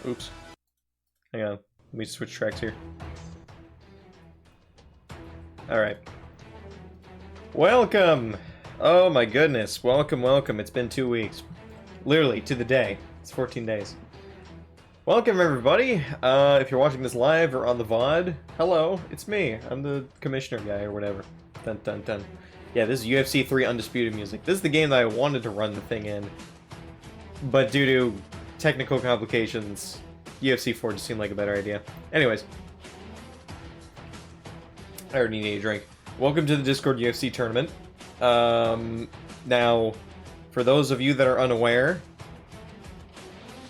Oops. Hang on. Let me switch tracks here. Alright. Welcome! Oh my goodness. Welcome, welcome. It's been 2 weeks. Literally, to the day. It's 14 days. Welcome, everybody. If you're watching this live or on the VOD, hello, it's me. I'm the commissioner guy or whatever. Dun dun dun. Yeah, this is UFC 3 Undisputed music. This is the game that I wanted to run the thing in. But due to technical complications, UFC 4 just seemed like a better idea. Anyways. I already need a drink. Welcome to the Discord UFC Tournament. Now, for those of you that are unaware,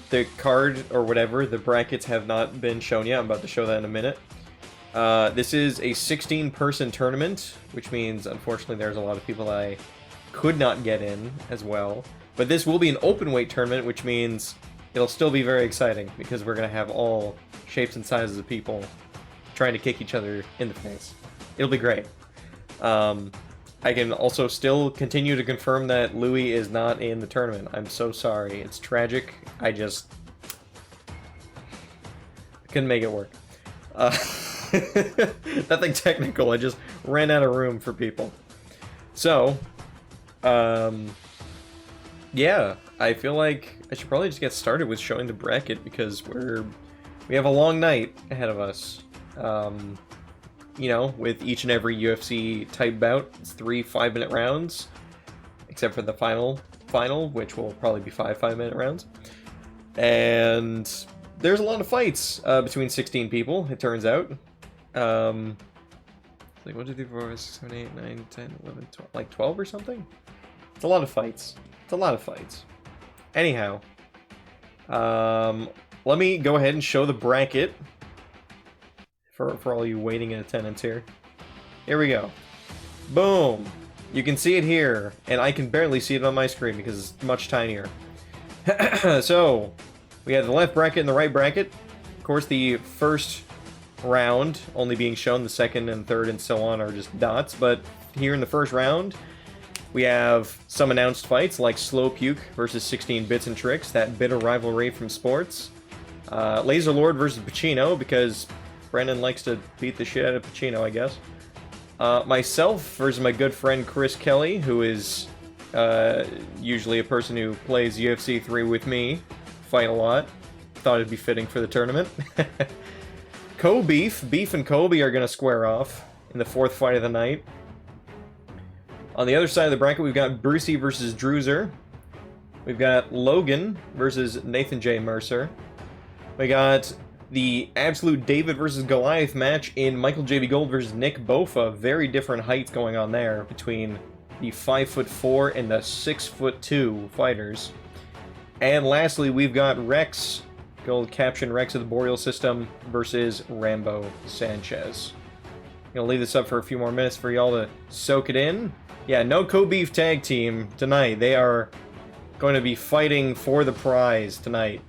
the card, or whatever, the brackets have not been shown yet. I'm about to show that in a minute. This is a 16-person tournament, which means, unfortunately, there's a lot of people that I could not get in as well. But this will be an open-weight tournament, which means it'll still be very exciting, because we're going to have all shapes and sizes of people trying to kick each other in the face. It'll be great. I can also still continue to confirm that Louis is not in the tournament. I'm so sorry. It's tragic. I just couldn't make it work. Nothing technical. I just ran out of room for people. So, yeah, I feel like I should probably just get started with showing the bracket because we have a long night ahead of us. You know, with each and every UFC type bout, it's 3 5-minute rounds, except for the final, which will probably be 5 5-minute rounds. And there's a lot of fights between 16 people, it turns out. Like 1, 2, 3, 4, 5, 6, 7, 8, 9, 10, 11, 12, like 12 or something? It's a lot of fights. It's a lot of fights. Anyhow, let me go ahead and show the bracket. For all you waiting in attendance here. Here we go. Boom! You can see it here, and I can barely see it on my screen because it's much tinier. So, we have the left bracket and the right bracket. Of course, the first round only being shown, the second and third and so on are just dots, but here in the first round, we have some announced fights like Slowpuke versus 16 Bits and Tricks, that bitter rivalry from sports. Lazer Lord versus Pacino, because Brendan likes to beat the shit out of Pacino, I guess. Myself versus my good friend Chris Kelly, who is usually a person who plays UFC 3 with me. Fight a lot. Thought it'd be fitting for the tournament. Beef and Coby are going to square off in the 4th fight of the night. On the other side of the bracket, we've got Brucey versus Drewzer. We've got Logan versus Nathan J. Mercer. We got the absolute David versus Goliath match in MichaelJBGold versus Nickbofa. Very different heights going on there between the 5'4" and the 6'2" fighters. And lastly, we've got Rex, gold caption Rex of the Boreal System versus Rambo Sanchez. I'm gonna leave this up for a few more minutes for y'all to soak it in. Yeah, no co-beef tag team tonight. They are going to be fighting for the prize tonight.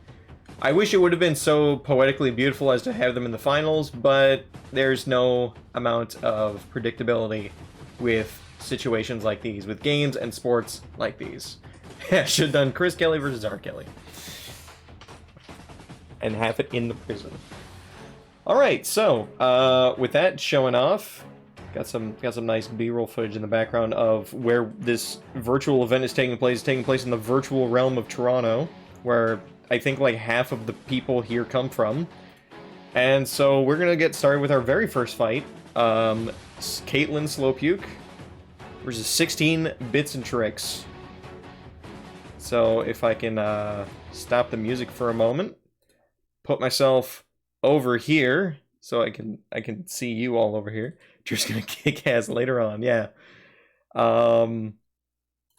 I wish it would have been so poetically beautiful as to have them in the finals, but there's no amount of predictability with situations like these, with games and sports like these. I should have done Chris Kelly versus R. Kelly. And have it in the prison. Alright, so, with that showing off, got some nice B-roll footage in the background of where this virtual event is taking place. It's taking place in the virtual realm of Toronto, where I think like half of the people here come from. And so we're gonna get started with our very first fight. Caitlin Slowpuke versus 16 Bits and Tricks. So if I can stop the music for a moment, put myself over here so I can see you all over here. Drew's gonna kick ass later on, yeah. And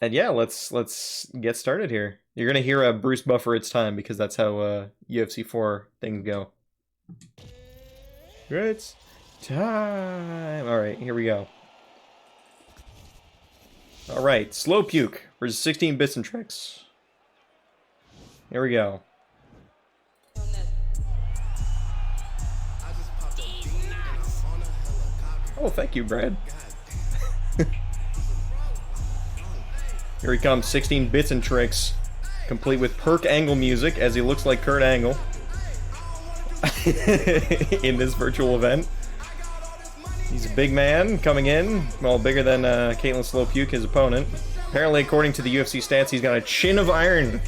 yeah, let's get started here. You're gonna hear a Bruce Buffer It's Time because that's how UFC 4 things go. It's time! Alright, here we go. Alright, Slowpuke versus 16 Bits and Tricks. Here we go. Oh, thank you, Brad. Here he comes, 16 Bits and Tricks, complete with perk angle music, as he looks like Kurt Angle. in this virtual event. He's a big man coming in, well, bigger than Caitlin Slowpuke, his opponent. Apparently, according to the UFC stats, he's got a chin of iron.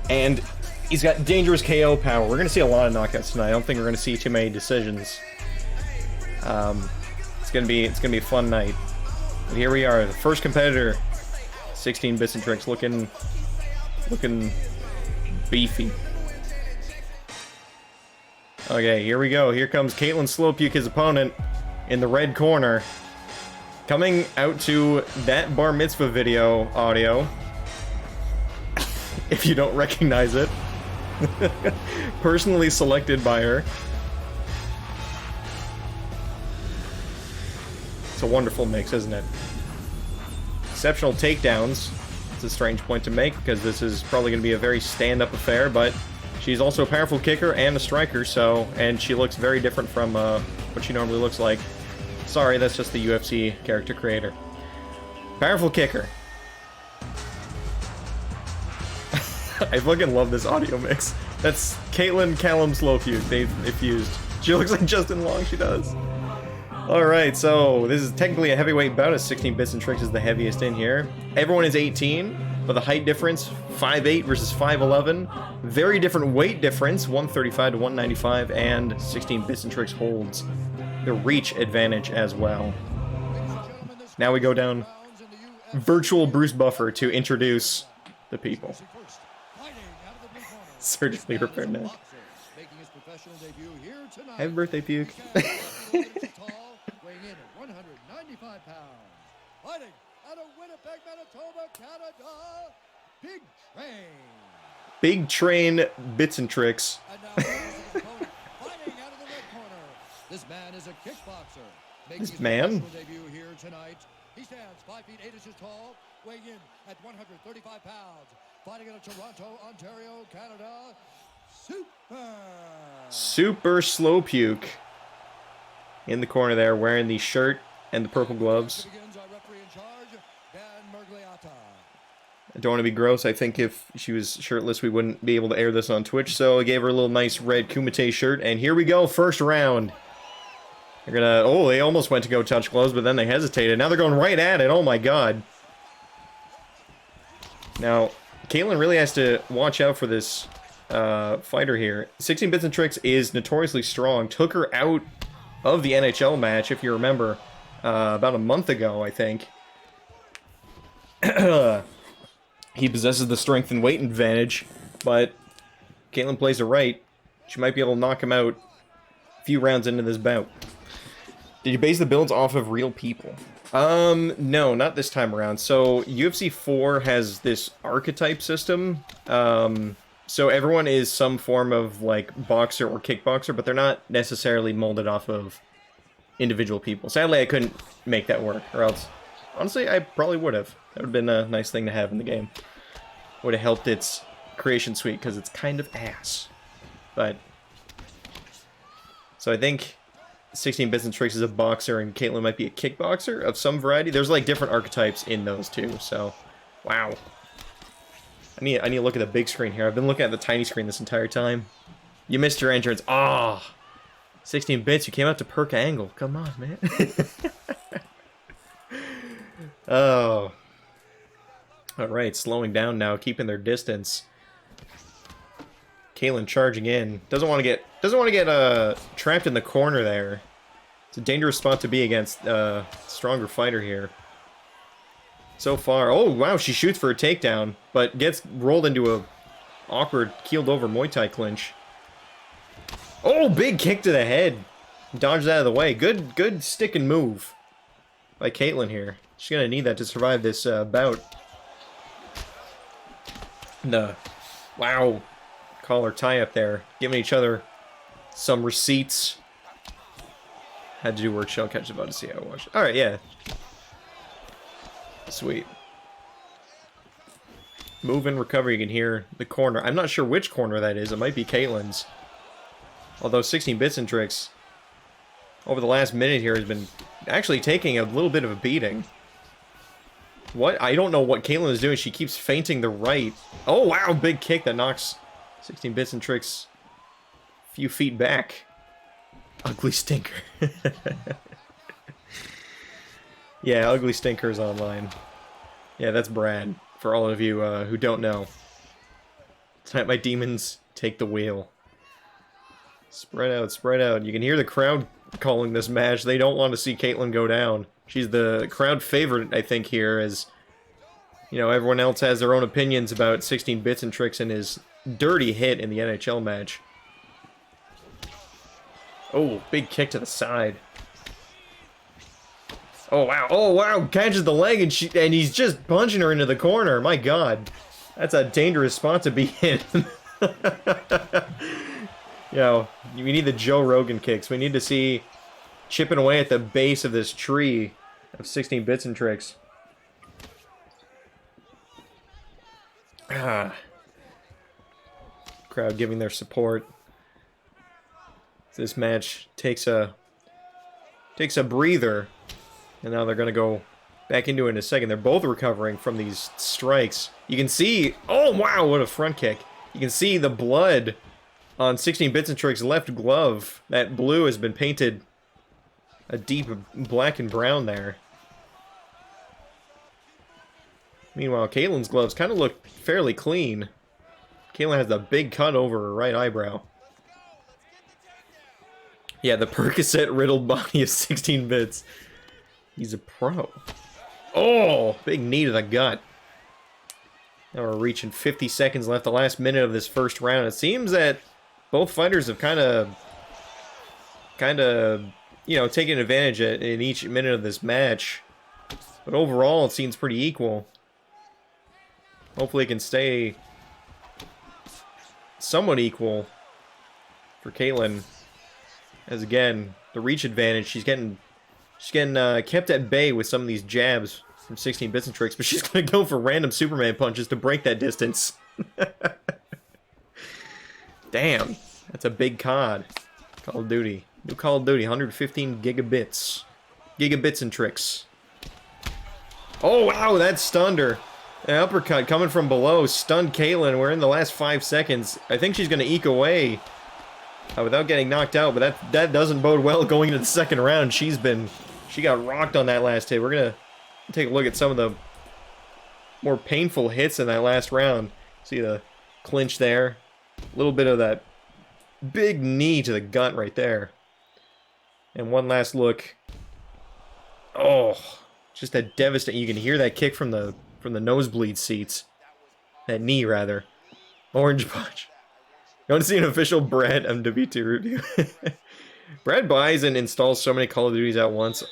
And he's got dangerous KO power. We're going to see a lot of knockouts tonight. I don't think we're going to see too many decisions. It's going to be a fun night. But here we are, the first competitor. 16 bits and tricks, looking beefy. Okay, here we go. Here comes Caitlin Slowpuke, his opponent, in the red corner. Coming out to that bar mitzvah video audio. If you don't recognize it. Personally selected by her. It's a wonderful mix, isn't it? Exceptional takedowns. It's a strange point to make, because this is probably going to be a very stand-up affair, but she's also a powerful kicker and a striker, so, and she looks very different from what she normally looks like. Sorry, that's just the UFC character creator. Powerful kicker. I fucking love this audio mix. That's Caitlin Callum Slowpuke. They fused. She looks like Justin Long, she does. Alright, so this is technically a heavyweight bout, as 16 bits and tricks is the heaviest in here. Everyone is 18, but the height difference, 5'8 versus 5'11. Very different weight difference, 135 to 195, and 16 bits and tricks holds the reach advantage as well. Now we go down virtual Bruce Buffer to introduce the people. Surgically repaired neck. Happy birthday, Puke. Fighting out of Winnipeg, Manitoba, Canada, Big Train. Big Train bits and tricks. And now fighting out of the red corner. This man is a kickboxer. This man? Debut here tonight. He stands 5 feet 8 inches tall, weighing in at 135 pounds. Fighting out of Toronto, Ontario, Canada, Super Slowpuke. In the corner there, wearing the shirt and the purple gloves. I don't want to be gross. I think if she was shirtless, we wouldn't be able to air this on Twitch, so I gave her a little nice red Kumite shirt, and here we go, first round. They're gonna... Oh, they almost went to go touch gloves, but then they hesitated. Now they're going right at it. Oh my god. Now, Caitlin really has to watch out for this fighter here. 16 bits and tricks is notoriously strong. Took her out of the NHL match, if you remember, about a month ago, I think. He possesses the strength and weight advantage, but Caitlin plays it right. She might be able to knock him out a few rounds into this bout. Did you base the builds off of real people? No, not this time around. So, UFC 4 has this archetype system. So everyone is some form of, like, boxer or kickboxer, but they're not necessarily molded off of individual people. Sadly, I couldn't make that work, or else... Honestly, I probably would have. That would have been a nice thing to have in the game. Would have helped its creation suite, because it's kind of ass. But... So I think 16 bits and tricks is a boxer, and Caitlin might be a kickboxer of some variety. There's, like, different archetypes in those, too, so... Wow. I need to look at the big screen here. I've been looking at the tiny screen this entire time. You missed your entrance. Ah! Oh, 16 bits, you came out to perk angle. Come on, man. Oh. Alright, slowing down now, keeping their distance. Caitlin charging in. Doesn't want to get trapped in the corner there. It's a dangerous spot to be against a stronger fighter here. So far. Oh, wow, she shoots for a takedown, but gets rolled into a awkward, keeled over Muay Thai clinch. Oh, big kick to the head. Dodged out of the way. Good stick and move by Caitlin here. She's going to need that to survive this bout. No. Wow. Collar tie-up there. Giving each other some receipts. Had to do work shell catch about to see how I watch it. Alright, yeah. Sweet. Move and recover, you can hear the corner. I'm not sure which corner that is. It might be Caitlin's. Although 16 bits and tricks over the last minute here has been actually taking a little bit of a beating. What? I don't know what Caitlin is doing. She keeps feinting the right. Oh, wow. Big kick that knocks 16 bits and tricks few feet back. Ugly Stinker. Yeah, Ugly Stinker's online. Yeah, that's Brad, for all of you who don't know. Tonight my demons take the wheel. Spread out, spread out. You can hear the crowd calling this match. They don't want to see Caitlyn go down. She's the crowd favorite, I think, here, as, you know, everyone else has their own opinions about 16 Bits and Tricks and his dirty hit in the NHL match. Oh, big kick to the side. Oh wow, catches the leg and he's just punching her into the corner. My god. That's a dangerous spot to be in. Yo, we need the Joe Rogan kicks. We need to see chipping away at the base of this tree of 16 Bits and Tricks. Ah. Crowd giving their support. This match takes a breather. And now they're going to go back into it in a second. They're both recovering from these strikes. You can see... Oh, wow, what a front kick. You can see the blood on 16 Bits and Tricks' left glove. That blue has been painted a deep black and brown there. Meanwhile, Caitlyn's gloves kind of look fairly clean. Caitlyn has a big cut over her right eyebrow. Yeah, the Percocet-riddled body of 16 Bits. He's a pro. Oh, big knee to the gut. Now we're reaching 50 seconds left, the last minute of this first round. It seems that both fighters have kind of, you know, taken advantage in each minute of this match. But overall, it seems pretty equal. Hopefully it can stay somewhat equal for Caitlyn. As again, the reach advantage, she's getting kept at bay with some of these jabs from 16 Bits and Tricks, but she's going to go for random Superman punches to break that distance. Damn, that's a big COD. Call of Duty. New Call of Duty, 115 gigabits. Gigabits and Tricks. Oh, wow, that stunned her. An uppercut coming from below stunned Caitlyn. We're in the last 5 seconds. I think she's going to eke away without getting knocked out, but that doesn't bode well going into the second round. She got rocked on that last hit. We're going to take a look at some of the more painful hits in that last round. See the clinch there. A little bit of that big knee to the gut right there. And one last look. Oh, just that devastating. You can hear that kick from the nosebleed seats. That knee, rather. Orange punch. You want to see an official Brad MW2 review? Brad buys and installs so many Call of Duties at once.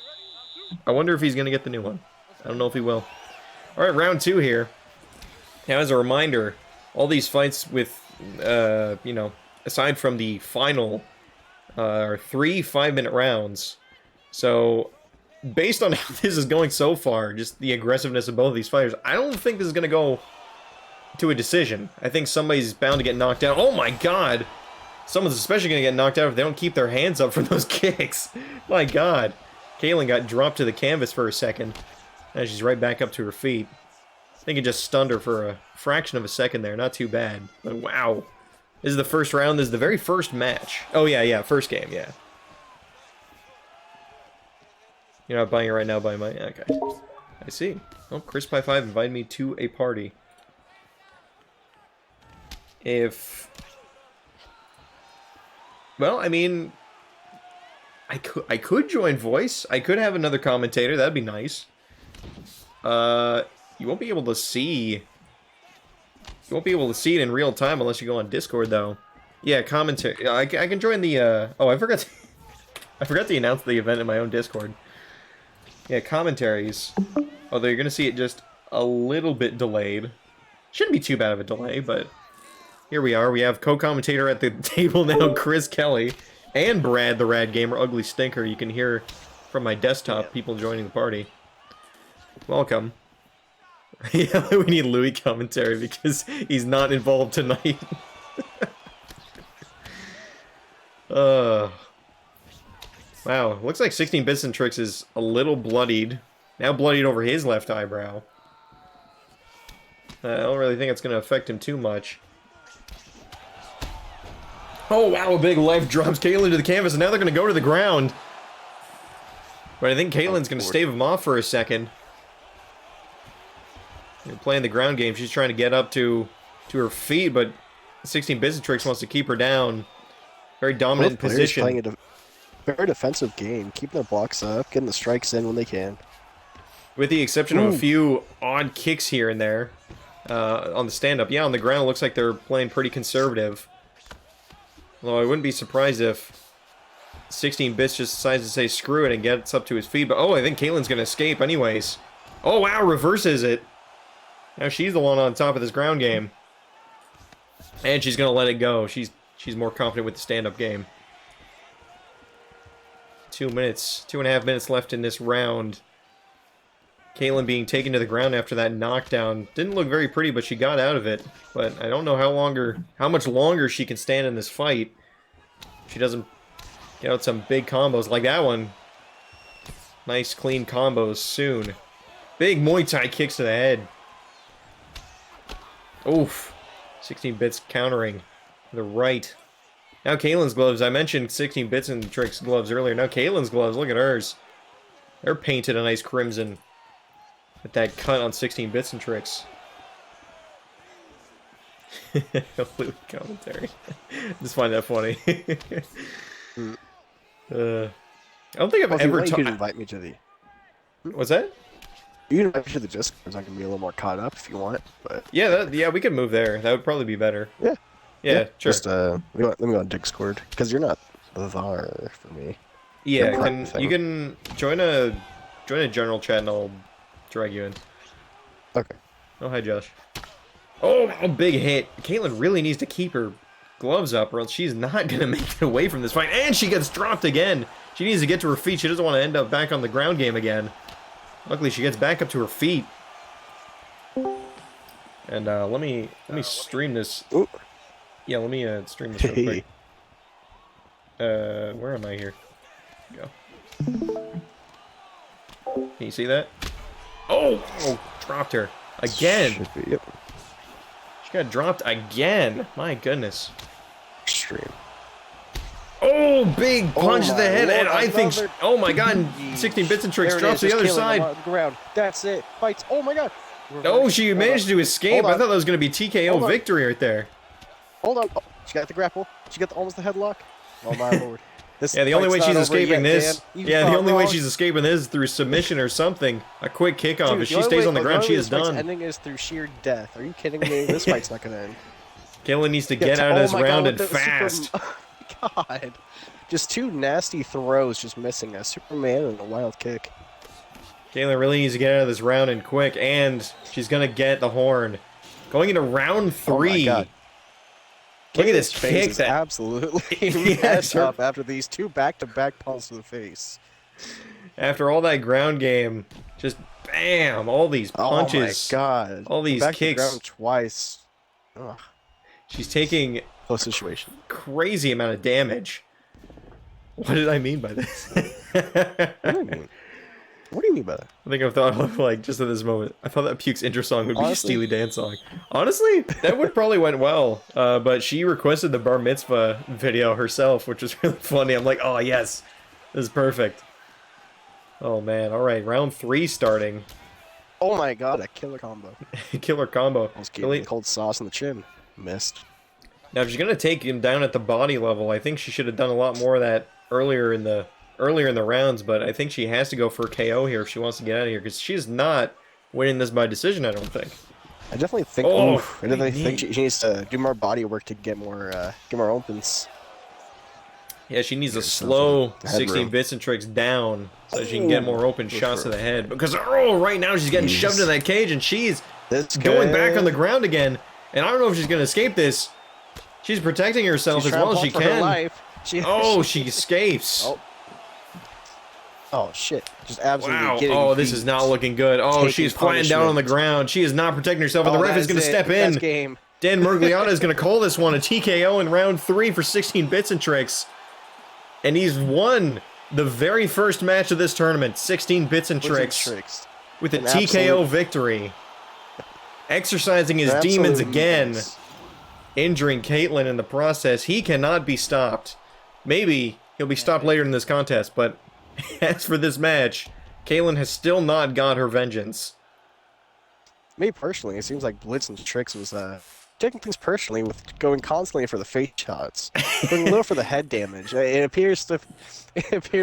I wonder if he's going to get the new one. I don't know if he will. Alright, round 2 here. Now, as a reminder, all these fights with, you know, aside from the final, are 3 5-minute rounds. So, based on how this is going so far, just the aggressiveness of both of these fighters, I don't think this is going to go to a decision. I think somebody's bound to get knocked out. Oh my god! Someone's especially going to get knocked out if they don't keep their hands up from those kicks. My god. Caitlyn got dropped to the canvas for a second. And she's right back up to her feet. I think it just stunned her for a fraction of a second there. Not too bad. But wow. This is the first round. This is the very first match. Oh yeah, first game, yeah. You're not buying it right now, by my... Okay. I see. Oh, Chris Pie 5 invited me to a party. Well, I mean, I could join voice. I could have another commentator. That'd be nice. You won't be able to see. You won't be able to see it in real time unless you go on Discord, though. Yeah, commentary. I can join the. Oh, I forgot. I forgot to announce the event in my own Discord. Yeah, commentaries. Although you're gonna see it just a little bit delayed. Shouldn't be too bad of a delay, but. Here we are. We have co-commentator at the table now, Chris Kelly, and Brad the Rad Gamer, Ugly Stinker. You can hear from my desktop people joining the party. Welcome. Yeah, we need Louis commentary because he's not involved tonight. Wow. Looks like 16 Bits and Tricks is a little bloodied. Now bloodied over his left eyebrow. I don't really think it's going to affect him too much. Oh, wow, a big life drops Caitlyn to the canvas, and now they're going to go to the ground. But I think Caitlin's going to stave him off for a second. They're playing the ground game. She's trying to get up to her feet, but 16 Bits and Tricks wants to keep her down. Very dominant position. Playing a very defensive game, keeping their blocks up, getting the strikes in when they can. With the exception of a few odd kicks here and there on the stand-up. Yeah, on the ground it looks like they're playing pretty conservative. Although I wouldn't be surprised if 16 Bits just decides to say screw it and gets up to his feet. But oh, I think Caitlin's going to escape anyways. Oh wow, reverses it. Now she's the one on top of this ground game. And she's going to let it go. She's more confident with the stand-up game. 2.5 minutes left in this round. Caitlyn being taken to the ground after that knockdown. Didn't look very pretty, but she got out of it. But I don't know how much longer she can stand in this fight. She doesn't get out some big combos like that one. Nice, clean combos soon. Big Muay Thai kicks to the head. Oof. 16 Bits countering to the right. Now Caitlyn's gloves. I mentioned 16 Bits and Tricks gloves earlier. Now Caitlyn's gloves. Look at hers. They're painted a nice crimson. With that cut on 16 Bits and Tricks. Commentary. Just find that funny. I don't think I've ever You could invite me to the... What's that? You can invite me to the Discord, so I can be a little more caught up if you want. But yeah, we could move there. That would probably be better. Yeah, sure. Just let me go on Discord, because you're not there for me. Yeah, you can join a general chat and I'll drag you in. Okay. Oh, hi, Josh. Oh, a big hit. Caitlyn really needs to keep her gloves up or else she's not going to make it away from this fight. And she gets dropped again. She needs to get to her feet. She doesn't want to end up back on the ground game again. Luckily, she gets back up to her feet. And let me stream this. Ooh. Yeah, let me stream this real quick. Where am I here? Go. Can you see that? Oh, dropped her again. Should be, yep. She got dropped again. My goodness. Extreme. Oh, big punch to the head, Lord, and I think. Oh my God! 16 Bits and Tricks drops to the other side. On the ground. That's it. Fights. Oh my God. Oh, she managed to escape. I thought that was going to be TKO victory right there. Hold on. Oh, she got the grapple. She got almost the headlock. Oh my Lord. Yeah, the only way she's escaping this. Yeah, the only way she's escaping this is through submission or something. A quick kickoff. Dude, if she stays on the ground, she is done. The ending is through sheer death. Are you kidding me? This fight's not gonna end. Caitlyn needs to get out of this round and fast. Oh my God. Just two nasty throws, just missing a Superman and a wild kick. Caitlyn really needs to get out of this round and quick, and she's gonna get the horn. Going into round 3. Oh my God. Look at this kick that absolutely messed up after these two back-to-back pulls to the face. After all that ground game, just bam, all these punches. Oh my God. All these back kicks. To the ground twice. Ugh. She's taking close situation. Crazy amount of damage. What did I mean by this? What do you mean? What do you mean by that? I think I've thought of, like, just at this moment, I thought that Puke's intro song would be a Steely Dan song. Honestly, that would probably went well. But she requested the bar mitzvah video herself, which was really funny. I'm like, oh yes, this is perfect. Oh man, all right, round 3 starting. Oh my God, a killer combo. Killer combo. Almost gave me cold sauce in the chin. Missed. Now, if she's gonna take him down at the body level, I think she should have done a lot more of that earlier in the rounds, but I think she has to go for a KO here if she wants to get out of here, because she's not winning this by decision, I don't think. I definitely think. I definitely think she needs to do more body work to get more opens. Yeah, she needs to slow 16 Bits and Tricks down so she can get more open shots to the head. Because right now she's getting shoved into that cage and she's going back on the ground again. And I don't know if she's going to escape this. She's protecting herself as well as she can. She escapes. Oh shit! Just absolutely. Wow. Oh, this is not looking good. Oh, she's flattened down on the ground. She is not protecting herself, and the ref is going to step in. Game. Dan Mergliata is going to call this one a TKO in round 3 for 16 Bits and Tricks. And he's won the very first match of this tournament, 16 Bits and Tricks, with a TKO absolute... victory. Exercising his demons again. An absolute mess. 16 Bits and Tricks with a TKO victory. An absolute mess. 16 Bits and Tricks with a TKO victory. An absolute mess. 16 Bits and Tricks with a TKO victory. An absolute mess. 16 Bits and Tricks with a TKO victory. injuring Caitlyn in the process. He cannot be stopped. Maybe he'll be stopped later in this contest, but as for this match, Caitlyn has still not got her vengeance. Me personally, it seems like Blitz and Tricks was taking things personally with going constantly for the face shots, going a little for the head damage. It appears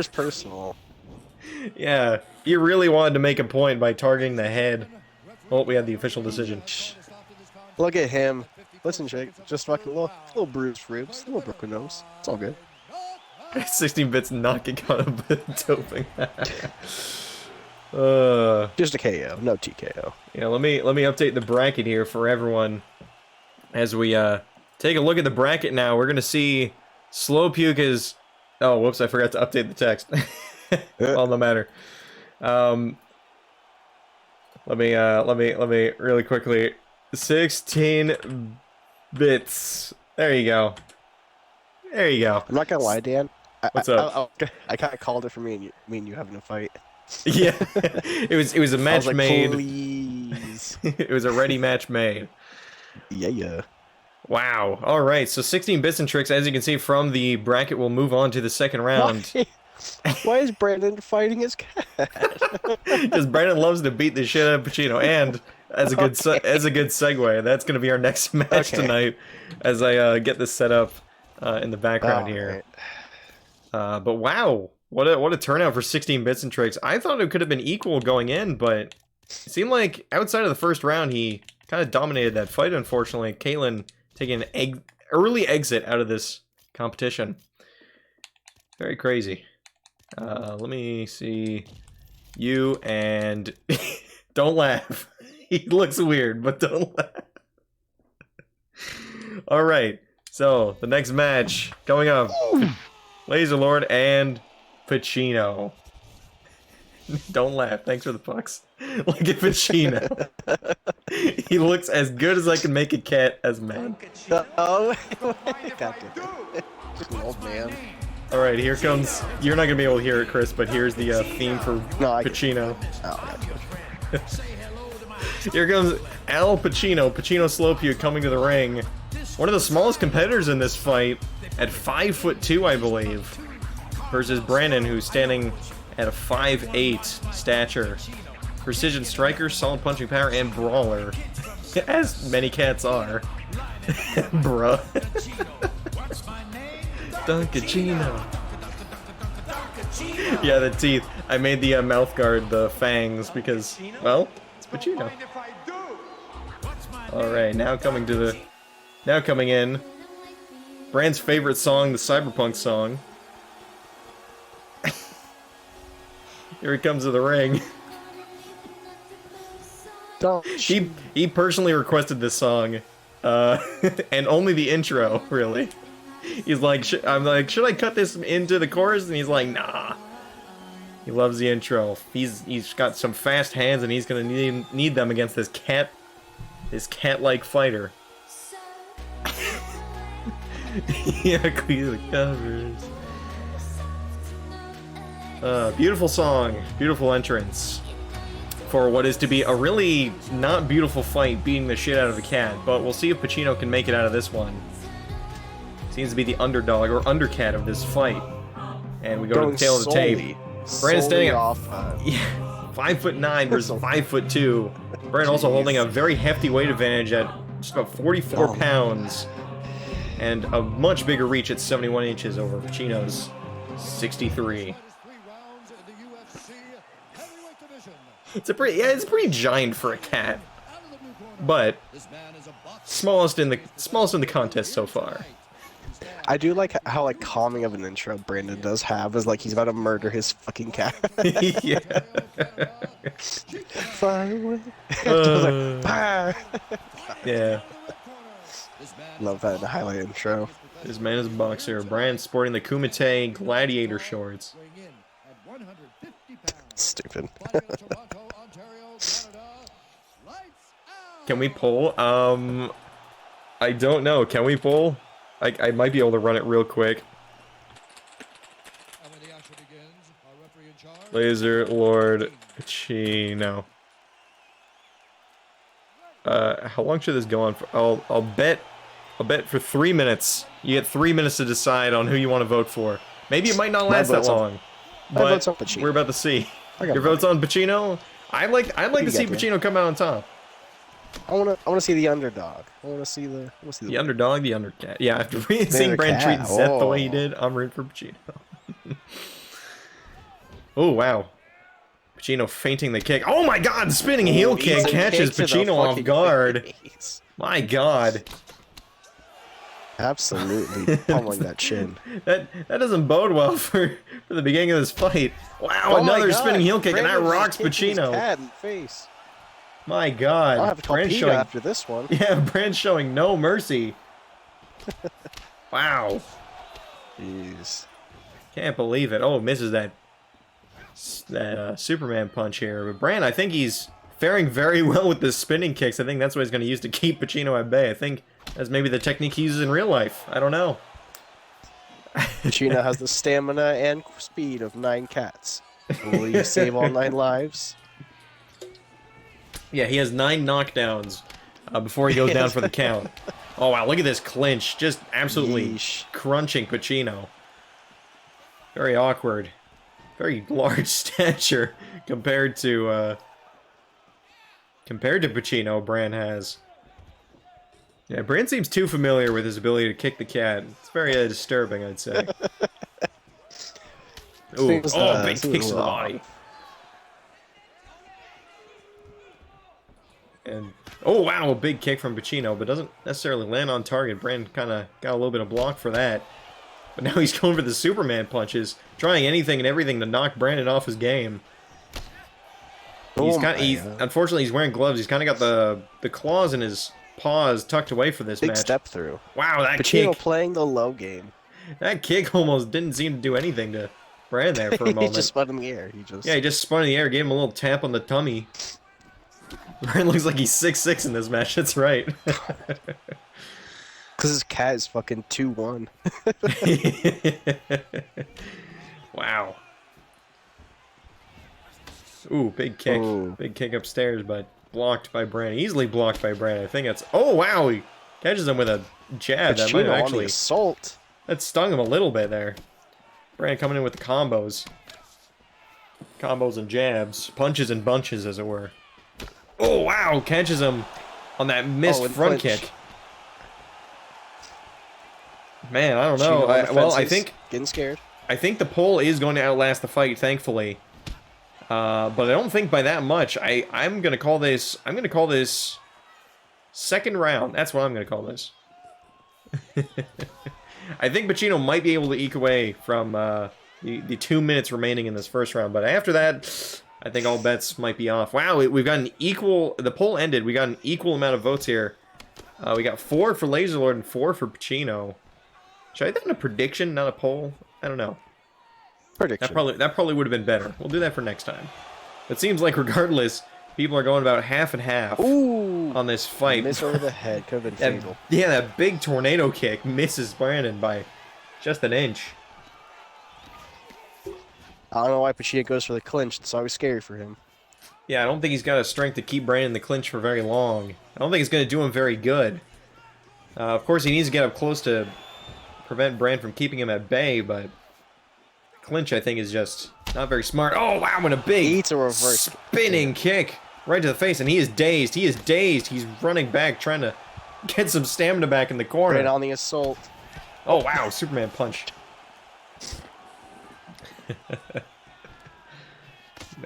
personal. Yeah, you really wanted to make a point by targeting the head. Oh, we had the official decision. Look at him. Listen, Jake, just fucking little bruised ribs, little broken nose. It's all good. 16 bits knocking on a bit doping. Just a KO, no TKO. Yeah, let me update the bracket here for everyone. As we take a look at the bracket now, we're gonna see Slowpuke is. Oh, whoops! I forgot to update the text. Well, no matter. Let me really quickly. 16 bits. There you go. There you go. I'm not gonna lie, Dan. What's up? I kind of called it for me and you having a fight. Yeah, it was a match made. Please. It was a ready match made. Yeah. Wow. All right. So 16 bits and tricks. As you can see from the bracket, we'll move on to the second round. Why is Brandon fighting his cat? Because Brandon loves to beat the shit out of Pacino, and as a good segue, that's going to be our next match tonight. As I get this set up in the background here. Right. But wow, what a turnout for 16 bits and tricks. I thought it could have been equal going in, but it seemed like outside of the first round, he kind of dominated that fight. Unfortunately, Caitlyn taking an early exit out of this competition. Very crazy. Let me see you and don't laugh. He looks weird, but don't laugh. All right. So the next match coming up, Lazer Lord and Pacino. Don't laugh. Thanks for the pucks. Look at Pacino. He looks as good as I can make a cat as man. Oh, God, just an old man. All right, here comes. You're not gonna be able to hear it, Chris, but here's the theme for Pacino. Here comes Al Pacino, Slowpuke coming to the ring. One of the smallest competitors in this fight, at 5'2", I believe, versus Brandon, who's standing at a 5'8" stature. Precision striker, solid punching power, and brawler, as many cats are. Bruh. Dunkachino. Yeah, the teeth. I made the mouth guard the fangs because, well, it's Pacino. Alright, now coming in. Brand's favorite song, the Cyberpunk song. Here he comes to the ring. He personally requested this song. And only the intro, really. He's like, I'm like, should I cut this into the chorus? And he's like, nah. He loves the intro. He's got some fast hands, and he's gonna need them against this cat-like fighter. Yeah, clear the covers. Beautiful song, beautiful entrance for what is to be a really not beautiful fight, beating the shit out of a cat. But we'll see if Pacino can make it out of this one. Seems to be the underdog or undercat of this fight. And we go to the tail of the tape. Brandon standing off. 5'9" versus 5'2". Brandon also holding a very hefty weight advantage at just about 44 pounds. And a much bigger reach at 71 inches over Pacino's 63. It's pretty giant for a cat. But smallest in the contest so far. I do like how calming of an intro Brandon does have, is like he's about to murder his fucking cat. Yeah. Far away. Yeah. Love that in the highlight intro. This man is a boxer. Brian sporting the Kumite gladiator shorts. Stupid. Can we pull? I don't know. Can we pull? I might be able to run it real quick. Lazer Lord Pacino. How long should this go on for? I'll bet a bet for 3 minutes. You get 3 minutes to decide on who you want to vote for. Maybe it might not last that long. My vote's on Pacino. We're about to see. Your vote's on Pacino? I'd like to see Pacino come out on top. I wanna see the underdog. I wanna see the underdog, the undercat. Yeah, after seeing Brand treat Seth the way he did, I'm rooting for Pacino. Oh wow. Pacino feinting the kick. Oh my god, spinning heel kick catches Pacino off guard. Face. My god. Absolutely pummeling that chin. That doesn't bode well for the beginning of this fight. Wow, another spinning heel kick, and that rocks Pacino. Cat in the face. My god. I'll have to call PETA after this one. Yeah, Brand's showing no mercy. Wow. Jeez. Can't believe it. Oh, misses that Superman punch here. But Brand, I think he's faring very well with the spinning kicks. I think that's what he's going to use to keep Pacino at bay. I think that's maybe the technique he uses in real life. I don't know. Pacino has the stamina and speed of 9 cats. Will you save all 9 lives? Yeah, he has 9 knockdowns before he goes down for the count. Oh, wow, look at this clinch. Just absolutely crunching Pacino. Very awkward. Very large stature compared to Pacino, Brand has. Yeah, Brand seems too familiar with his ability to kick the cat. It's very disturbing, I'd say. Ooh, big kicks to the body. And oh wow, a big kick from Pacino, but doesn't necessarily land on target. Brand kind of got a little bit of block for that. But now he's going for the Superman punches, trying anything and everything to knock Brandon off his game. Unfortunately, he's wearing gloves. He's kind of got the claws in his paws tucked away for this match. Big step through. Wow, that Pacino kick. playing the low game. That kick almost didn't seem to do anything to Brand there for a moment. He just spun in the air. Yeah, he just spun in the air, gave him a little tap on the tummy. Brand looks like he's 6'6" in this match. That's right. Because his cat is fucking 2-1. Wow. Ooh, big kick. Ooh. Big kick upstairs, but blocked by Brand. Easily blocked by Brand. I think that's... Oh, wow! He catches him with a jab. That might have actually... on the assault. That stung him a little bit there. Brand coming in with the combos. Combos and jabs. Punches and bunches, as it were. Oh, wow! Catches him on that missed front kick. Man, I don't know. I think... Getting scared. I think the pole is going to outlast the fight, thankfully. But I don't think by that much. I'm gonna call this. I'm gonna call this second round. That's what I'm gonna call this. I think Pacino might be able to eke away from the 2 minutes remaining in this first round, but after that, I think all bets might be off. Wow, we've got an equal. The poll ended. We got an equal amount of votes here. We got 4 for Lazer Lord and 4 for Pacino. Should I have done a prediction, not a poll? I don't know. Prediction. That probably would have been better. We'll do that for next time. It seems like regardless, people are going about half and half on this fight. Miss over the head, could have been fatal. Yeah, that big tornado kick misses Brandon by just an inch. I don't know why Pacino goes for the clinch. It's always scary for him. Yeah, I don't think he's got a strength to keep Brandon in the clinch for very long. I don't think it's going to do him very good. Of course, he needs to get up close to prevent Brand from keeping him at bay, but clinch, I think, is just not very smart. Oh, wow, and a big spinning kick right to the face, and he is dazed. He is dazed. He's running back, trying to get some stamina back in the corner. Right on the assault. Oh, wow, Superman punch.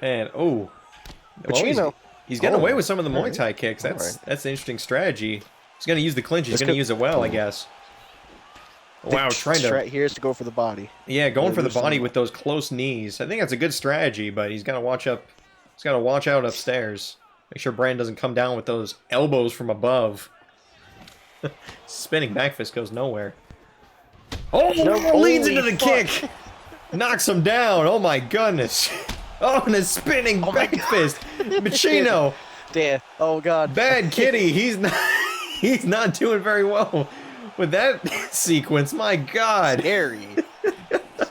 Man, oh. Well, he's getting away with some of the Muay Thai kicks. That's an interesting strategy. He's going to use the clinch. He's going to use it well, I guess. Wow, trying to... Here's to go for the body. Yeah, going for the body with those close knees. I think that's a good strategy, but he's got to watch up. He's got to watch out upstairs. Make sure Brand doesn't come down with those elbows from above. Spinning back fist goes nowhere. Oh, leads into the kick. Knocks him down. Oh my goodness. Oh, and a spinning back fist. Pacino. Damn. Oh god. Bad kitty. He's not doing very well with that sequence. My god. Scary.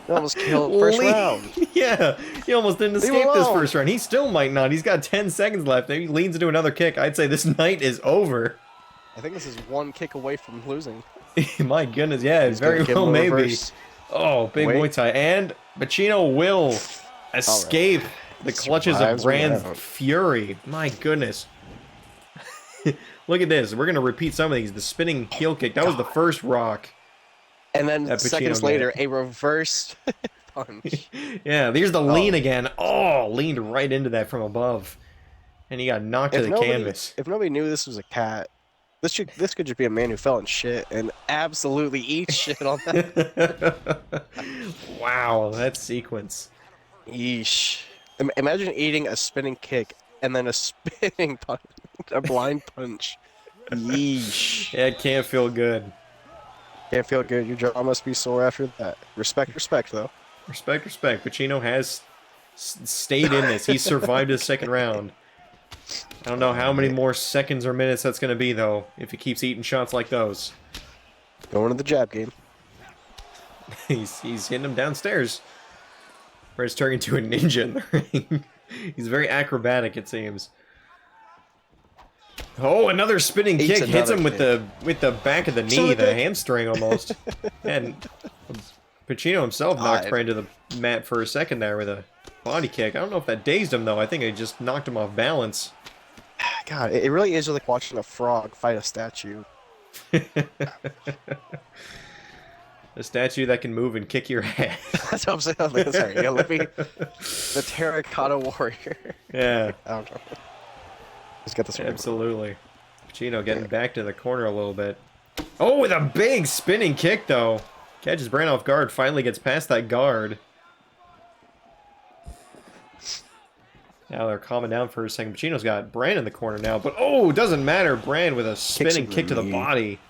He almost killed first round. Yeah, he almost didn't escape this first round. He still might not. He's got 10 seconds left. Maybe he leans into another kick. I'd say this night is over. I think this is one kick away from losing. My goodness, yeah, He's very gonna give well him a maybe. reverse. Oh, big Wait. Muay Thai. And Pacino will escape the clutches of Survives Brand's around. fury. My goodness. Look at this. We're going to repeat some of these. The spinning heel kick. That was the first rock. And then That Pacino seconds got. later, a reverse punch. Yeah, there's the lean again. Oh, leaned right into that from above. And he got knocked to the canvas. If nobody knew this was a cat, this could just be a man who fell in shit and absolutely eats shit on that. Wow, that sequence. Yeesh. Imagine eating a spinning kick and then a spinning punch, a blind punch. Yeesh. Yeah, it can't feel good. Can't feel good. Your jaw must be sore after that. Respect, though. Respect. Pacino has stayed in this. He survived his second round. I don't know how many more seconds or minutes that's going to be, though, if he keeps eating shots like those. Going to the jab game. He's hitting him downstairs. Or he's turning into a ninja in the ring. He's very acrobatic, it seems. Oh, another spinning kick hits him with the back of the knee, the hamstring almost. And Pacino himself knocked Brand to the mat for a second there with a body kick. I don't know if that dazed him, though. I think it just knocked him off balance. God, it really is like watching a frog fight a statue. A statue that can move and kick your ass. That's what I'm saying. Sorry, yeah, let me. The terracotta warrior. Yeah. I don't know. Let's get this one. Absolutely. Pacino getting back to the corner a little bit. Oh, with a big spinning kick, though. Catches Brand off guard, finally gets past that guard. Now they're calming down for a second. Pacino's got Brand in the corner now, but oh, doesn't matter. Brand with a spinning kick to the body.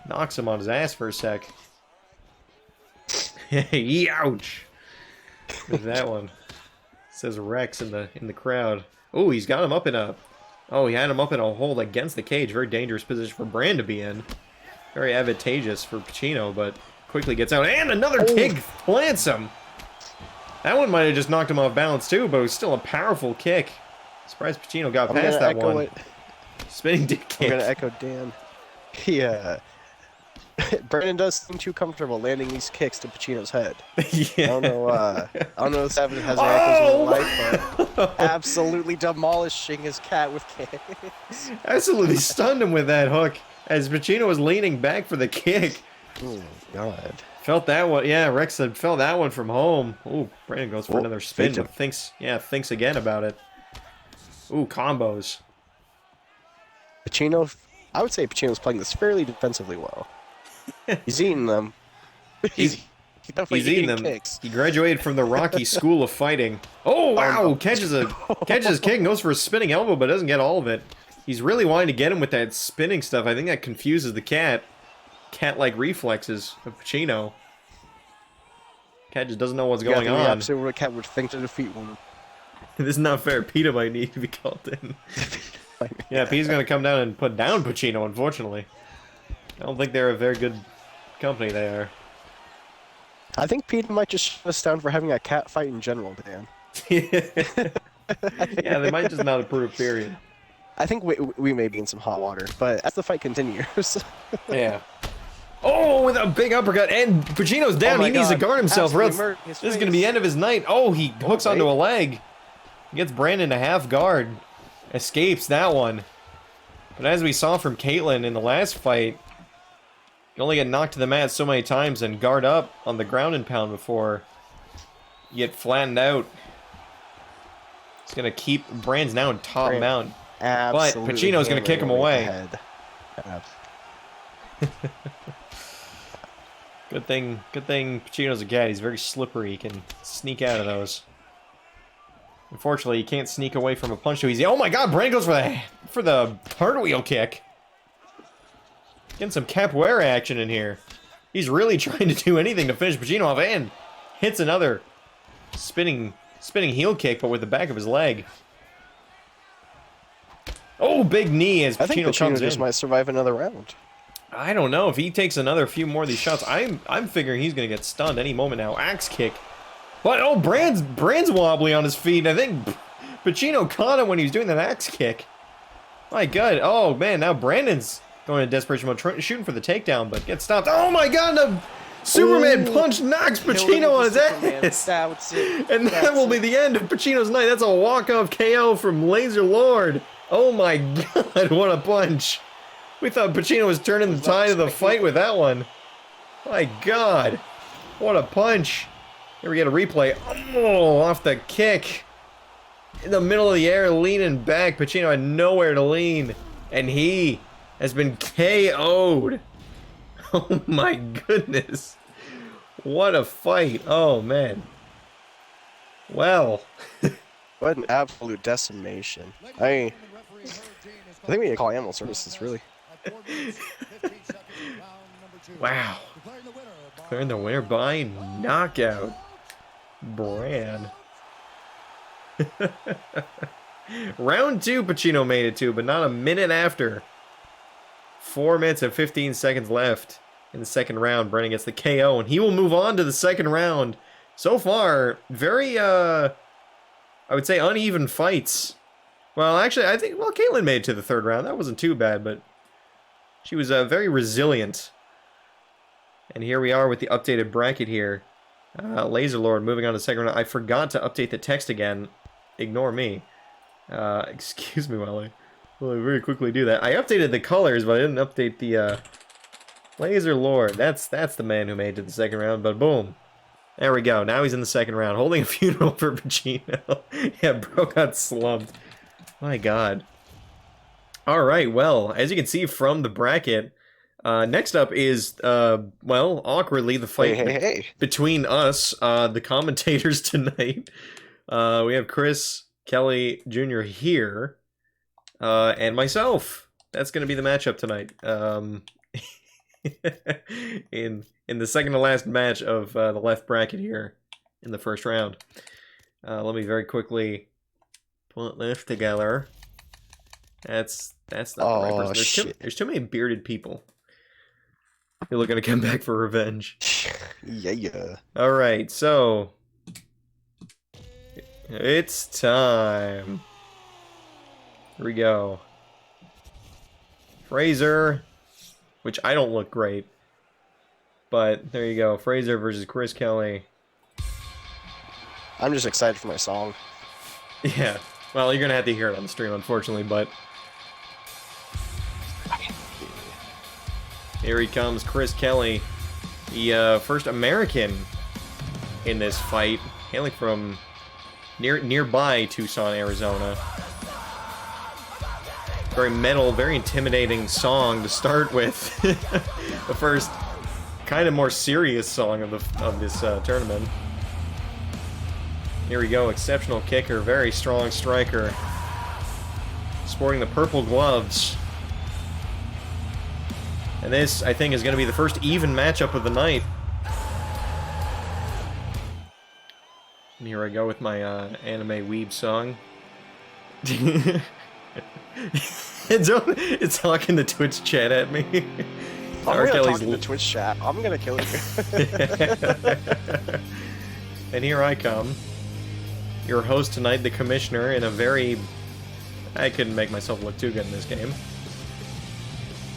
Knocks him on his ass for a sec. Ouch. There's that one. Says Rex in the crowd. Oh, he's got him up in a... Oh, he had him up in a hold against the cage. Very dangerous position for Brand to be in. Very advantageous for Pacino, but quickly gets out. And another kick plants him. That one might have just knocked him off balance too, but it was still a powerful kick. Surprised Pacino got past that one. Spinning dick kick. I'm gonna echo Dan. Yeah. Brandon does seem too comfortable landing these kicks to Pacino's head. Yeah. I don't know if Savage has ankles in life, but absolutely demolishing his cat with kicks. Absolutely stunned him with that hook as Pacino was leaning back for the kick. Oh, God. Felt that one. Yeah, Rex said felt that one from home. Ooh, Brandon goes for another spin, but thinks again about it. Ooh, combos. Pacino, I would say Pacino's playing this fairly defensively well. He's eating them. He's definitely eating them. Kicks. He graduated from the Rocky School of Fighting. Oh wow! Catches his kick, and goes for a spinning elbow, but doesn't get all of it. He's really wanting to get him with that spinning stuff. I think that confuses the cat-like reflexes of Pacino. Cat just doesn't know what's going on. Absolutely, what a cat would think to defeat one. This is not fair. PETA might need to be called in. Yeah, Pete's gonna come down and put down Pacino. Unfortunately. I don't think they're a very good company, they are. I think Pete might just shut us down for having a cat fight in general, Dan. Yeah, they might just not approve, period. I think we may be in some hot water, but as the fight continues... Yeah. Oh, with a big uppercut, and Pacino's down. He needs to guard himself, or else this is going to be the end of his night. Oh, he hooks onto a leg. Gets Brandon to half guard. Escapes that one. But as we saw from Caitlyn in the last fight, you only get knocked to the mat so many times and guard up on the ground and pound before you get flattened out. It's going to keep... Brand's now in top mount. But Pacino's going to kick him away. Good thing Pacino's a cat. He's very slippery. He can sneak out of those. Unfortunately, he can't sneak away from a punch too easy. Oh my God! Brandon goes for the cartwheel kick. Getting some capoeira action in here. He's really trying to do anything to finish Pacino off, and hits another spinning heel kick, but with the back of his leg. Oh, big knee as Pacino comes in. I think Pacino just might survive another round. I don't know if he takes another few more of these shots. I'm figuring he's gonna get stunned any moment now. Axe kick, but oh, Brand's wobbly on his feet. I think Pacino caught him when he was doing that axe kick. My God! Oh man, now Brandon's Going into desperation mode, shooting for the takedown, but gets stopped. Oh my god, the Superman punch knocks Pacino on his ass. That's it. And that will be the end of Pacino's night. That's a walk-off KO from Lazer Lord. Oh my god, what a punch. We thought Pacino was turning the tide of the fight with that one. My god, what a punch. Here we get a replay. Oh, off the kick. In the middle of the air, leaning back. Pacino had nowhere to lean. And he has been KO'd. Oh my goodness. What a fight. Oh man. Well. What an absolute decimation. I think we need to call animal services, really. Wow. Declaring the winner by knockout. Bran. Round 2 Pacino made it to, but not a minute after. 4 minutes and 15 seconds left in the second round. Brennan gets the KO, and he will move on to the second round. So far, very, I would say uneven fights. Well, actually, I think, well, Caitlin made it to the third round. That wasn't too bad, but she was very resilient. And here we are with the updated bracket here. Lazer Lord moving on to the second round. I forgot to update the text again. Ignore me. Excuse me while I very quickly do that. I updated the colors, but I didn't update the Lazer Lord. That's the man who made it to the second round, but boom. There we go. Now he's in the second round, holding a funeral for Pacino. Yeah, bro got slumped. My god. Alright, well, as you can see from the bracket, next up is, well, awkwardly, the fight between us, the commentators tonight. We have Chris Kelly Jr. here, and myself. That's going to be the matchup tonight. In the second to last match of the left bracket here in the first round. Let me very quickly put this together. That's not the right person. There's too many bearded people. You're looking to come back for revenge. Yeah. All right, so it's time. Here we go. Fraser, which I don't look great, but there you go. Fraser versus Chris Kelly. I'm just excited for my song. Yeah. Well, you're gonna have to hear it on the stream, unfortunately, but here he comes, Chris Kelly, the first American in this fight, hailing from nearby Tucson, Arizona. Very metal, very intimidating song to start with. The first kind of more serious song of this tournament. Here we go, exceptional kicker, very strong striker. Sporting the purple gloves. And this, I think, is going to be the first even matchup of the night. And here I go with my anime weeb song. It's talking the Twitch chat at me. I'm gonna talk in the Twitch chat. I'm gonna kill you. And here I come. Your host tonight, the Commissioner, in a very... I couldn't make myself look too good in this game.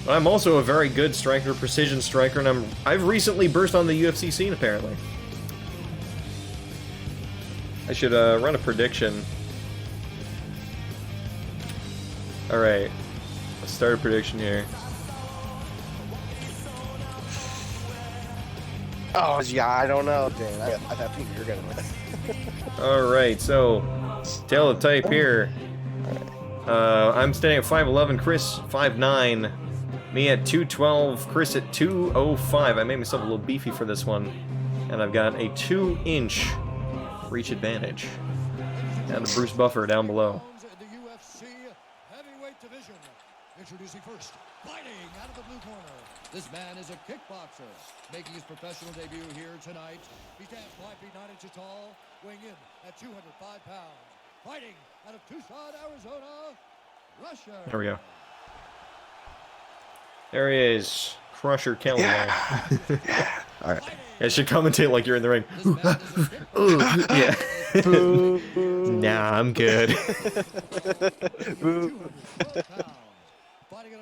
But I'm also a very good striker, precision striker, and I've recently burst on the UFC scene, apparently. I should run a prediction. Alright. Let's start a prediction here. Oh, yeah, I don't know, Dan. I think you're gonna win. Alright, so teletype here. I'm standing at 5'11", Chris 5'9", me at 212, Chris at 205. I made myself a little beefy for this one, and I've got a 2-inch reach advantage. Down to Bruce Buffer down below. In the UFC heavyweight division. Introducing first, fighting out of the blue corner. This man is a kickboxer, making his professional debut here tonight. He stands 5 feet 9 inches tall, weighing in at 205 pounds. Fighting out of Tucson, Arizona, Russia. There we go. There he is, Crusher Kelly. Yeah. Yeah. All right. I should commentate like you're in the ring. Yeah. Nah, I'm good.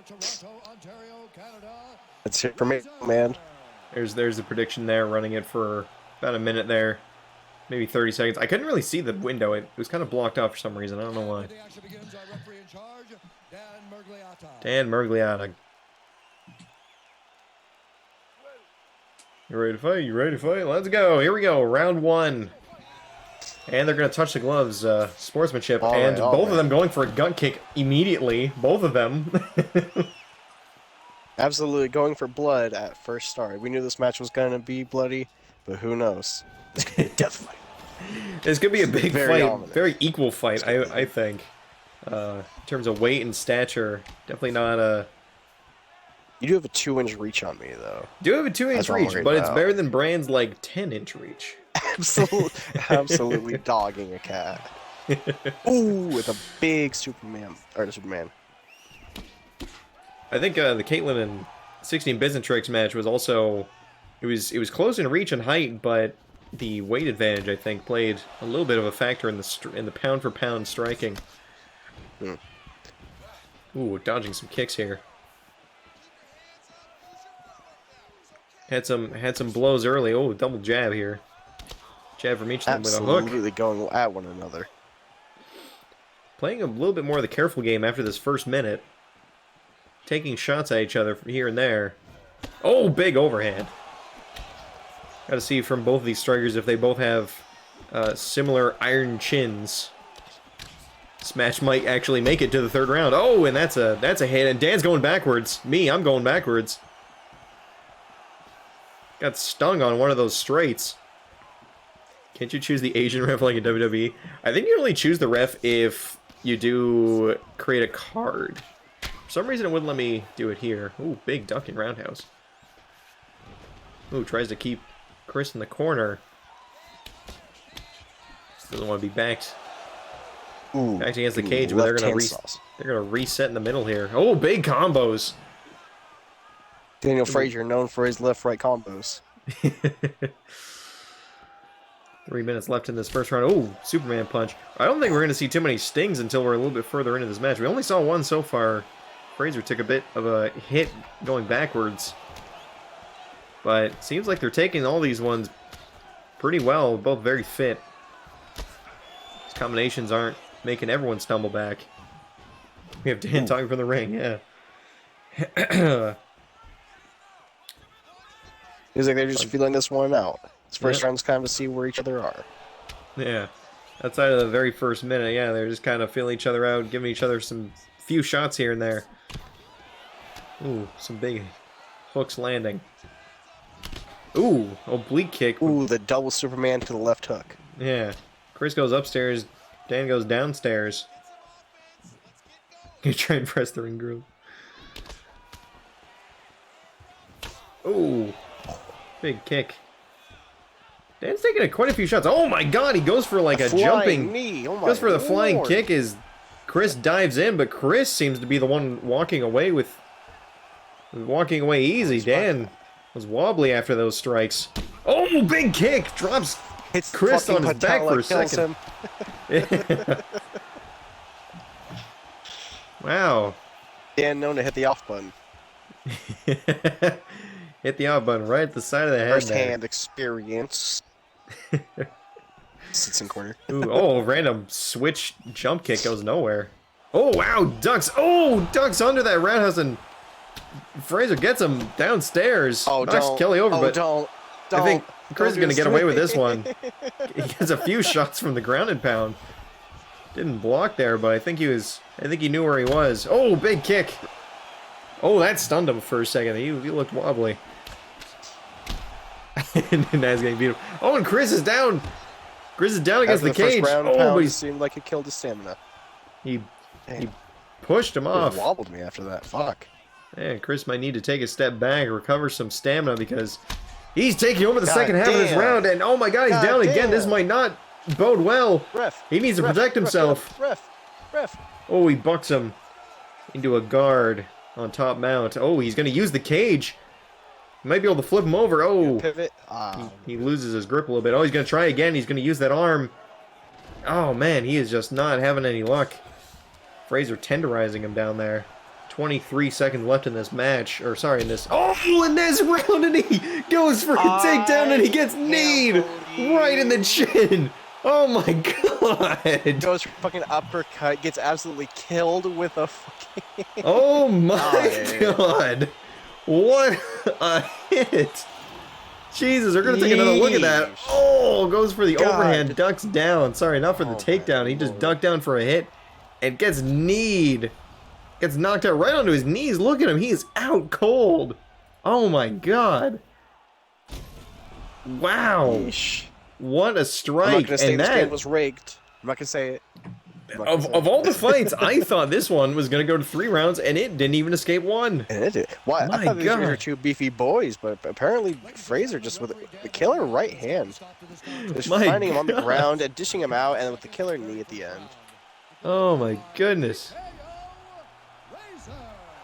Toronto, Ontario, Canada. That's it for me, man. There's the prediction there, running it for about a minute there. Maybe 30 seconds. I couldn't really see the window. It was kind of blocked off for some reason. I don't know why. The action begins. Our referee in charge, Dan Mergliata. Dan Mergliata. You ready to fight? You ready to fight? Let's go. Here we go. Round 1. And they're going to touch the gloves. Sportsmanship. All and right, both of them going for a gut kick immediately. Both of them. Absolutely going for blood at first start. We knew this match was going to be bloody, but who knows? It's going to be a death fight. This could be a big Very fight. ominous. Very equal fight, I think. In terms of weight and stature. Definitely not a... You do have a 2-inch reach on me, though. Do have a 2-inch That's what I'm reach, worried but it's about. better than Brand's like 10-inch reach. Absolutely dogging a cat. Ooh, with a big Superman. I think the Caitlyn and 16 Business Tricks match was also... It was close in reach and height, but the weight advantage, I think, played a little bit of a factor in the pound-for-pound striking. Ooh, dodging some kicks here. Had some blows early. Oh, double jab here. Jab from each of them with a hook. Absolutely going at one another. Playing a little bit more of the careful game after this first minute. Taking shots at each other from here and there. Oh, big overhand. Got to see from both of these strikers if they both have similar iron chins. This match might actually make it to the 3rd round. Oh, and that's a hit. And Dan's going backwards. I'm going backwards. Got stung on one of those straights. Can't you choose the Asian ref like in WWE? I think you only choose the ref if you do create a card. For some reason it wouldn't let me do it here. Ooh, big ducking roundhouse. Ooh, tries to keep Chris in the corner. Doesn't want to be backed. Ooh, Backed against the cage, but they're gonna reset in the middle here. Oh, big combos. Daniel Frazier, known for his left-right combos. 3 minutes left in this first round. Oh, Superman punch. I don't think we're going to see too many stings until we're a little bit further into this match. We only saw one so far. Fraser took a bit of a hit going backwards. But it seems like they're taking all these ones pretty well. Both very fit. These combinations aren't making everyone stumble back. We have Dan talking from the ring, yeah. Seems like they're just feeling this one out. This first round's kind of to see where each other are. Yeah. Outside of the very first minute, yeah, they're just kind of feeling each other out, giving each other some few shots here and there. Ooh, some big hooks landing. Ooh, oblique kick. Ooh, the double Superman to the left hook. Yeah. Chris goes upstairs, Dan goes downstairs. Gonna try and press the ring groove. Ooh. Big kick. Dan's taking quite a few shots. Oh my god, he goes for like a jumping knee. Oh my goes for the flying Lord. kick as Chris dives in, but Chris seems to be the one walking away easy. Dan was wobbly after those strikes. Oh, big kick! Drops It's Chris on his back for a kills second. him. Wow. Dan known to hit the off button. Hit the off button right at the side of the head. First-hand experience. Sits in corner. Ooh, oh, random switch jump kick goes nowhere. Oh, wow, ducks. Oh, ducks under that roundhouse, and Fraser gets him downstairs. Oh, knocks don't. Kelly over, Oh, don't. don't. I think Chris is Don't going to do get this away to with me. this one. He gets a few shots from the ground and pound. Didn't block there, but I think he knew where he was. Oh, big kick. Oh, that stunned him for a second. He looked wobbly. And that's getting beat up. Oh, and Chris is down. Chris is down against After the cage. First round Oh, pound, but it seemed like it killed his stamina. he pushed him It off. wobbled me after that. Fuck. And Chris might need to take a step back, recover some stamina, because he's taking over the second half of this damn. round. And oh my god, he's God down again. damn. This might not bode well. Ref. He needs to protect himself. Ref. Oh, he bucks him into a guard on top mount. Oh, he's going to use the cage. He might be able to flip him over. Oh, Pivot. he loses his grip a little bit. Oh, he's going to try again. He's going to use that arm. Oh, man, he is just not having any luck. Fraser tenderizing him down there. 23 seconds left in this match, or sorry, in this. Oh, in this round, and he goes for a takedown, and he gets kneed right in the chin. Oh my god! Goes for fucking uppercut, gets absolutely killed with a fucking. Oh my god! What a hit! Jesus, we're gonna take another look at that. Oh, goes for the overhand, ducks down. Sorry, not for the takedown. He just ducked down for a hit and gets kneed. Gets knocked out right onto his knees. Look at him. He is out cold. Oh my god. Wow. Yeesh. What a strike. I'm not gonna say and this that game was rigged. I'm not gonna say it. of all the fights, I thought this one was gonna go to 3 rounds, and it didn't even escape 1. And it did. Why? My I thought these God. were 2 beefy boys, but apparently Fraser just with the killer right hand, just My finding him on the God. ground and dishing him out, and with the killer knee at the end. Oh my goodness.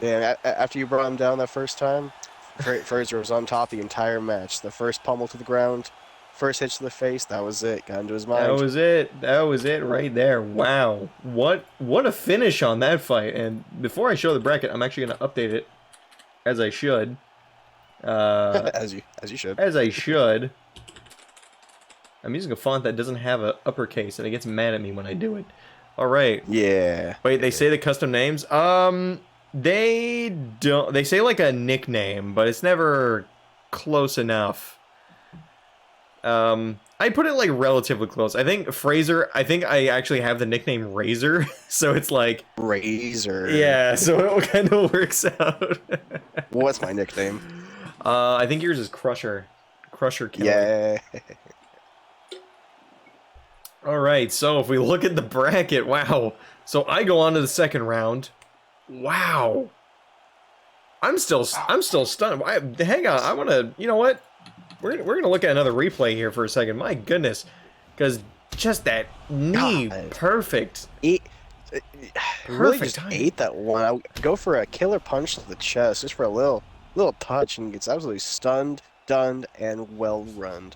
Yeah, after you brought him down that first time, Fraser was on top the entire match. The first pummel to the ground, first hit to the face, that was it. Got into his mind. That was it. That was it right there. Wow. What a finish on that fight. And before I show the bracket, I'm actually going to update it as I should. as you should. As I should. I'm using a font that doesn't have an uppercase, and it gets mad at me when I do it. All right. Yeah. Wait, they say the custom names? They don't. They say like a nickname, but it's never close enough. I put it like relatively close. I think Fraser. I think I actually have the nickname Razor, so it's like Razor. yeah. So it kind of works out. What's my nickname? I think yours is Crusher. Crusher Killer. Yeah. All right. So if we look at the bracket, wow. So I go on to the second round. Wow. I'm still stunned. Hang on. I want to. You know what? We're gonna look at another replay here for a second. My goodness, because just that knee, perfect. Really Perfect just timing. ate that one. I would go for a killer punch to the chest, just for a little touch, and gets absolutely stunned, stunned, and well run.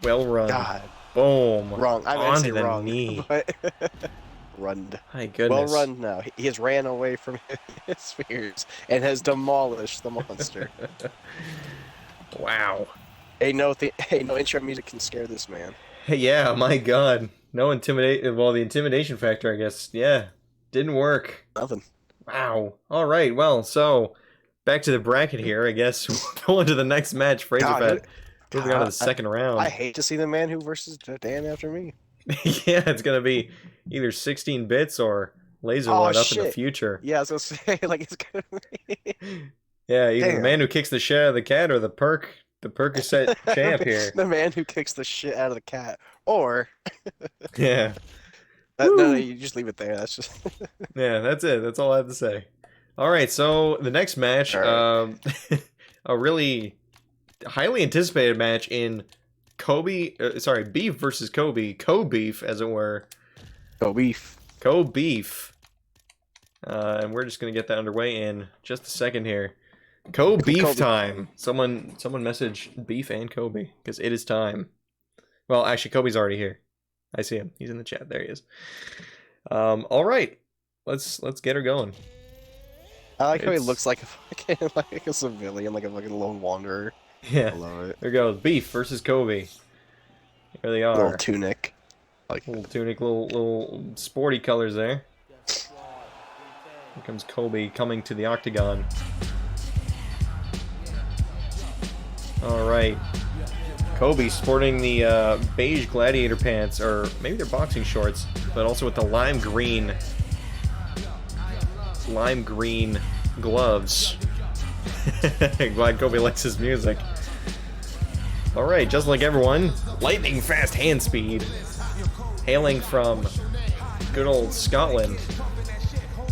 Well run. God. Boom. Wrong. I meant to Onto say the wrong. knee. But run. My goodness. Well run now. He has ran away from his fears and has demolished the monster. Wow. Hey, no intro music can scare this man. Hey, yeah, my God. No intimidate. Well, the intimidation factor, I guess. Yeah, didn't work. Nothing. Wow. All right. Well, so back to the bracket here. I guess we'll go into the next match. Fraserfatt moving on to the second round. I hate to see the man who versus Dan after me. Yeah, it's gonna be either 16 bits or Lazer Lord up in the future. Yeah, I was gonna say like it's gonna be. Yeah, either the Damn. man who kicks the shit out of the cat or the Percocet champ here. The man who kicks the shit out of the cat, or Yeah. no, you just leave it there. That's just Yeah, that's it. That's all I have to say. All right, so the next match, a really highly anticipated match in Beef versus Coby, Co-Beef, as it were. Co-Beef. Co-Beef. And we're just gonna get that underway in just a second here. Co-Beef time. Someone message Beef and Coby because it is time. Well, actually, Kobe's already here. I see him. He's in the chat. There he is. All right, let's get her going. I like how he looks like a civilian, like a fucking lone wanderer. Yeah. I love it. There goes Beef versus Coby. Here they are. Little tunic. Like Little tunic, little sporty colors there. Here comes Coby coming to the octagon. All right. Coby sporting the beige gladiator pants, or maybe they're boxing shorts, but also with the lime green gloves. Glad Coby likes his music. All right, just like everyone, lightning fast hand speed, hailing from good old Scotland.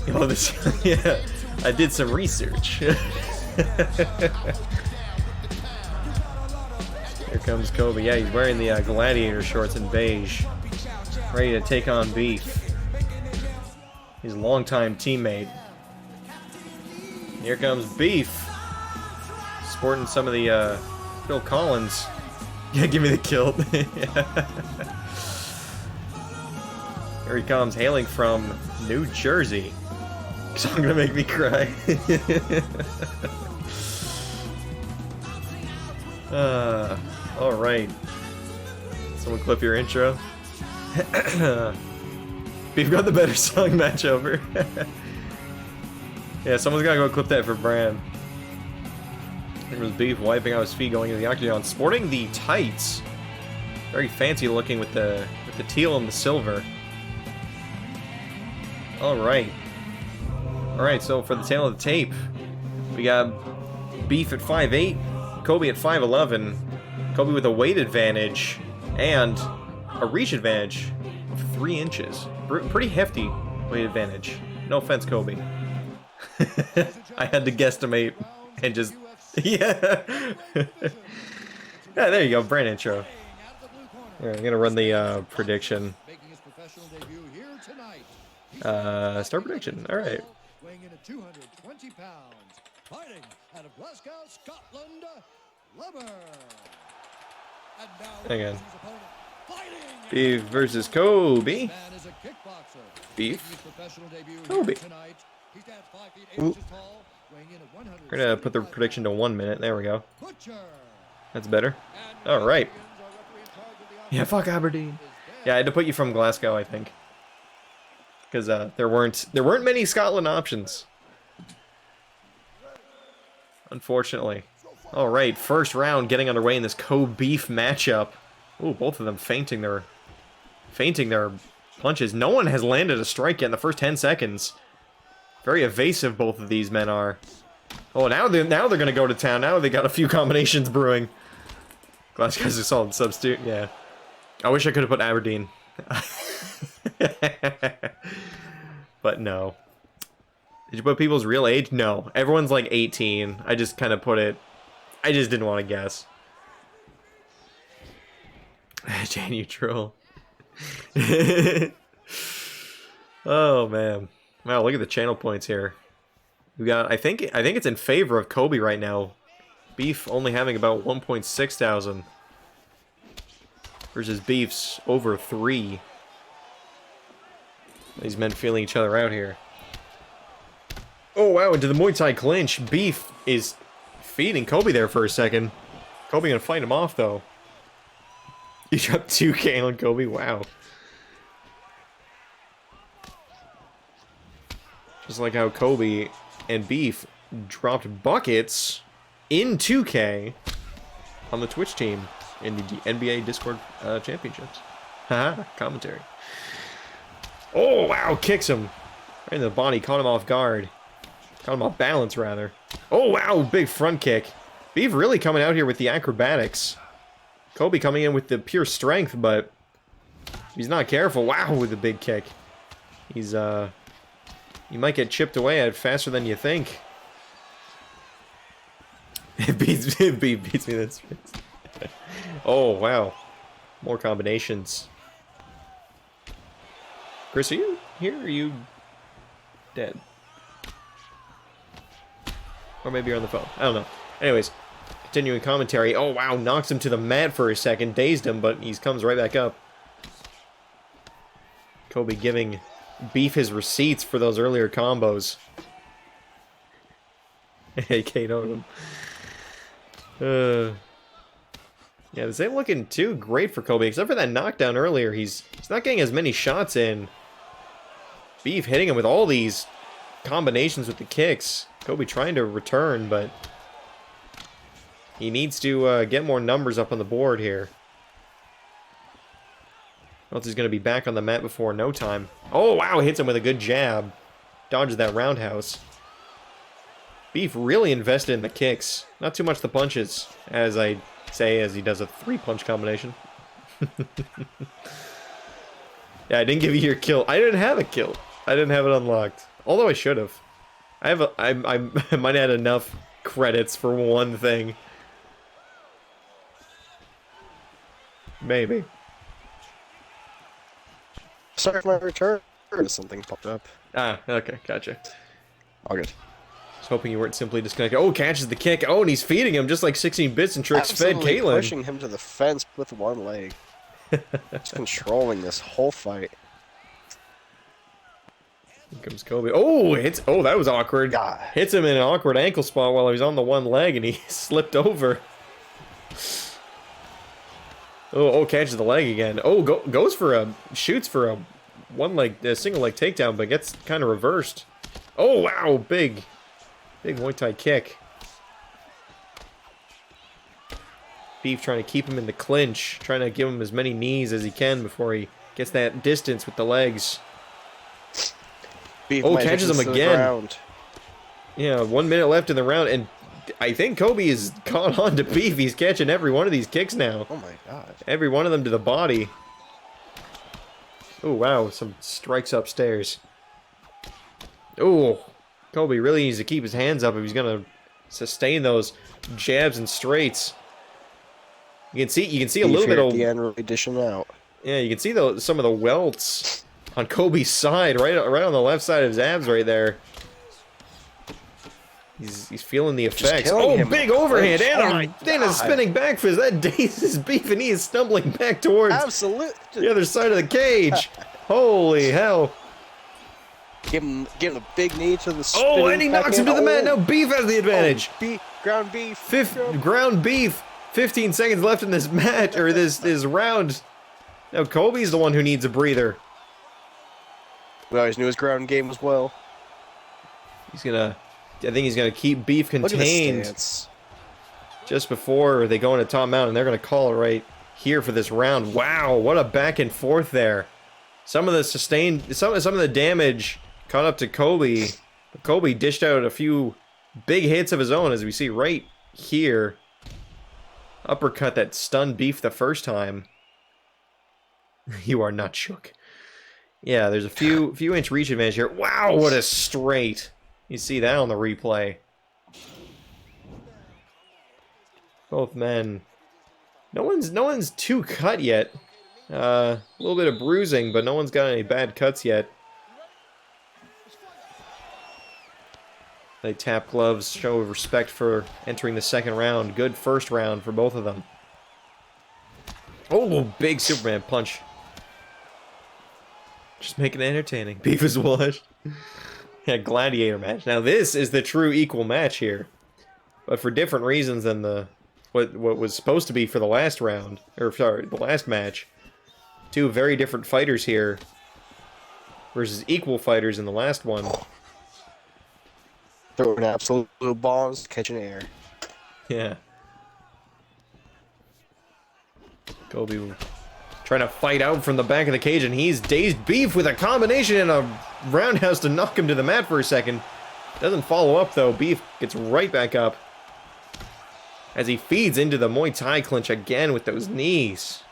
Oh, this, yeah, I did some research. Here comes Coby. Yeah, he's wearing the gladiator shorts in beige, ready to take on Beef, his longtime teammate. Here comes Beef, sporting some of the Phil Collins. Yeah, give me the kilt. Here he comes, hailing from New Jersey. It's all gonna make me cry. All right. Someone clip your intro. We've got the better song match over. Yeah, someone's gotta go clip that for Bram. It was Beef wiping out his feet going into the octagon, sporting the tights. Very fancy looking with the teal and the silver. All right. All right. So for the tail of the tape, we got Beef at 5'8", Coby at 5'11", Coby with a weight advantage and a reach advantage of 3 inches. Pretty hefty weight advantage. No offense, Coby. I had to guesstimate and just yeah. Yeah, there you go, brand intro. Here, I'm gonna run the prediction. Start prediction. All right. Weighing in at 220 pounds, fighting out of Glasgow, Scotland, Lazer. And now Hang on. his opponent, fighting Beef versus Coby. man is a kickboxer. Beef. His professional debut Coby. here tonight. He stands 5 feet 8 inches tall, weighing in at 100. We're gonna put the prediction to 1 minute. There we go. Butcher. That's better. All right. Yeah, fuck Aberdeen. Yeah, I had to put you from Glasgow, I think, because there weren't many Scotland options, unfortunately. All right, first round getting underway in this Beef matchup. Ooh, both of them fainting their punches. No one has landed a strike yet in the first 10 seconds. Very evasive both of these men are. Oh, now they're gonna go to town. Now they got a few combinations brewing. Glasgow's a solid substitute. Yeah. I wish I could have put Aberdeen. But no. Did you put people's real age? No. Everyone's like 18. I just kind of put it. I just didn't want to guess. Jan, you troll. Oh man. Wow, look at the channel points here. We got I think it's in favor of Coby right now. Beef only having about 1.6 thousand. Versus Beef's over 3. These men feeling each other out here. Oh wow, into the Muay Thai clinch. Beef is feeding Coby there for a second. Coby gonna fight him off though. You dropped 2K on Coby, wow. Just like how Coby and Beef dropped buckets in 2K on the Twitch team. In the NBA Discord championships. Haha, commentary. Oh, wow, kicks him. Right in the body, caught him off guard. Caught him off balance, rather. Oh, wow, big front kick. Beef really coming out here with the acrobatics. Coby coming in with the pure strength, but he's not careful. Wow, with the big kick. He's, he might get chipped away at it faster than you think. Beef beats me, that's oh, wow. More combinations. Chris, are you here or are you dead? Or maybe you're on the phone. I don't know. Anyways, continuing commentary. Oh, wow. Knocks him to the mat for a second. Dazed him, but he comes right back up. Coby giving Beef his receipts for those earlier combos. Hey, Kate Odom. Yeah, this ain't looking too great for Coby, except for that knockdown earlier. He's not getting as many shots in. Beef hitting him with all these combinations with the kicks. Coby trying to return, but he needs to get more numbers up on the board here. Or else he's going to be back on the mat before no time. Oh, wow, hits him with a good jab. Dodges that roundhouse. Beef really invested in the kicks. Not too much the punches, as I say, as he does a 3-punch combination. Yeah, I didn't give you your kill. I didn't have a kill. I didn't have it unlocked. Although I should have. I might have had enough credits for one thing. Maybe. Sorry for my return. Something popped up. Ah, okay, gotcha. All good. I was hoping you weren't simply disconnected. Oh, catches the kick. Oh, and he's feeding him just like 16 bits and tricks fed Caitlyn. Pushing him to the fence with one leg. Just controlling this whole fight. Here comes Coby. Oh, hits. Oh, that was awkward. God. Hits him in an awkward ankle spot while he was on the one leg, and he slipped over. Oh, catches the leg again. Oh, goes for a shoots for a single leg takedown, but gets kind of reversed. Oh wow, big Muay Thai kick. Beef trying to keep him in the clinch, trying to give him as many knees as he can before he gets that distance with the legs. Beef catches him again. Yeah, 1 minute left in the round, and I think Coby is caught on to Beef. He's catching every one of these kicks now. Oh my god. Every one of them to the body. Oh, wow. Some strikes upstairs. Oh, Coby really needs to keep his hands up if he's going to sustain those jabs and straights. You can see a little bit of... the end really dishing out. Yeah, you can see some of the welts on Coby's side, right on the left side of his abs right there. He's feeling the effects. Oh, big overhand and a spinning back fist. That dazes Beef, and he is stumbling back towards the other side of the cage. Holy hell. Give him a big knee to the spinning and he knocks him to the mat. Now Beef has the advantage. Ground beef. Ground Beef. 15 seconds left in this match, or this round. Now Coby's the one who needs a breather. We always knew his ground game was well. I think he's gonna keep Beef contained just before they go into top mount, and they're gonna call it right here for this round. Wow, what a back and forth there. Some of the damage caught up to Coby. But Coby dished out a few big hits of his own, as we see right here. Uppercut that stunned Beef the first time. You are not shook. Yeah, there's a few inch reach advantage here. Wow, what a straight. You see that on the replay. Both men. No one's too cut yet. A little bit of bruising, but no one's got any bad cuts yet. They tap gloves, show respect for entering the second round. Good first round for both of them. Oh, big Superman punch. Just making it entertaining. Beef is washed. Yeah, gladiator match. Now this is the true equal match here, but for different reasons than what was supposed to be for the last round, or sorry, the last match. Two very different fighters here versus equal fighters in the last one. Throwing absolute bombs, catching air. Yeah. Coby trying to fight out from the back of the cage, and he's dazed Beef with a combination and a roundhouse to knock him to the mat for a second. Doesn't follow up, though. Beef gets right back up as he feeds into the Muay Thai clinch again with those knees.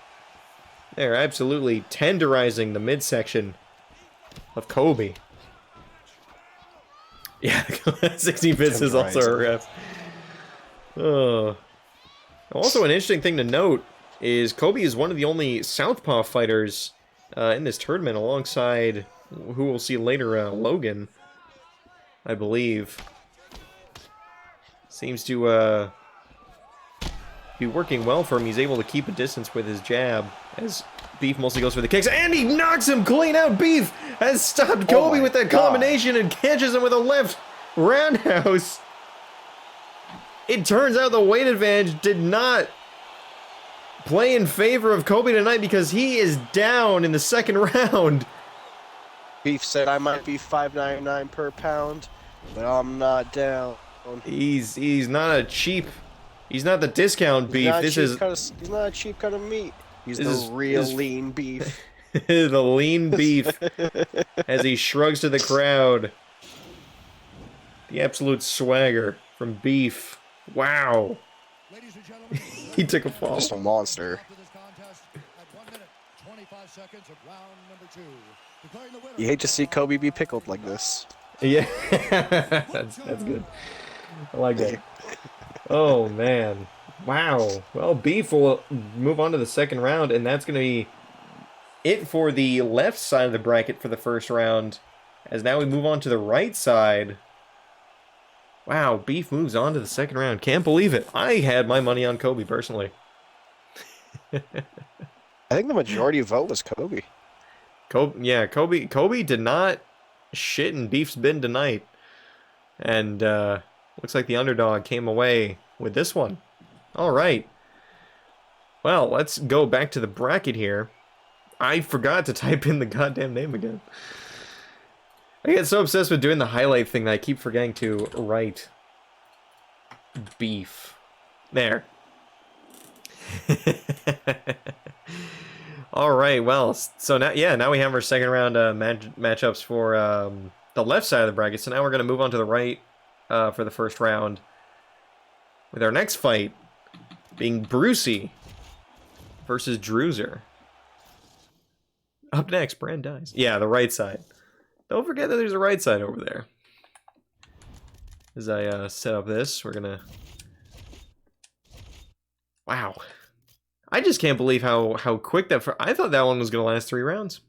They're absolutely tenderizing the midsection of Coby. Yeah, 16 bits is also a ref. Oh. Also, an interesting thing to note is Coby is one of the only southpaw fighters in this tournament, alongside who we'll see later, Logan, I believe. Seems to be working well for him. He's able to keep a distance with his jab, as Beef mostly goes for the kicks, and he knocks him clean out. Beef has stopped Coby with that combination and catches him with a left roundhouse. It turns out the weight advantage did not play in favor of Coby tonight, because he is down in the second round. Beef said, I might be $5.99 per pound, but I'm not down. He's not a cheap. He's not the discount Beef. He's not a cheap cut of meat. He's the real lean beef. The lean Beef, as he shrugs to the crowd. The absolute swagger from Beef. Wow. He took a fall. Just a monster. You hate to see Coby be pickled like this. Yeah, that's good. I like that. Oh man, wow. Well, Beef will move on to the second round, and that's going to be it for the left side of the bracket for the first round. As now we move on to the right side. Wow, Beef moves on to the second round. Can't believe it. I had my money on Coby personally. I think the majority vote was Coby. Coby did not shitting Beef's been tonight. And looks like the underdog came away with this one. All right. Well, let's go back to the bracket here. I forgot to type in the goddamn name again. I get so obsessed with doing the highlight thing that I keep forgetting to write Beef. There. All right, well, so now we have our second round matchups for the left side of the bracket. So now we're going to move on to the right for the first round, with our next fight being Brucey versus Drewzer. Up next, Brand dies. Yeah, the right side. Don't forget that there's a right side over there. As I set up this, we're gonna... Wow. I just can't believe how quick that... I thought that one was gonna last 3 rounds.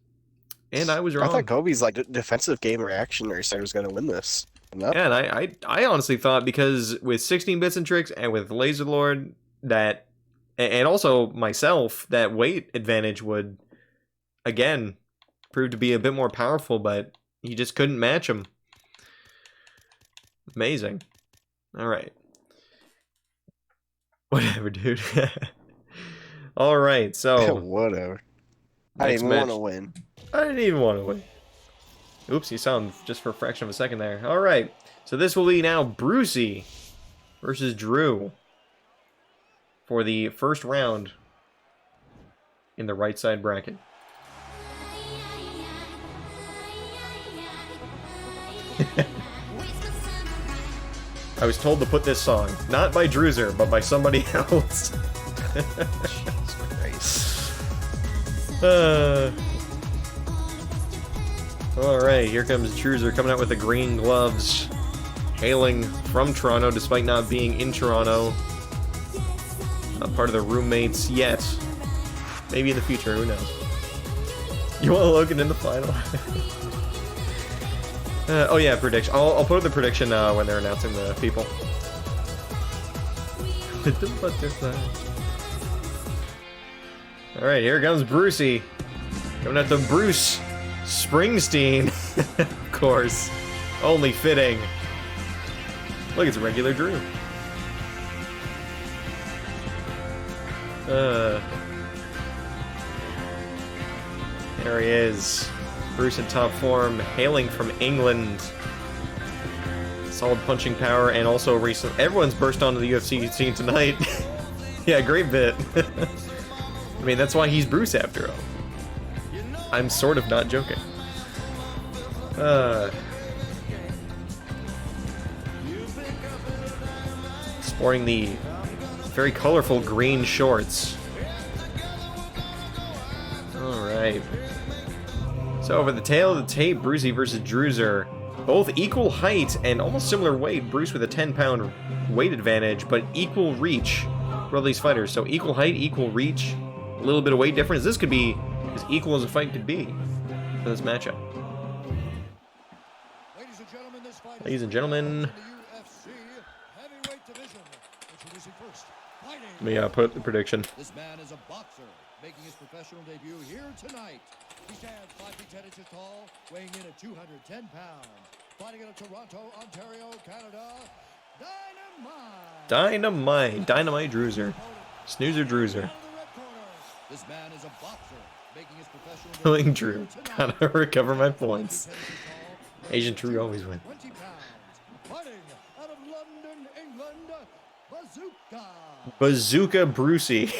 And I was wrong. I thought Coby's like defensive game reactionary side was gonna win this. Yeah, and I honestly thought, because with 16 bits and tricks and with Lazer Lord, that... And also myself, that weight advantage would, again, prove to be a bit more powerful, but you just couldn't match him. Amazing. Alright. Whatever, dude. Alright, so... Whatever. I didn't want to win. I didn't even want to win. Oops, you saw him just for a fraction of a second there. Alright, so this will be now Brucey versus Drew for the first round in the right side bracket. I was told to put this song, not by Drewzer, but by somebody else. Jesus Christ. Alright, here comes Drewzer coming out with the green gloves, hailing from Toronto despite not being in Toronto. Not part of the roommates yet. Maybe in the future, who knows. You want Logan in the final? Oh yeah, prediction. I'll put up the prediction when they're announcing the people. With the butterfly. Alright, here comes Brucey. Coming at the Bruce Springsteen. Of course. Only fitting. Look, it's regular Drew. There he is. Bruce in top form, hailing from England. Solid punching power, and also recent. Everyone's burst onto the UFC scene tonight. Yeah, great bit. I mean, that's why he's Bruce after all. I'm sort of not joking. Sporting the very colorful green shorts. Alright. So over the tail of the tape, Brucey versus Drewzer. Both equal height and almost similar weight. Bruce with a 10-pound weight advantage, but equal reach for all these fighters. So equal height, equal reach, a little bit of weight difference. This could be as equal as a fight could be for this matchup. Ladies and gentlemen, let me put the prediction. This man is a boxer, making his professional debut here tonight. He stands 5 feet 10 inches tall, weighing in at 210 pounds. Fighting out of Toronto, Ontario, Canada, Dynamite. Dynamite Drewzer. Snoozer Drewzer. This man is a boxer, making his professional Killing Drew. Gotta recover my points. Asian Drew always wins. 20 pounds. Fighting out of London, England, Bazooka. Bazooka Brucey.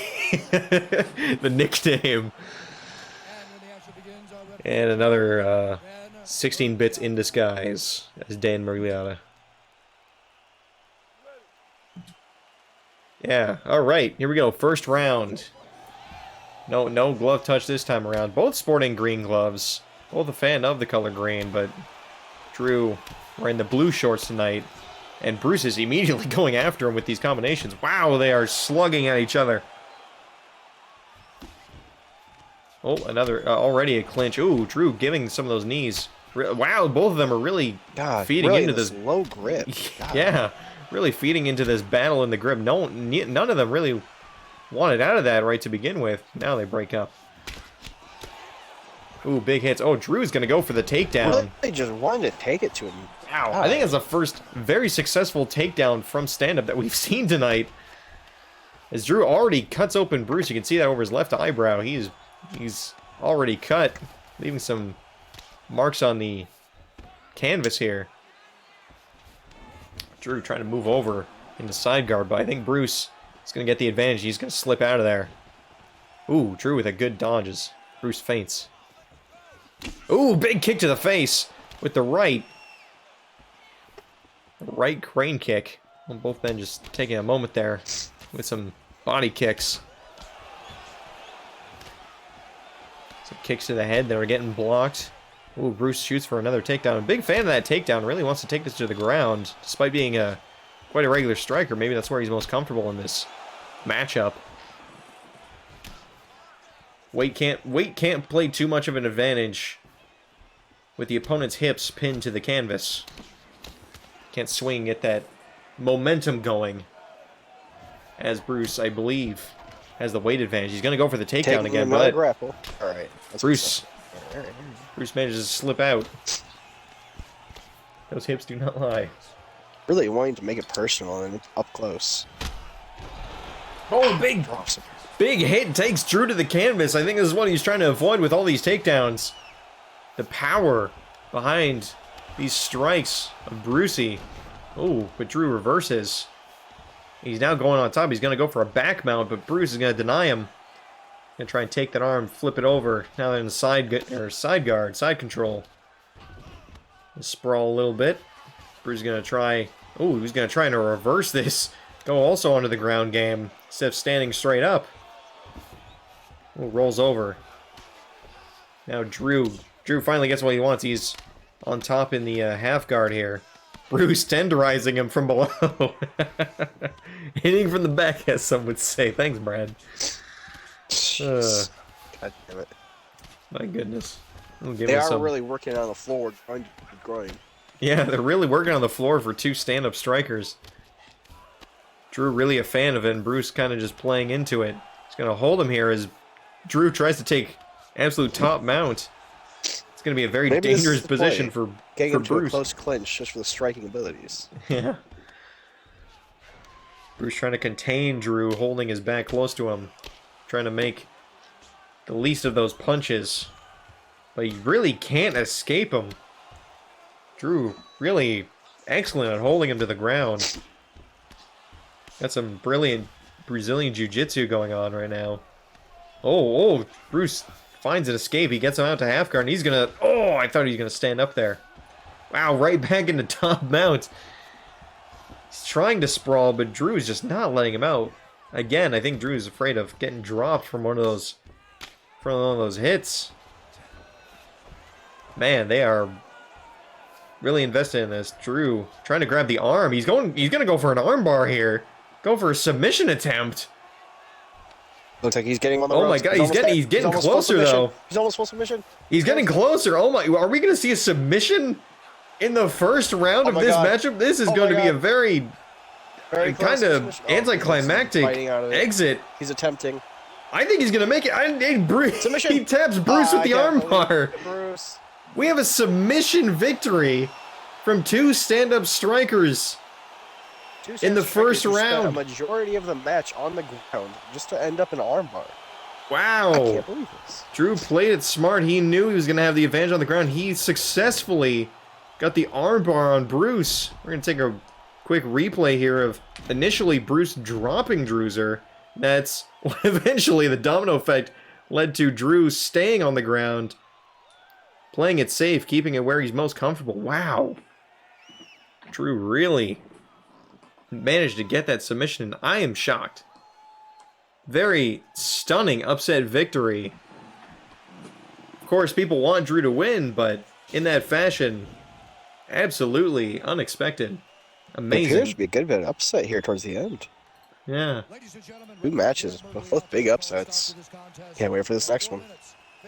The nickname. And another 16 bits in disguise as Dan Mergliotta. Yeah, alright, here we go. First round. No glove touch this time around. Both sporting green gloves. Both a fan of the color green, but Drew wearing the blue shorts tonight. And Bruce is immediately going after him with these combinations. Wow, they are slugging at each other. Oh, another, already a clinch. Ooh, Drew giving some of those knees. Wow, both of them are really feeding really into this low grip. Yeah, really feeding into this battle in the grip. None of them really wanted out of that right to begin with. Now they break up. Ooh, big hits. Oh, Drew's going to go for the takedown. They just wanted to take it to him. Wow. I think it's the first very successful takedown from stand-up that we've seen tonight. As Drew already cuts open Bruce. You can see that over his left eyebrow. He's already cut, leaving some marks on the canvas here. Drew trying to move over into side guard, but I think Bruce is going to get the advantage. He's going to slip out of there. Ooh, Drew with a good dodge as Bruce feints. Ooh, big kick to the face with the right. Right crane kick. Well, both men just taking a moment there with some body kicks. Some kicks to the head that are getting blocked. Ooh, Bruce shoots for another takedown. A big fan of that takedown. Really wants to take this to the ground. Despite being quite a regular striker, maybe that's where he's most comfortable in this matchup. Weight can't play too much of an advantage with the opponent's hips pinned to the canvas. Can't swing, get that momentum going. As Bruce, I believe, has the weight advantage. He's going to go for the takedown again, but grapple. All right, Bruce manages to slip out. Those hips do not lie. Really wanting to make it personal and up close. Oh, big hit takes Drew to the canvas. I think this is what he's trying to avoid with all these takedowns. The power behind these strikes of Brucey. Oh, but Drew reverses. He's now going on top. He's going to go for a back mount, but Bruce is going to deny him. Going to try and take that arm, flip it over. Now they're in the side guard, side control. Sprawl a little bit. Bruce is going to try. Oh, he's going to try and reverse this. Go also onto the ground game instead of standing straight up. Oh, rolls over. Now Drew finally gets what he wants. He's on top in the half guard here. Bruce tenderizing him from below. Hitting from the back, as some would say. Thanks, Brad. God damn it. My goodness. They are really working on the floor, growing. Yeah, they're really working on the floor for two stand-up strikers. Drew really a fan of it, and Bruce kind of just playing into it. He's going to hold him here as Drew tries to take absolute top mount. It's going to be a very dangerous position for getting into Bruce. A close clinch just for the striking abilities. Yeah. Bruce trying to contain Drew, holding his back close to him. Trying to make the least of those punches. But he really can't escape him. Drew really excellent at holding him to the ground. Got some brilliant Brazilian Jiu-Jitsu going on right now. Oh, Bruce finds an escape. He gets him out to half guard, and he's gonna... Oh, I thought he was gonna stand up there. Wow, right back into top mount. He's trying to sprawl, but Drew is just not letting him out. Again, I think Drew is afraid of getting dropped from one of those hits. Man, they are really invested in this. Drew trying to grab the arm. He's gonna go for an arm bar here. Go for a submission attempt. Looks like he's getting on the ropes. Oh my god, he's getting closer though. He's almost full submission. He's getting closer. Oh my, are we going to see a submission in the first round of this matchup? This is going to be a very kind of anticlimactic exit. He's attempting. I think he's going to make it. Submission. He taps Bruce with the armbar. Bruce. We have a submission victory from two stand-up strikers. In the first round. A majority of the match on the ground just to end up in an armbar. Wow. I can't believe this. Drew played it smart. He knew he was going to have the advantage on the ground. He successfully got the armbar on Bruce. We're going to take a quick replay here of initially Bruce dropping Drewzer. That's eventually the domino effect led to Drew staying on the ground, playing it safe, keeping it where he's most comfortable. Wow. Drew really managed to get that submission, and I am shocked. Very stunning upset victory. Of course, people want Drew to win, but in that fashion, absolutely unexpected. Amazing. It appears to be a good bit of upset here towards the end. Yeah. Two matches, both big upsets. Can't wait for this next one.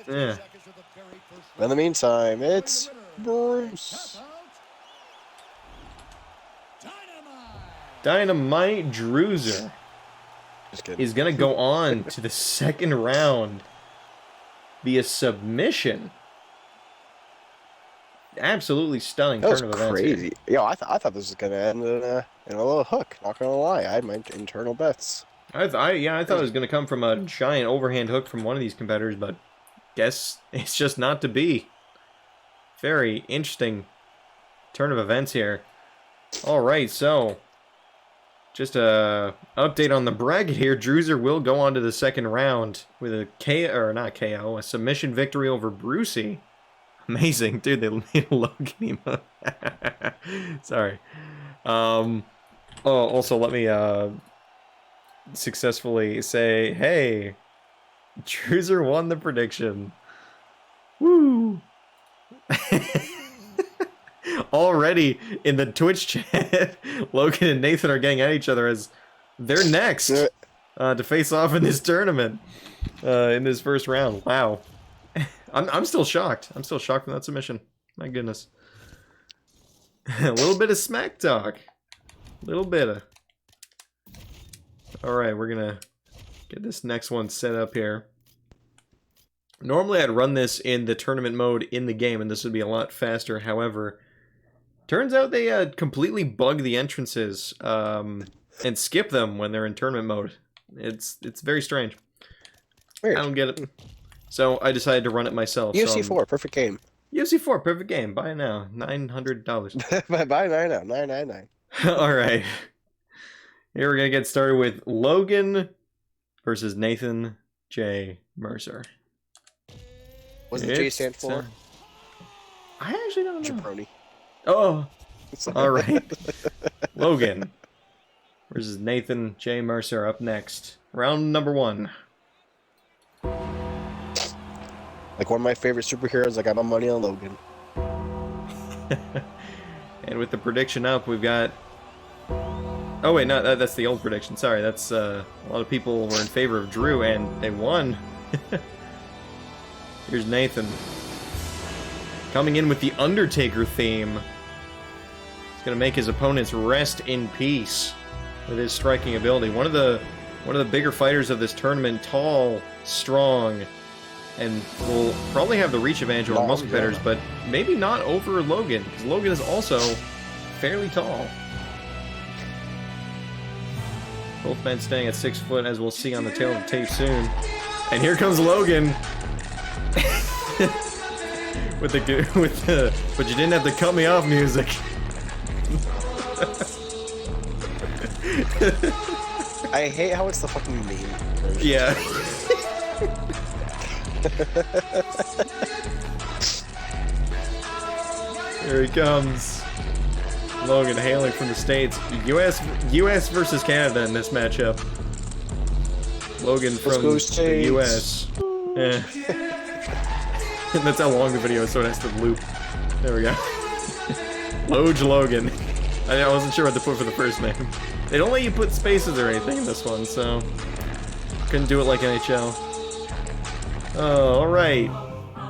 Yeah. In the meantime, it's Bruce. Dynamite Drewzer is going to go on to the second round via submission. absolutely stunning That was turn of events here. crazy. Yo, I thought this was gonna end in a little hook. Not gonna lie, I had my internal bets. I thought it was going to come from a giant overhand hook from one of these competitors, but guess it's just not to be. Very interesting turn of events here. All right, so just a update on the bracket here. Drewzer will go on to the second round with a a submission victory over Brucey. Amazing, dude. They made Logan emote. Sorry. Oh, also let me successfully say, hey, Drewzer won the prediction. Woo! Already in the Twitch chat, Logan and Nathan are getting at each other as they're next to face off in this tournament in this first round. Wow. I'm still shocked. I'm still shocked from that submission. My goodness. A little bit of smack talk. A little bit of... Alright, we're gonna get this next one set up here. Normally I'd run this in the tournament mode in the game, and this would be a lot faster. However, turns out they completely bug the entrances and skip them when they're in tournament mode. It's very strange. Weird. I don't get it. So I decided to run it myself. UFC 4, perfect game. UFC 4, perfect game. Buy it now. $900. Buy now, $9.99. Alright. Here we're going to get started with Logan versus Nathan J. Mercer. What does the J stand for? I actually don't know. Jabroni. Oh, alright. Logan versus Nathan J. Mercer up next. Round number 1. Like one of my favorite superheroes, I got my money on Logan. And with the prediction up, we've got... Oh wait, no, that's the old prediction. Sorry, that's a lot of people were in favor of Drew, and they won. Here's Nathan coming in with the Undertaker theme. He's gonna make his opponents rest in peace with his striking ability. One of the bigger fighters of this tournament, tall, strong, and will probably have the reach advantage over most competitors, but maybe not over Logan, because Logan is also fairly tall. Both men staying at 6 foot, as we'll see on the tail of the tape soon. And here comes Logan with the but you didn't have to cut me off music. I hate how it's the fucking meme version. Yeah. Here he comes. Logan hailing from the States. US versus Canada in this matchup. Logan from the US. Yeah. That's how long the video is, so it has to loop. There we go. Logan. I wasn't sure what to put for the first name. They don't let you put spaces or anything in this one, so couldn't do it like NHL. Oh, alright.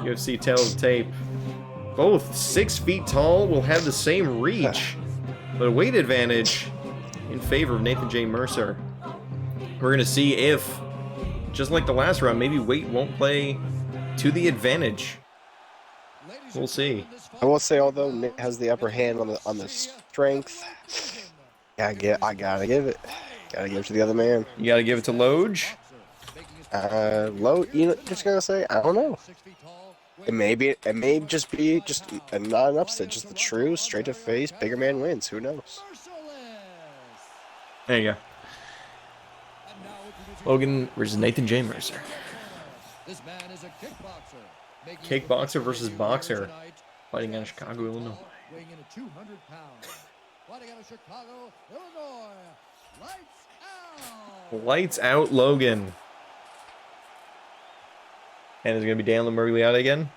UFC tail of the tape. Both 6 feet tall will have the same reach, but a weight advantage in favor of Nathan J. Mercer. We're gonna see if, just like the last round, maybe weight won't play to the advantage. We'll see. I will say, although Nick has the upper hand on the strength, I gotta give it to the other man. You gotta give it to Loge. Just gonna say, I don't know. It may just be not an upset, just the true straight to face bigger man wins. Who knows? There you go. Logan versus Nathan J. Mercer. This man is a kickboxer. Kickboxer versus boxer. Fighting out of Chicago, Illinois. Weighing in at 200 pounds. Fighting out of Chicago, Illinois. Lights out. Lights out, Logan. And is it going to be Dan Lambergliotta again?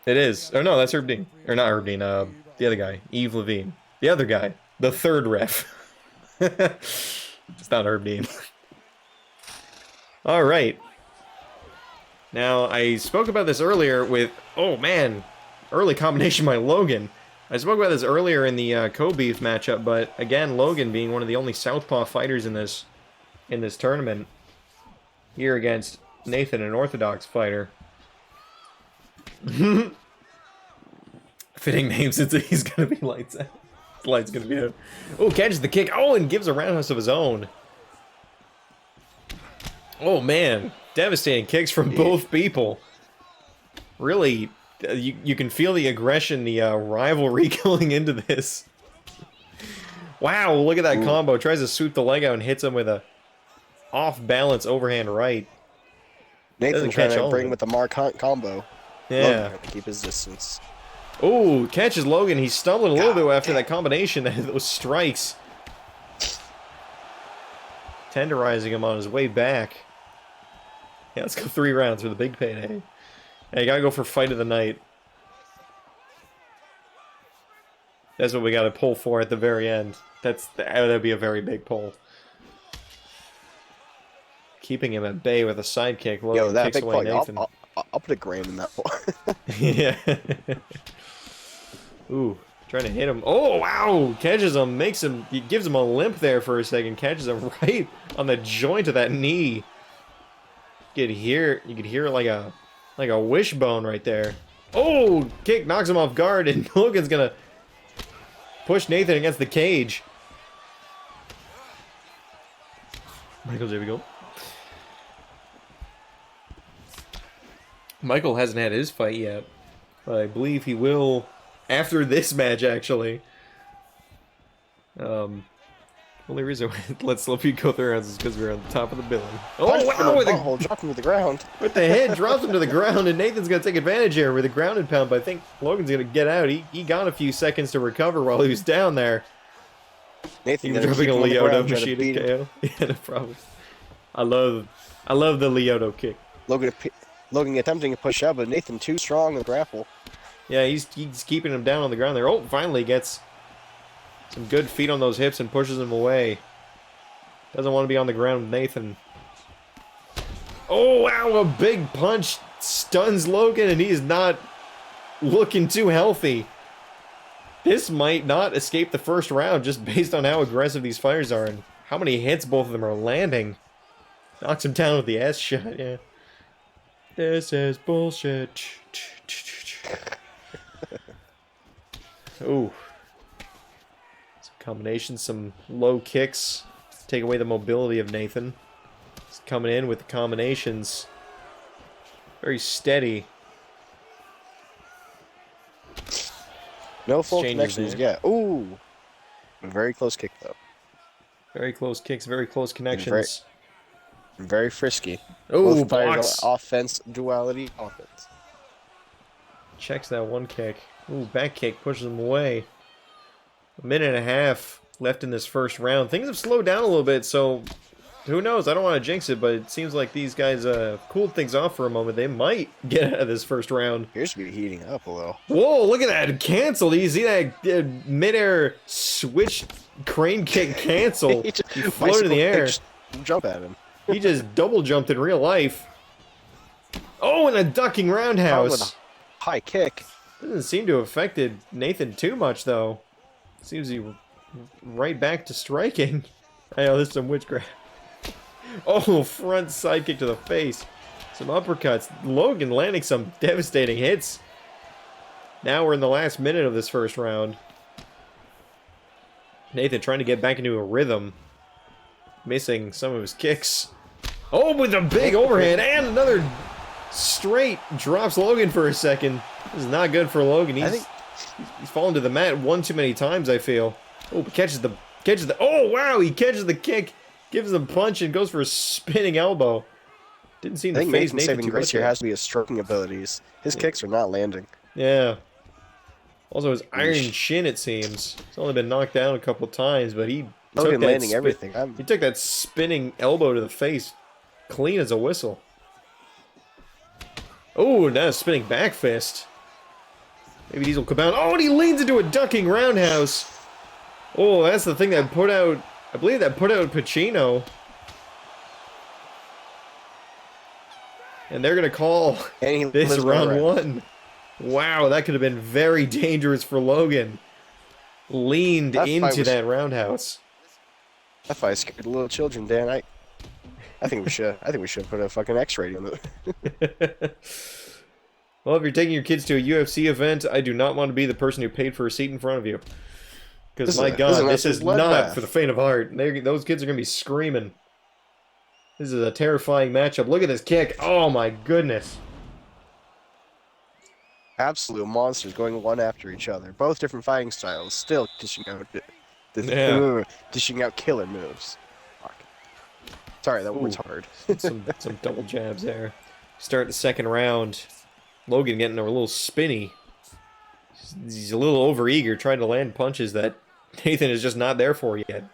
It is. Oh no, that's Herb Dean. Or not Herb Dean, the other guy. Yves Levine. The other guy. The third ref. It's not Herb Dean. Alright. Now, I spoke about this earlier with... Oh man! Early combination by Logan. I spoke about this earlier in the Coby matchup, but again, Logan being one of the only southpaw fighters in this tournament. Here against Nathan, an orthodox fighter. Fitting name since he's gonna be lights out. Light's gonna be out. Oh, catches the kick. Oh, and gives a roundhouse of his own. Oh man, devastating kicks from both people. Really, you can feel the aggression, the rivalry going into this. Wow, look at that combo. Tries to sweep the leg out and hits him with a off-balance overhand right. Nathan trying to bring with the Mark Hunt combo. Yeah. Logan to keep his distance. Oh, catches Logan. He's stumbling a little bit after that combination, those strikes. Tenderizing him on his way back. Yeah, let's go 3 rounds for the big payday. Hey, you gotta go for fight of the night. That's what we gotta pull for at the very end. That'd be a very big pull. Keeping him at bay with a sidekick. Logan Yo, that kicks big away fight. Nathan. I'll put a grand in that one. Yeah. Ooh, trying to hit him. Oh, wow! Catches him, he gives him a limp there for a second. Catches him right on the joint of that knee. You could hear it like a wishbone right there. Oh, kick knocks him off guard, and Logan's gonna push Nathan against the cage. MichaelJBGold. Michael hasn't had his fight yet, but I believe he will after this match, actually. Only reason why I let Slowpuke go 3 rounds is because we're on the top of the billing. Oh, wow! With a drop him to the ground. With the head, drops him to the ground, and Nathan's going to take advantage here with a grounded pound, but I think Logan's going to get out. He got a few seconds to recover while he was down there. Nathan dropping a Lyoto machine KO. Yeah, no problem. I love the Lyoto kick. Logan attempting to push out, but Nathan too strong to grapple. Yeah, he's keeping him down on the ground there. Oh, finally gets some good feet on those hips and pushes him away. Doesn't want to be on the ground with Nathan. Oh, wow, a big punch stuns Logan, and he's not looking too healthy. This might not escape the first round just based on how aggressive these fighters are and how many hits both of them are landing. Knocks him down with the ass shot, yeah. This is bullshit. Ooh. Some combinations, some low kicks. Take away the mobility of Nathan. He's coming in with the combinations. Very steady. No full connections yet. Ooh. A very close kick, though. Very close kicks, very close connections. Very frisky. Oh, box. Offense, duality, offense. Checks that one kick. Ooh, back kick pushes him away. 1.5 minutes left in this first round. Things have slowed down a little bit, so who knows? I don't want to jinx it, but it seems like these guys cooled things off for a moment. They might get out of this first round. Appears to be heating up a little. Whoa, look at that. Cancel. Do you see that midair switch crane kick cancel? He floated in the air. Jump at him. He just double jumped in real life. Oh, and a ducking roundhouse. High kick. Doesn't seem to have affected Nathan too much, though. Seems to be right back to striking. I know, this is some witchcraft. Oh, front side kick to the face. Some uppercuts. Logan landing some devastating hits. Now we're in the last minute of this first round. Nathan trying to get back into a rhythm. Missing some of his kicks. Oh, with a big overhand and another straight drops Logan for a second. This is not good for Logan. He's fallen to the mat one too many times, I feel. Oh, catches the oh wow, he catches the kick, gives the punch and goes for a spinning elbow. Didn't seem to phase Nathan saving too grace much. Here has to be his stroking abilities. His kicks are not landing. Yeah. Also his iron shin, it seems. He's only been knocked down a couple times, but he took that landing everything. He took that spinning elbow to the face, clean as a whistle. Oh, now a spinning back fist. Maybe Diesel compound. Oh, and he leans into a ducking roundhouse. Oh, that's the thing that put out, I believe that put out Pacino. And they're going to call this round 1. Wow, that could have been very dangerous for Logan. Leaned into that roundhouse. That fight scared little children, Dan. I think we should. I think we should put a fucking X rating on it. Well, if you're taking your kids to a UFC event, I do not want to be the person who paid for a seat in front of you. Because, my God, this is not for the faint of heart. Those kids are going to be screaming. This is a terrifying matchup. Look at this kick. Oh, my goodness. Absolute monsters going one after each other. Both different fighting styles. Still dishing out, dishing out killer moves. Fuck. Sorry, that was hard. some double jabs there. Start the second round. Logan getting a little spinny. He's a little overeager trying to land punches that Nathan is just not there for yet.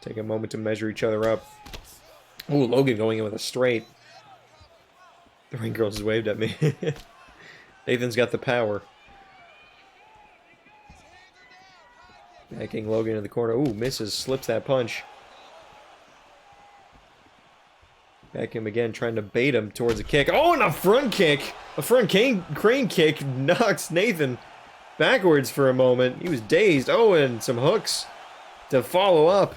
Take a moment to measure each other up. Ooh, Logan going in with a straight. The ring girl just waved at me. Nathan's got the power. Backing Logan in the corner. Ooh, misses. Slips that punch. Back him again, trying to bait him towards a kick. Oh, and a front kick! A front crane kick knocks Nathan backwards for a moment. He was dazed. Oh, and some hooks to follow up.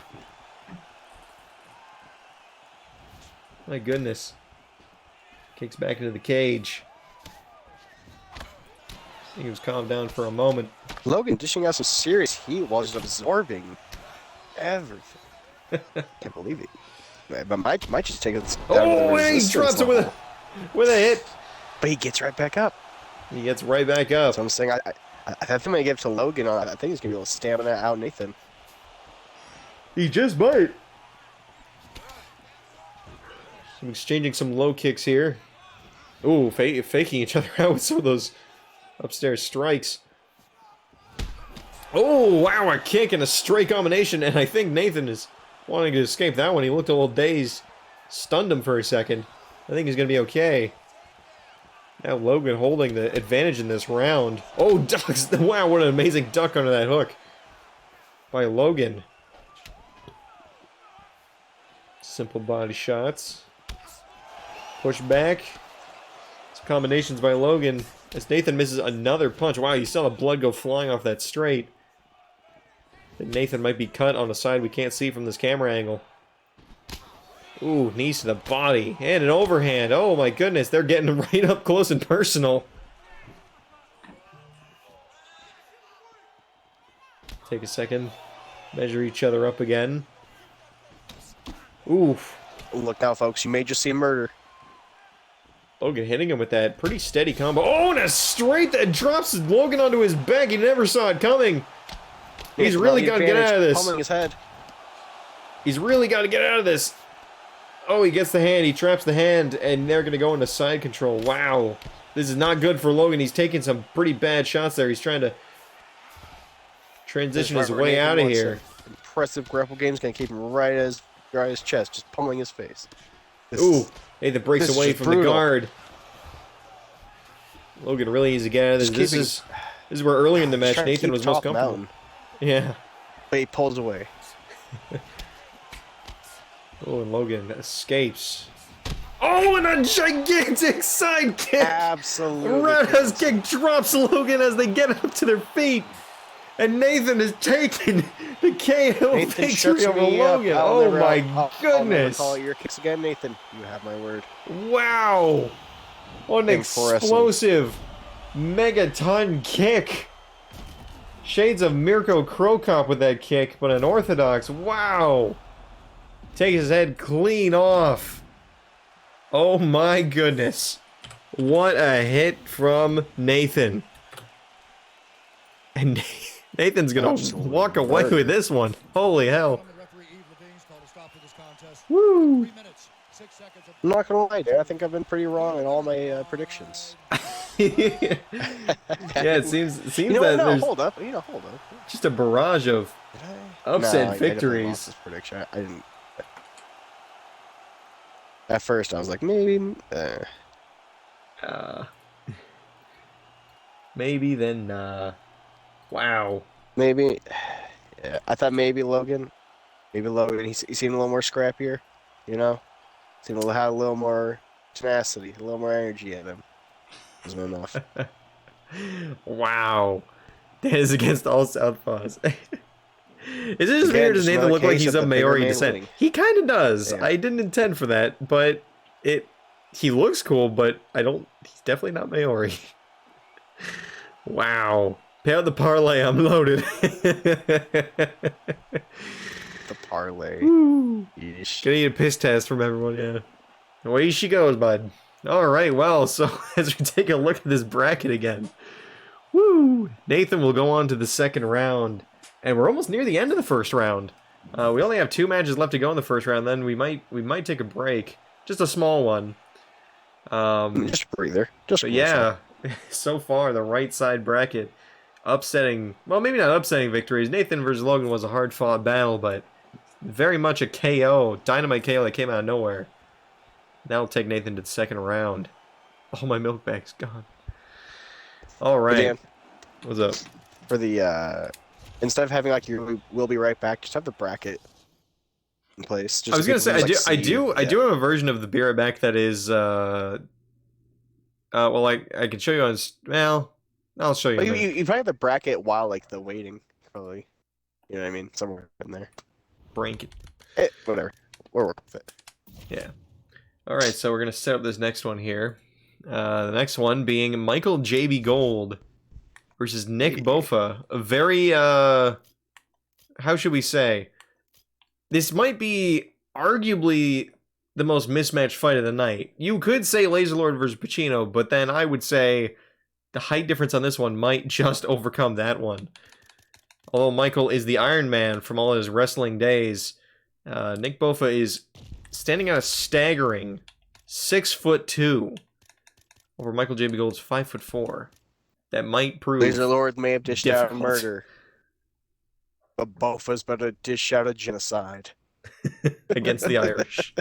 My goodness. Kicks back into the cage. He was calmed down for a moment. Logan dishing out some serious heat while just absorbing everything. Can't believe it. But might just take it down to the resistance. He drops it with a hit. But he gets right back up. He gets right back up. So I'm saying, I think I'm going to give it to Logan. I think he's going to be able to stamina out Nathan. He just might. I'm exchanging some low kicks here. Ooh, faking each other out with some of those upstairs strikes. Oh, wow, a kick and a straight combination. And I think Nathan is wanting to escape that one. He looked a little dazed. Stunned him for a second. I think he's going to be okay. Now Logan holding the advantage in this round. Oh, ducks. Wow, what an amazing duck under that hook by Logan. Simple body shots. Push back. Some combinations by Logan. As Nathan misses another punch. Wow, you saw the blood go flying off that straight. I think Nathan might be cut on a side we can't see from this camera angle. Ooh, knees to the body. And an overhand. Oh my goodness, they're getting right up close and personal. Take a second. Measure each other up again. Oof. Look now, folks. You may just see a murder. Logan hitting him with that pretty steady combo. Oh, and a straight that drops Logan onto his back. He never saw it coming. He's really got to get out of this. Pummeling his head. He's really got to get out of this. Oh, he gets the hand. He traps the hand, and they're going to go into side control. Wow. This is not good for Logan. He's taking some pretty bad shots there. He's trying to transition his way out of here. Impressive grapple game is going to keep him right at his chest, just pummeling his face. Ooh, Nathan breaks away from the guard. Logan really needs to get out of this. This is where earlier in the match Nathan was most comfortable. Yeah. But he pulls away. Oh, and Logan escapes. Oh, and a gigantic side kick! Absolutely. Roundhouse kick drops Logan as they get up to their feet. And Nathan is taking the KO victory over Logan. Oh my goodness. I'll never call it your kicks again, Nathan. You have my word. Wow. What an explosive megaton kick. Shades of Mirko Krokop with that kick, but unorthodox. Wow. Take his head clean off. Oh my goodness. What a hit from Nathan. And Nathan's going to walk away with this one. Holy hell. Woo. I'm not going to lie, dude. I think I've been pretty wrong in all my predictions. Yeah, it seems that no, there's hold up. just a barrage of upset victories. I lost this prediction. I didn't. At first, I was like, maybe. Maybe then. Wow. Maybe. Yeah, I thought maybe Logan. Maybe Logan. He seemed a little more scrappier. You know, seemed to have a little more tenacity, a little more energy in him. Wasn't enough. Wow. That is against all Southpaws. Is it just weird? Does Nathan look like he's of Maori descent? He kind of does. Yeah. I didn't intend for that, but it he looks cool, but he's definitely not Maori. Wow. Pay out the parlay, I'm loaded. The parlay. Yeesh. Gonna need a piss test from everyone, yeah. Away she goes, bud. Alright, well, so as we take a look at this bracket again. Woo! Nathan will go on to the second round. And we're almost near the end of the first round. We only have 2 matches left to go in the first round, then we might take a break. Just a small one. Just a breather. Just but yeah, so far the right side bracket upsetting, well, maybe not upsetting victories. Nathan versus Logan was a hard-fought battle, but very much a KO, dynamite KO that came out of nowhere. Now I'll take Nathan to the second round. Oh, my milk bag's gone. All right. Dan, what's up? For the instead of having like your "we'll be right back," just have the bracket in place. Just I was gonna say I do have a version of the Be Right Back that is well, I can show you on, well, I'll show you. Well, you probably have the bracket while like the waiting, probably. You know what I mean? Somewhere in there. Break it. Whatever. We'll work with it. Yeah. All right, so we're gonna set up this next one here. The next one being MichaelJBGold versus Nickbofa. A very how should we say? This might be arguably the most mismatched fight of the night. You could say Lazer Lord versus Pacino, but then I would say the height difference on this one might just overcome that one. Although Michael is the Iron Man from all his wrestling days, Nickbofa is standing at a staggering 6'2" over MichaelJBGold's 5'4". That might prove Lazer Lord may have dished out difficult. murder, but Bofa's better dish out a genocide against the Irish.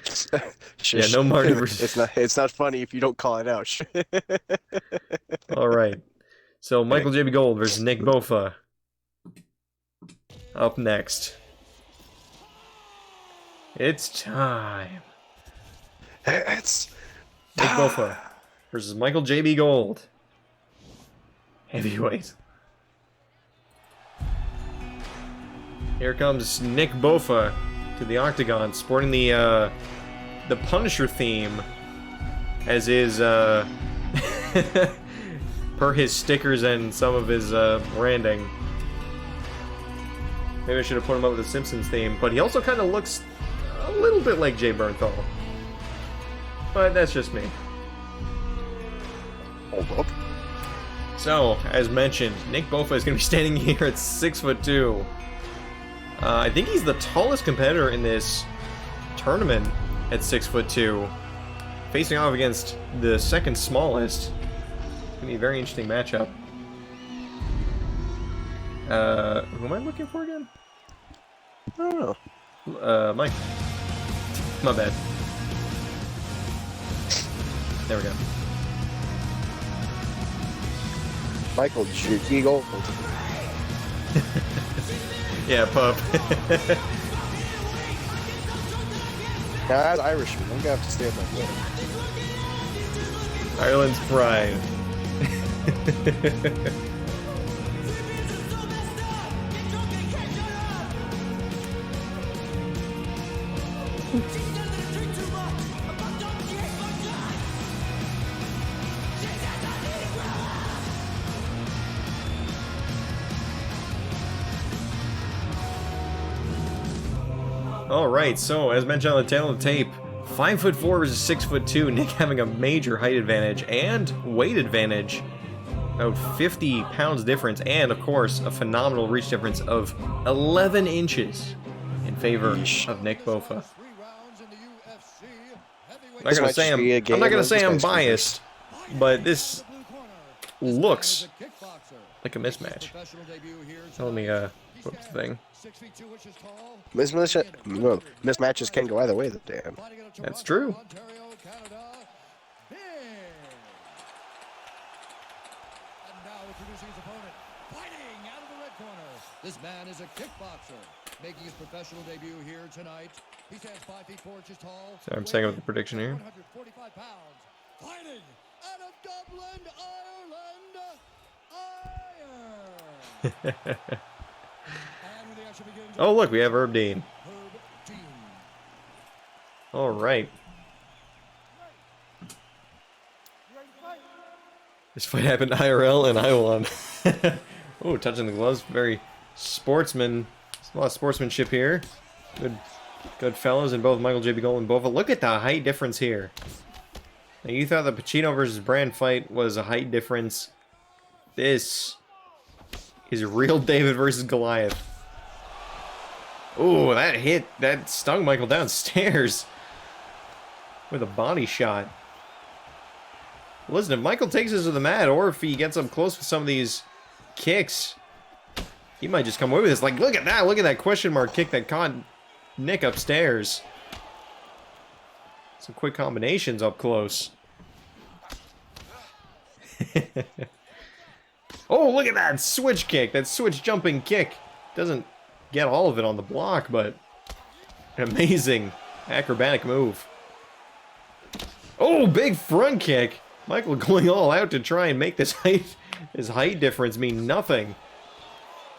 Shush. Yeah, no Marty versus... It's not funny if you don't call it out. All right. So MichaelJBGold versus Nickbofa. Up next. It's time. It's Nickbofa versus MichaelJBGold. Heavyweight. Here comes Nickbofa to the octagon, sporting the Punisher theme, as is per his stickers and some of his branding. Maybe I should have put him up with the Simpsons theme, but he also kind of looks a little bit like Jay Bernthal. But that's just me. Hold up. So, as mentioned, Nickbofa is going to be standing here at 6'2". I think he's the tallest competitor in this tournament at 6'2", facing off against the second smallest. It's going to be a very interesting matchup. Who am I looking for again? I don't know. Mike. My bad. There we go. MichaelJBGold. Yeah, pup. Now, as Irishman, I'm gonna have to stay on my foot. Ireland's pride. Alright, so as mentioned on the tail of the tape, 5'4" versus 6'2", Nick having a major height advantage and weight advantage. About 50 pounds difference, and of course, a phenomenal reach difference of 11 inches in favor of Nickbofa. I'm not gonna say I'm biased, but this looks like a mismatch. So let me flip the thing. Mismatches can go either way, though, Dan. That's true. This man is a kickboxer, making his professional debut here tonight. He stands 5 feet 4 inches tall. So I'm saying with the prediction here. 145 pounds. Fighting out of Dublin, Ireland, Iron. Oh, look, we have Herb Dean. All right. This fight happened IRL and I won. Oh, touching the gloves. Very sportsman. There's a lot of sportsmanship here. Good fellas in both MichaelJBGold and Bofa. Look at the height difference here. Now, you thought the Pacino versus Brand fight was a height difference. This is real David versus Goliath. Ooh, that hit. That stung Michael downstairs. With a body shot. Listen, if Michael takes us to the mat, or if he gets up close with some of these kicks, he might just come away with this. Like, look at that. Look at that question mark kick that caught Nick upstairs. Some quick combinations up close. Oh, look at that switch kick. That switch jumping kick. Doesn't get all of it on the block, but an amazing acrobatic move. Oh, big front kick. Michael going all out to try and make this height difference mean nothing.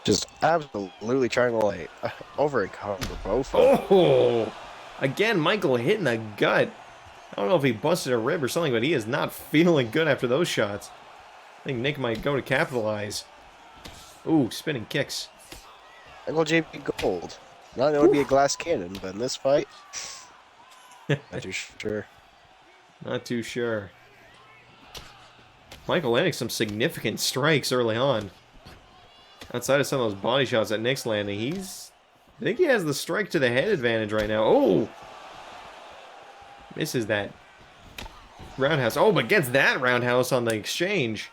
Just absolutely triangulate over and cover both. Oh! Again, Michael hitting the gut. I don't know if he busted a rib or something, but he is not feeling good after those shots. I think Nick might go to capitalize. Ooh, spinning kicks. MichaelJBGold. Not it would be a glass cannon, but in this fight, not too sure. Not too sure. Michael landing some significant strikes early on. Outside of some of those body shots that Nick's landing, I think he has the strike to the head advantage right now. Oh! Misses that roundhouse. Oh, but gets that roundhouse on the exchange.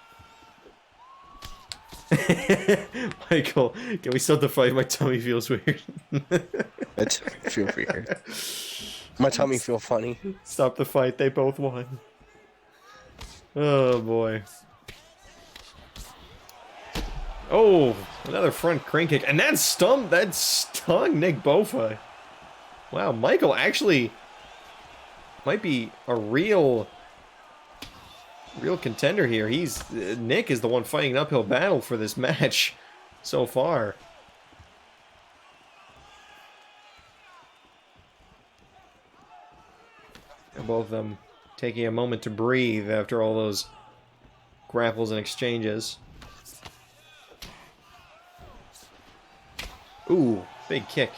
Michael, can we start the fight? My tummy feels weird. It feels weird. My tummy feel funny. Stop the fight. They both won. Oh, boy. Oh, another front crane kick. And that stung Nickbofa. Wow, Michael actually might be a real contender here. Nick is the one fighting an uphill battle for this match so far. And both of them taking a moment to breathe after all those grapples and exchanges. Ooh, big kick.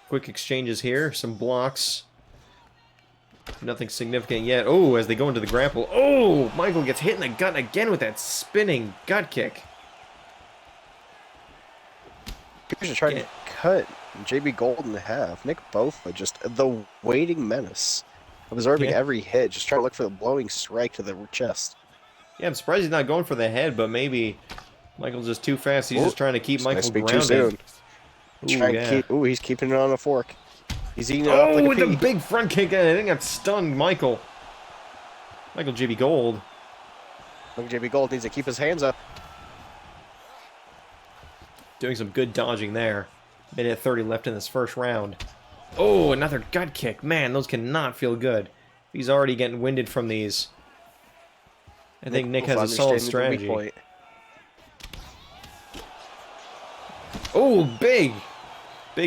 Quick exchanges here, some blocks. Nothing significant yet. Oh, as they go into the grapple. Oh, Michael gets hit in the gut again with that spinning gut kick. Here's to try to cut JBGold in half. Nickbofa, just the waiting menace. Absorbing every hit, just trying to look for the blowing strike to the chest. Yeah, I'm surprised he's not going for the head, but maybe Michael's just too fast. He's just trying to keep Michael grounded. Ooh, he's keeping it on a fork. He's eating it up like a with pea. the big front kick, and I think that stunned Michael. MichaelJBGold. MichaelJBGold needs to keep his hands up. Doing some good dodging there. Minute 30 left in this first round. Oh, another gut kick. Man, those cannot feel good. He's already getting winded from these. I think Nick has a solid strategy. Oh, big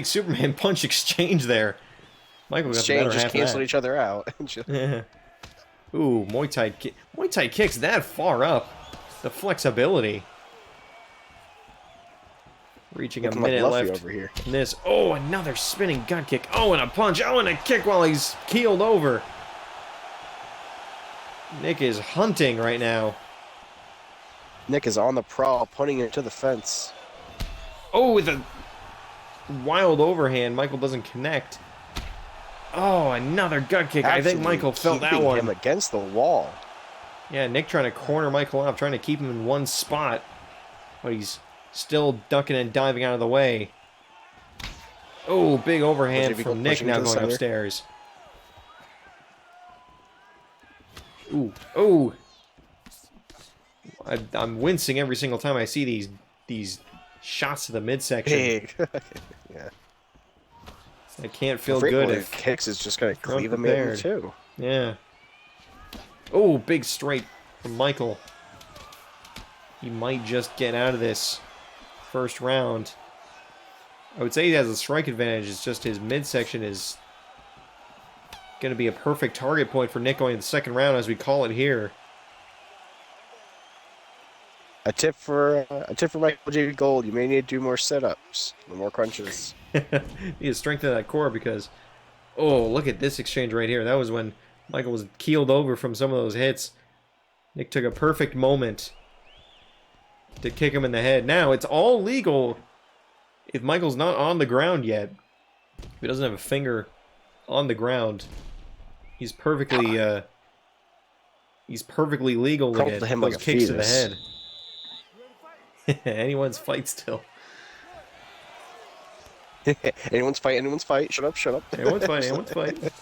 Superman punch exchange there. Michael got the better half just of canceled that. each other out. Ooh, Muay Thai kicks that far up. The flexibility. Reaching a minute left over here. in this. Oh, another spinning gut kick. Oh, and a punch. Oh, and a kick while he's keeled over. Nick is hunting right now. Nick is on the prowl, putting it to the fence. Oh, with a wild overhand. Michael doesn't connect. Oh, another gut kick. I think Michael felt that one. Him against the wall. Yeah, Nick trying to corner Michael up, trying to keep him in one spot. But he's still ducking and diving out of the way. Oh, big overhand from Nick now going upstairs. Ooh, oh! I'm wincing every single time I see these shots to the midsection. Big. Yeah. I can't feel good if kicks is just gonna cleave him in too. Yeah. Oh, big straight from Michael. He might just get out of this first round. I would say he has a strike advantage. It's just his midsection is going to be a perfect target point for Nick going in the second round, as we call it here. A tip for MichaelJBGold: you may need to do more sit-ups, more crunches. Need to strengthen that core because, oh, look at this exchange right here. That was when Michael was keeled over from some of those hits. Nick took a perfect moment to kick him in the head. Now, it's all legal if Michael's not on the ground yet. If he doesn't have a finger on the ground, he's perfectly legal to get him those like a kicks to the fetus. head. Anyone's fight still. Anyone's fight. Shut up. Anyone's fight.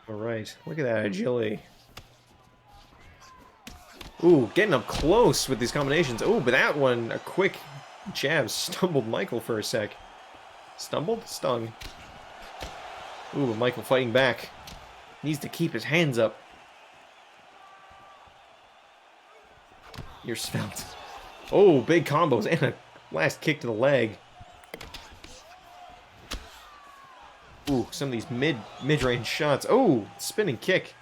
Alright, look at that agility. Ooh, getting up close with these combinations. Ooh, but that one, a quick jab stumbled Michael for a sec. Stumbled? Stung. Ooh, but Michael fighting back. Needs to keep his hands up. You're svelte. Oh, big combos and a last kick to the leg. Ooh, some of these mid-range shots. Oh, spinning kick.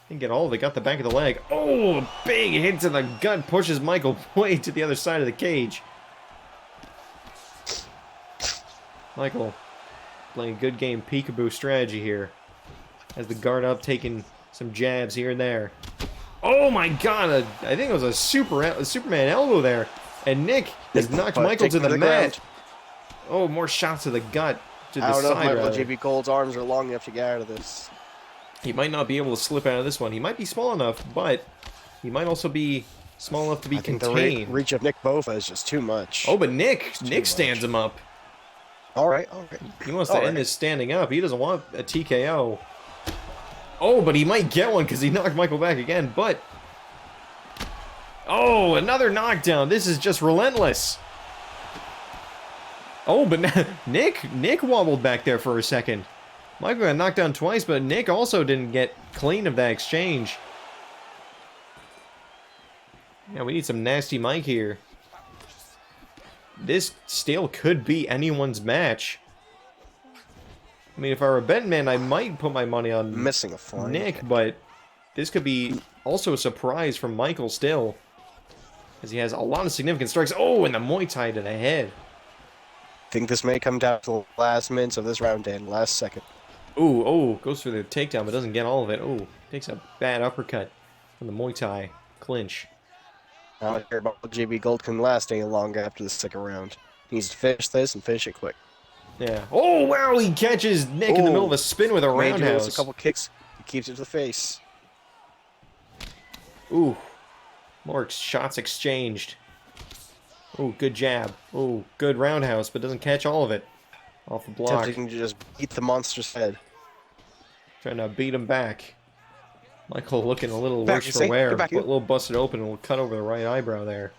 Didn't get all of it. Got the back of the leg. Oh, big hit to the gut. Pushes Michael way to the other side of the cage. Michael playing a good game peekaboo strategy here. Has the guard up, taking some jabs here and there. Oh my god, I think it was a Superman elbow there. And Nick has knocked Michael to the mat. Oh, more shots to the gut. To the I don't know side, if MichaelJBGold's arms are long enough to get out of this. He might not be able to slip out of this one. He might be small enough, but he might also be small enough to be contained. The reach of Nickbofa is just too much. Oh, but Nick stands him up. All right. He wants to end this standing up. He doesn't want a TKO. Oh, but he might get one because he knocked Michael back again, but... Oh, another knockdown. This is just relentless. Oh, but Nick wobbled back there for a second. Michael got knocked down twice, but Nick also didn't get clean of that exchange. Yeah, we need some nasty Mike here. This still could be anyone's match. I mean, if I were a betting man, I might put my money on missing a flying Nick, kick. but this could be also a surprise from Michael still. Because he has a lot of significant strikes. Oh, and the Muay Thai to the head. I think this may come down to the last minutes of this round, Dan. Last second. Ooh, oh, goes for the takedown, but doesn't get all of it. Oh, takes a bad uppercut from the Muay Thai clinch. I'm not sure about JB can last any longer after the second round. He needs to finish this and finish it quick. Yeah. Oh, wow, he catches Nick in the middle of a spin with a roundhouse. A couple kicks. He keeps it to the face. Ooh. More shots exchanged. Ooh, good jab. Ooh, good roundhouse, but doesn't catch all of it. Off the block. Tempting to just beat the monster's head. Trying to beat him back. Michael looking a little worse for wear. A little busted open and will cut over the right eyebrow there.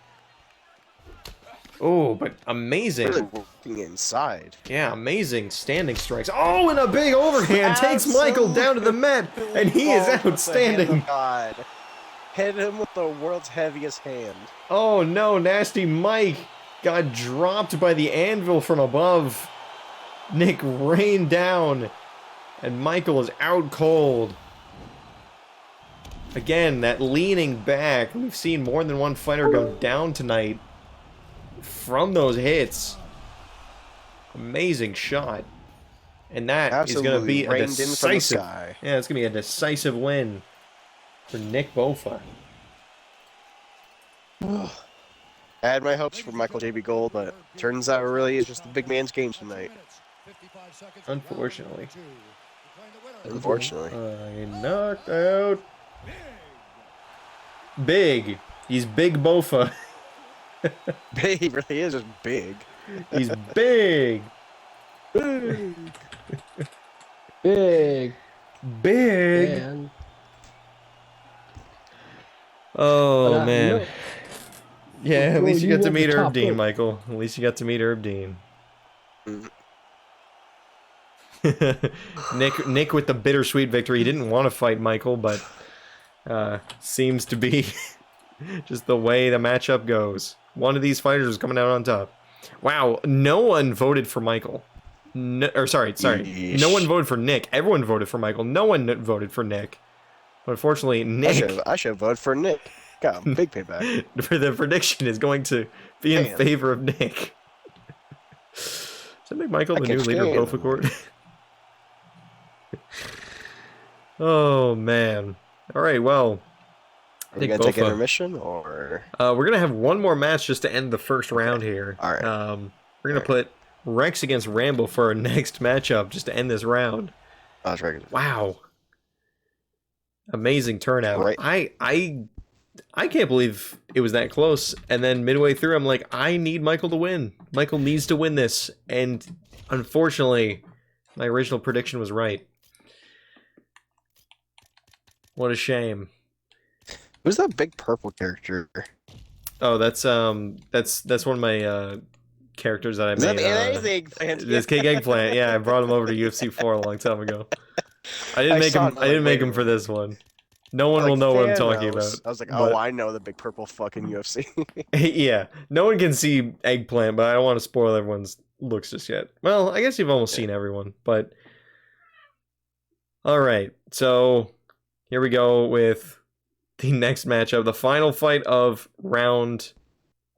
Oh, but amazing. Really working inside. Yeah, amazing standing strikes. Oh, and a big overhand takes Michael down to the mat, and he is outstanding. God. Hit him with the world's heaviest hand. Oh no, Nasty Mike got dropped by the anvil from above. Nick rained down, and Michael is out cold. Again, that leaning back. We've seen more than one fighter go down tonight from those hits. Amazing shot. And that is going to be a decisive... Yeah, it's going to be a decisive win for Nickbofa. I had my hopes for MichaelJBGold, but turns out it really is just the big man's game tonight. Unfortunately. Knocked out. Big. He's Big Bofa. He really is just big. He's big. Big. Man. Oh, man. Yeah, at least you got to meet Herb Dean, Michael. At least you got to meet Herb Dean. Nick with the bittersweet victory. He didn't want to fight Michael, but seems to be just the way the matchup goes. One of these fighters was coming out on top. Wow, no one voted for Michael. No, or sorry. Yeesh. No one voted for Nick. Everyone voted for Michael. No one voted for Nick. But unfortunately, Nick... I should vote for Nick. Got a big payback. For the prediction is going to be in favor of Nick. Does that make Michael the new leader of Bofa Court? Oh, man. All right, well... Are we going to take intermission, or...? We're going to have one more match just to end the first round here. All right. We're going to put Rex against Rambo for our next matchup just to end this round. Oh, that's right. Wow. Amazing turnout. Right. I can't believe it was that close. And then midway through, I'm like, I need Michael to win. Michael needs to win this. And unfortunately, my original prediction was right. What a shame. Who's that big purple character? Oh, that's one of my characters that I made. This Cake Eggplant. Yeah, I brought him over to UFC 4 a long time ago. I didn't make him for this one. No one will know what I'm talking about. I was like, oh, I know the big purple fucking UFC. Yeah, no one can see Eggplant, but I don't want to spoil everyone's looks just yet. Well, I guess you've almost seen everyone, but... Alright, so here we go with the next matchup, the final fight of round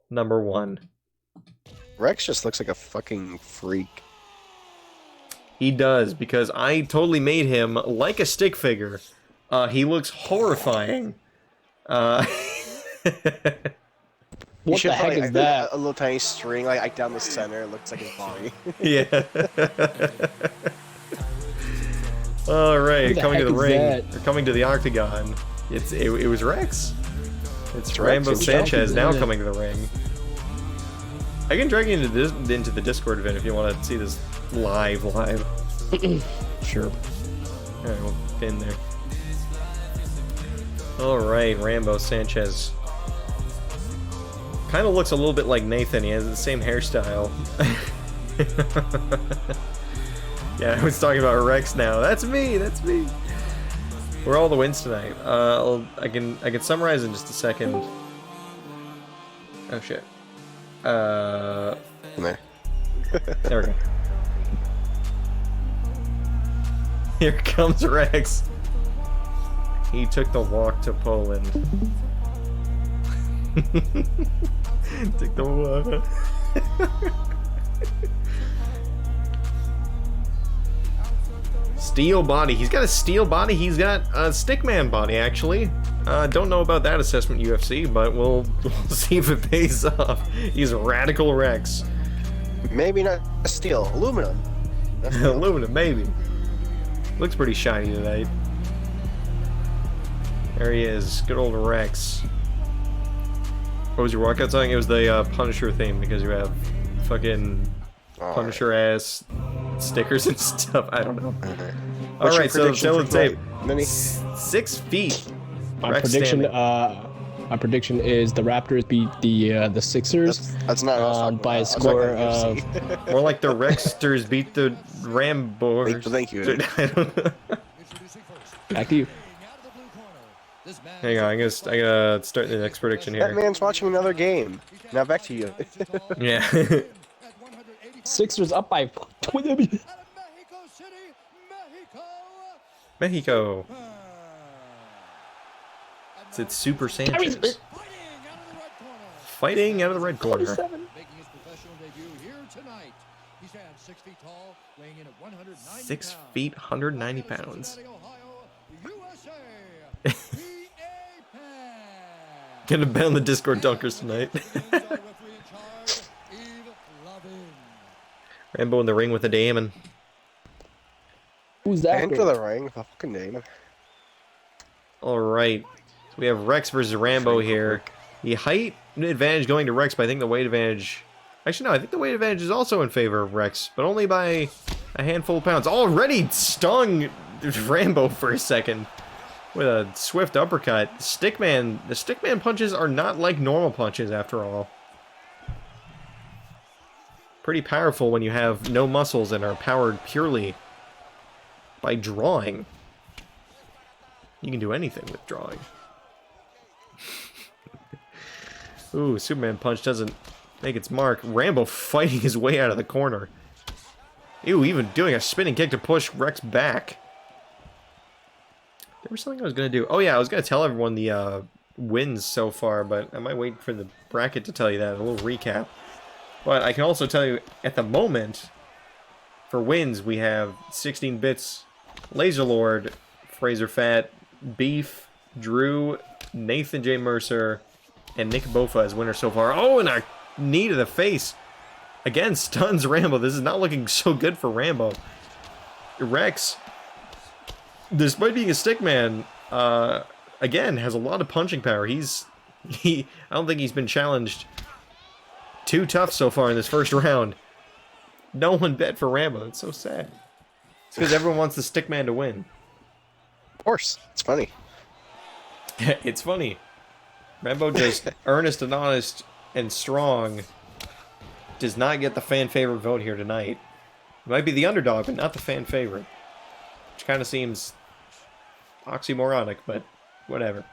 number 1. Rex just looks like a fucking freak. He does, because I totally made him like a stick figure. He looks horrifying. What the heck is that? A little tiny string, like down the center. It looks like his body. Yeah. All right, coming to the ring, or coming to the octagon. It was Rex. It's Rambo Sanchez now coming to the ring. I can drag you into the Discord event if you want to see this live. Sure. All right, we'll get in there. All right, Rambo Sanchez. Kind of looks a little bit like Nathan. He has the same hairstyle. Yeah, I was talking about Rex now. That's me. That's me. We're all the wins tonight. I can summarize in just a second. Oh shit. There. There we go. Here comes Rex. He took the walk to Poland. Took the walk. Steel body. He's got a steel body. He's got a stickman body, actually. Don't know about that assessment, UFC, but we'll see if it pays off. He's Radical Rex. Maybe not steel. Aluminum. Aluminum, maybe. Looks pretty shiny tonight. There he is. Good old Rex. What was your walkout song? It was the Punisher theme, because you have fucking Punisher-ass stickers and stuff. I don't know. Alright, so tell the tape. 6 feet. My prediction is the Raptors beat the Sixers. That's not by a score of... More like the Rexters beat the Rambo. Thank you. I don't know. Back to you. Hang on, I gotta start the next prediction here. That man's watching another game. Now back to you. Yeah. Sixers up by 20. Mexico. It's Super Sanchez. Fighting out of the red corner. 27. Making his professional debut here tonight. He stands 6 feet tall, weighing in at 190 6 feet, 190 pounds. Gonna bet on the Discord dunkers tonight. Rambo in the ring with a Damon. Who's that? Enter the ring with a fucking Damon. Alright. So we have Rex versus Rambo here. The height advantage going to Rex, but I think the weight advantage... Actually, no, I think the weight advantage is also in favor of Rex, but only by a handful of pounds. Already stung Rambo for a second with a swift uppercut. The stickman punches are not like normal punches after all. Pretty powerful when you have no muscles and are powered purely by drawing. You can do anything with drawing. Ooh, Superman punch doesn't make its mark. Rambo fighting his way out of the corner. Ew, even doing a spinning kick to push Rex back. There was something I was going to do. Oh yeah, I was going to tell everyone the wins so far, but I might wait for the bracket to tell you that, a little recap. But I can also tell you, at the moment, for wins, we have 16 Bits, Lazer Lord, Fraserfatt, Beef, Drew, Nathan J. Mercer, and Nickbofa as winners so far. Oh, and a knee to the face. Again, stuns Rambo. This is not looking so good for Rambo. Rex, despite being a stickman, again, has a lot of punching power. I don't think he's been challenged too tough so far in this first round. No one bet for Rambo. It's so sad. It's because everyone wants the stickman to win. Of course, it's funny. It's funny. Rambo, just earnest and honest and strong, does not get the fan favorite vote here tonight. He might be the underdog, but not the fan favorite. Which kind of seems oxymoronic, but whatever.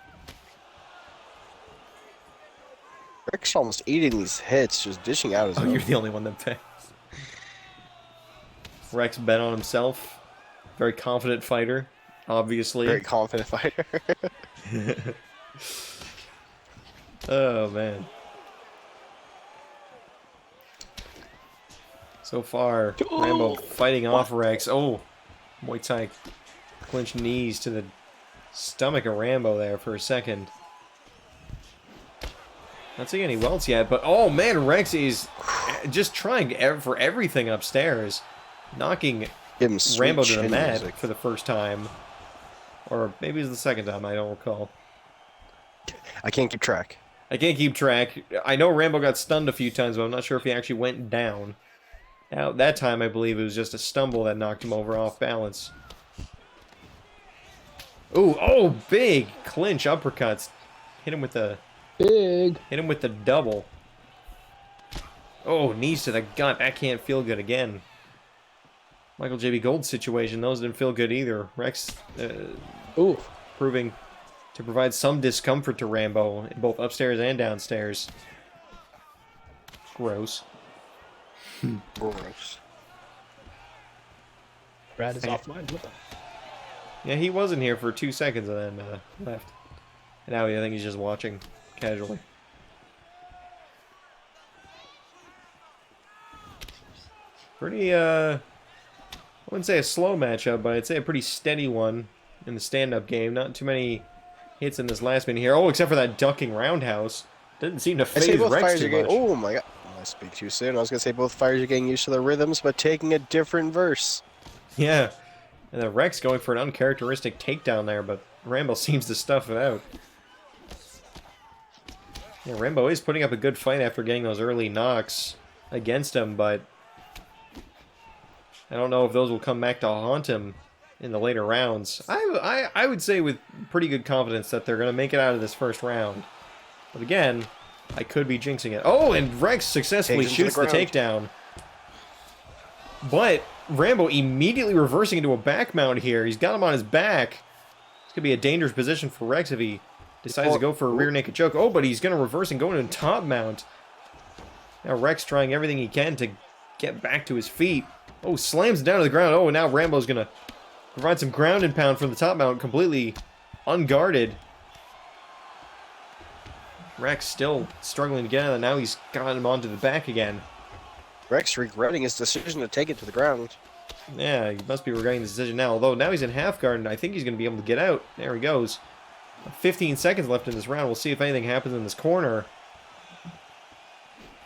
Rick's almost eating these hits, just dishing out his own. You're the only one that bet. Rex bet on himself. Very confident fighter, obviously. Very confident fighter. Oh, man. So far, Rambo fighting off Rex. Oh, Muay Thai clinch knees to the stomach of Rambo there for a second. Not seeing any welts yet, but oh man, Rex is just trying for everything upstairs. Knocking Rambo to the mat for the first time. Or maybe it's the second time, I don't recall. I can't keep track. I can't keep track. I know Rambo got stunned a few times, but I'm not sure if he actually went down. Now, that time, I believe it was just a stumble that knocked him over off balance. Ooh, oh, big clinch uppercuts. Hit him with the... Big. Hit him with the double. Oh, knees to the gut. That can't feel good again. MichaelJBGold situation. Those didn't feel good either. Rex Ooh. proving to provide some discomfort to Rambo, both upstairs and downstairs. Gross. Gross. Brad is offline. What the? Yeah, he wasn't here for 2 seconds and then left. And now I think he's just watching casually. Pretty, I wouldn't say a slow matchup, but I'd say a pretty steady one in the stand-up game. Not too many hits in this last minute here. Oh, except for that ducking roundhouse. Didn't seem to phase Rex too much. Oh my god. I speak too soon. I was going to say both fighters are getting used to the rhythms, but taking a different verse. Yeah. And then Rex going for an uncharacteristic takedown there, but Rambo seems to stuff it out. Yeah, Rambo is putting up a good fight after getting those early knocks against him, but I don't know if those will come back to haunt him in the later rounds. I would say with pretty good confidence that they're going to make it out of this first round. But again, I could be jinxing it. Oh, and Rex successfully shoots the takedown. But Rambo immediately reversing into a back mount here. He's got him on his back. It's going to be a dangerous position for Rex if he decides to go for a rear naked choke. Oh, but he's going to reverse and go into a top mount. Now Rex trying everything he can to get back to his feet. Oh, slams down to the ground. Oh, and now Rambo's going to provide some ground and pound from the top mount, completely unguarded. Rex still struggling to get out, and now he's got him onto the back again. Rex regretting his decision to take it to the ground. Yeah, he must be regretting the decision now. Although now he's in half guard, and I think he's going to be able to get out. There he goes. 15 seconds left in this round. We'll see if anything happens in this corner.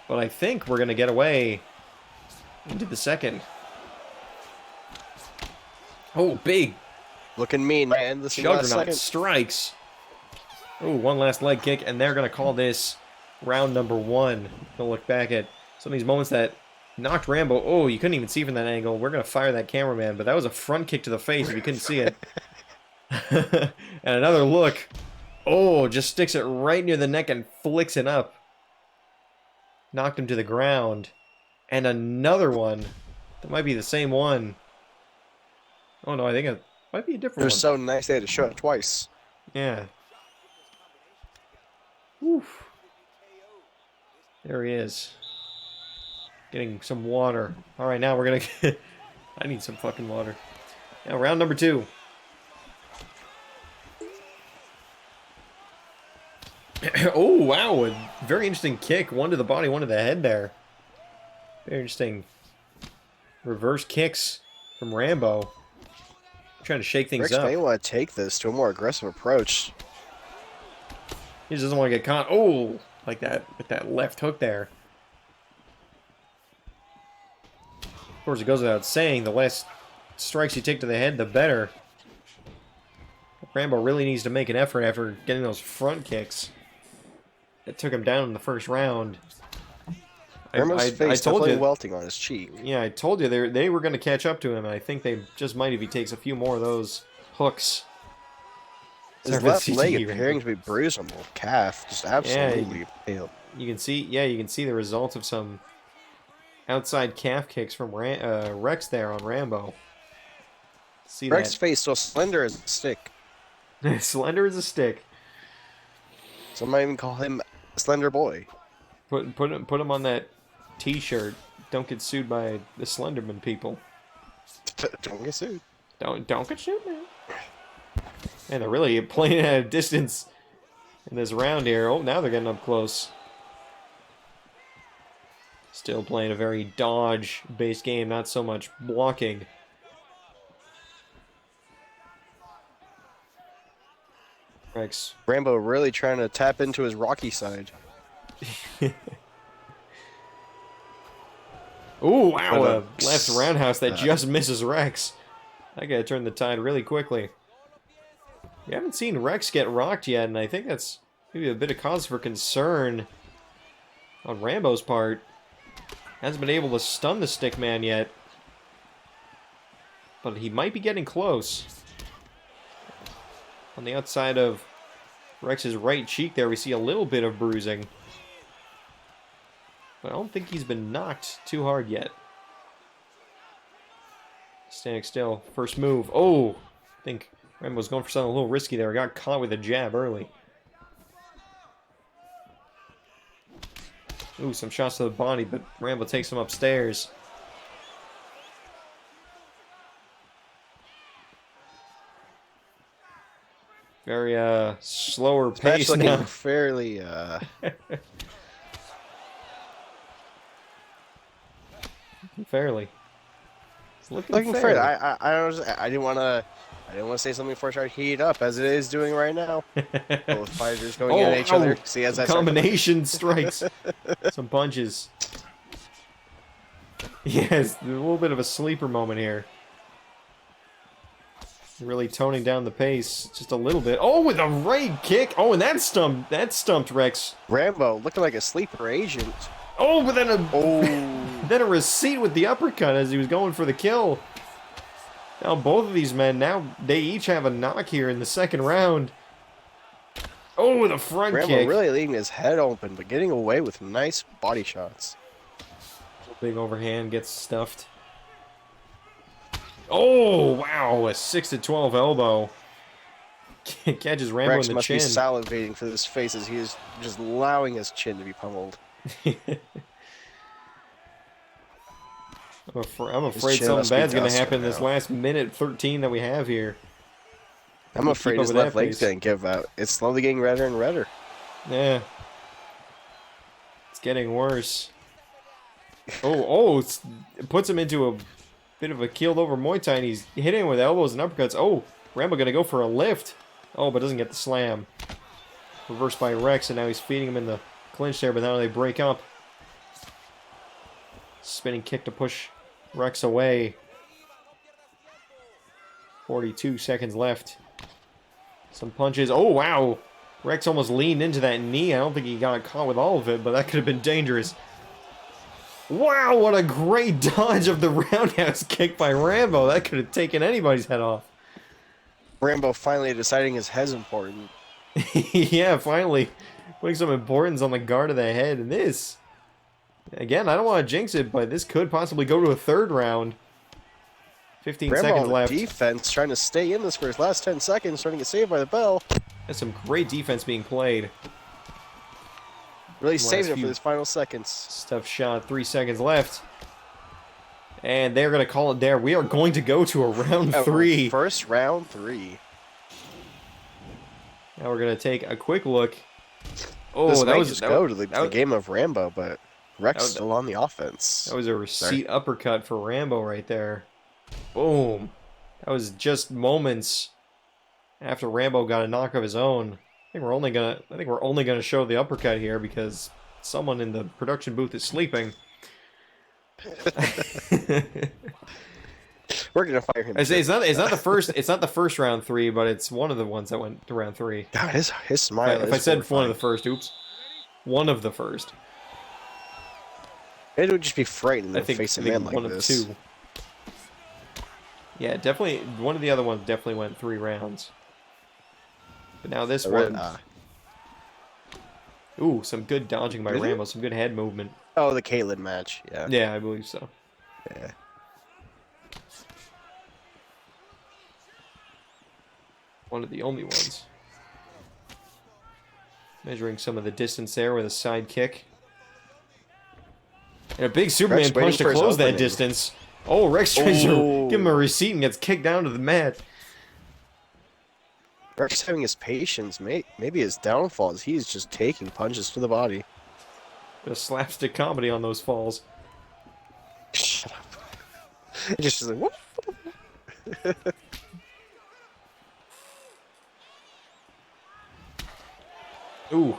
But I think we're going to get away into the second. Oh, big. Looking mean, man. This Juggernaut strikes. Oh, one last leg kick, and they're going to call this round number 1. Gonna look back at some of these moments that knocked Rambo. Oh, you couldn't even see from that angle. We're going to fire that cameraman, but that was a front kick to the face if you couldn't see it. And another look. Oh, just sticks it right near the neck and flicks it up. Knocked him to the ground. And another one. That might be the same one. Oh, no, I think it might be a different one. They're so nice they had to show it twice. Yeah. Oof. There he is. Getting some water. Alright, now we're gonna get... I need some fucking water. Now, round number 2. Oh, wow. A very interesting kick. One to the body, one to the head there. Very interesting. Reverse kicks from Rambo. Trying to shake things Rex up. may want to take this to a more aggressive approach. He just doesn't want to get caught. Oh, like that with that left hook there. Of course, it goes without saying, the less strikes you take to the head, the better. Rambo really needs to make an effort after getting those front kicks. It took him down in the first round. Rambo's face definitely welting on his cheek. Yeah, I told you they were going to catch up to him, and I think they just might if he takes a few more of those hooks. His left leg appearing to be bruised on the calf, just absolutely pale. You can see the results of some outside calf kicks from Rex there on Rambo. See Rex's face so slender as a stick. Slender as a stick. Some might even call him Slender Boy. Put him on that T-shirt. Don't get sued by the Slenderman people. Don't get sued. Don't get sued, man. Man, they're really playing at a distance in this round here. Oh, now they're getting up close. Still playing a very dodge-based game, not so much blocking. Rex. Rambo really trying to tap into his Rocky side. Ooh, wow, a left roundhouse that just misses Rex. I gotta turn the tide really quickly. We haven't seen Rex get rocked yet, and I think that's maybe a bit of cause for concern on Rambo's part. Hasn't been able to stun the stickman yet. But he might be getting close. On the outside of Rex's right cheek there, we see a little bit of bruising. But I don't think he's been knocked too hard yet. Standing still. First move. Oh! I think Rambo's going for something a little risky there. Got caught with a jab early. Ooh, some shots to the body, but Rambo takes him upstairs. Very, slower pace looking now. fairly, Fairly. It's looking fair. I didn't want to say something before I started heating up, as it is doing right now. Both fighters going at each other. See, as I combination strikes. Some punches. Yes, a little bit of a sleeper moment here. Really toning down the pace just a little bit. Oh, with a right kick. Oh, and that stumped Rex. Rambo looking like a sleeper agent. Oh, but then then a receipt with the uppercut as he was going for the kill. Now both of these men, now they each have a knock here in the second round. Oh, with a front Rambo kick. really leaving his head open, but getting away with nice body shots. Big overhand gets stuffed. Oh, wow, a 6-12 elbow. Catches Rambo Rex in the must chin. be salivating for this face as he is just allowing his chin to be pummeled. I'm afraid something bad's going to happen this last minute 13 that we have here. I'm afraid his left leg's going to give out. It's slowly getting redder and redder. Yeah. It's getting worse. Oh, it puts him into a bit of a keeled over Muay Thai, and he's hitting him with elbows and uppercuts. Oh, Rambo going to go for a lift. Oh, but doesn't get the slam. Reversed by Rex, and now he's feeding him in the clinch there, but now they break up. Spinning kick to push Rex away. 42 seconds left. Some punches. Oh, wow. Rex almost leaned into that knee. I don't think he got caught with all of it, but that could have been dangerous. Wow, what a great dodge of the roundhouse kick by Rambo. That could have taken anybody's head off. Rambo finally deciding his head's important. Yeah, finally putting some importance on the guard of the head. And this, again, I don't want to jinx it, but this could possibly go to a third round. 15 Rambo seconds on left. Defense trying to stay in this for his last 10 seconds, starting to get saved by the bell. There's some great defense being played. Really saved it few- for his final seconds. Stuff shot. 3 seconds left. And they're going to call it there. We are going to go to a round 3. First round 3. Now we're going to take a quick look. Oh, This that might was just that go was- to the that was- game of Rambo, but Rex was- still on the offense. That was a receipt uppercut for Rambo right there. Boom. That was just moments after Rambo got a knock of his own. I think we're only gonna show the uppercut here because someone in the production booth is sleeping. We're gonna fire him. I say it's not the first round 3, but it's one of the ones that went to round 3. God, his smile. If I said one of the first, oops. One of the first. It would just be frightening I to think, face a I think man like one this. of 2. Yeah, definitely. One of the other ones definitely went 3 rounds. But now this one. Ooh, some good dodging by Really? Rambo. Some good head movement. Oh, the Caitlyn match. Yeah. Yeah, I believe so. Yeah. One of the only ones. Measuring some of the distance there with a side kick. And a big Superman Rex punch waiting to for his close that opening. distance. Oh, Rex tries to Oh. give him a receipt and gets kicked down to the mat. Rex having his patience, maybe his downfall is he's just taking punches to the body. A slapstick comedy on those falls. Shut up. Just like, whoop. Ooh,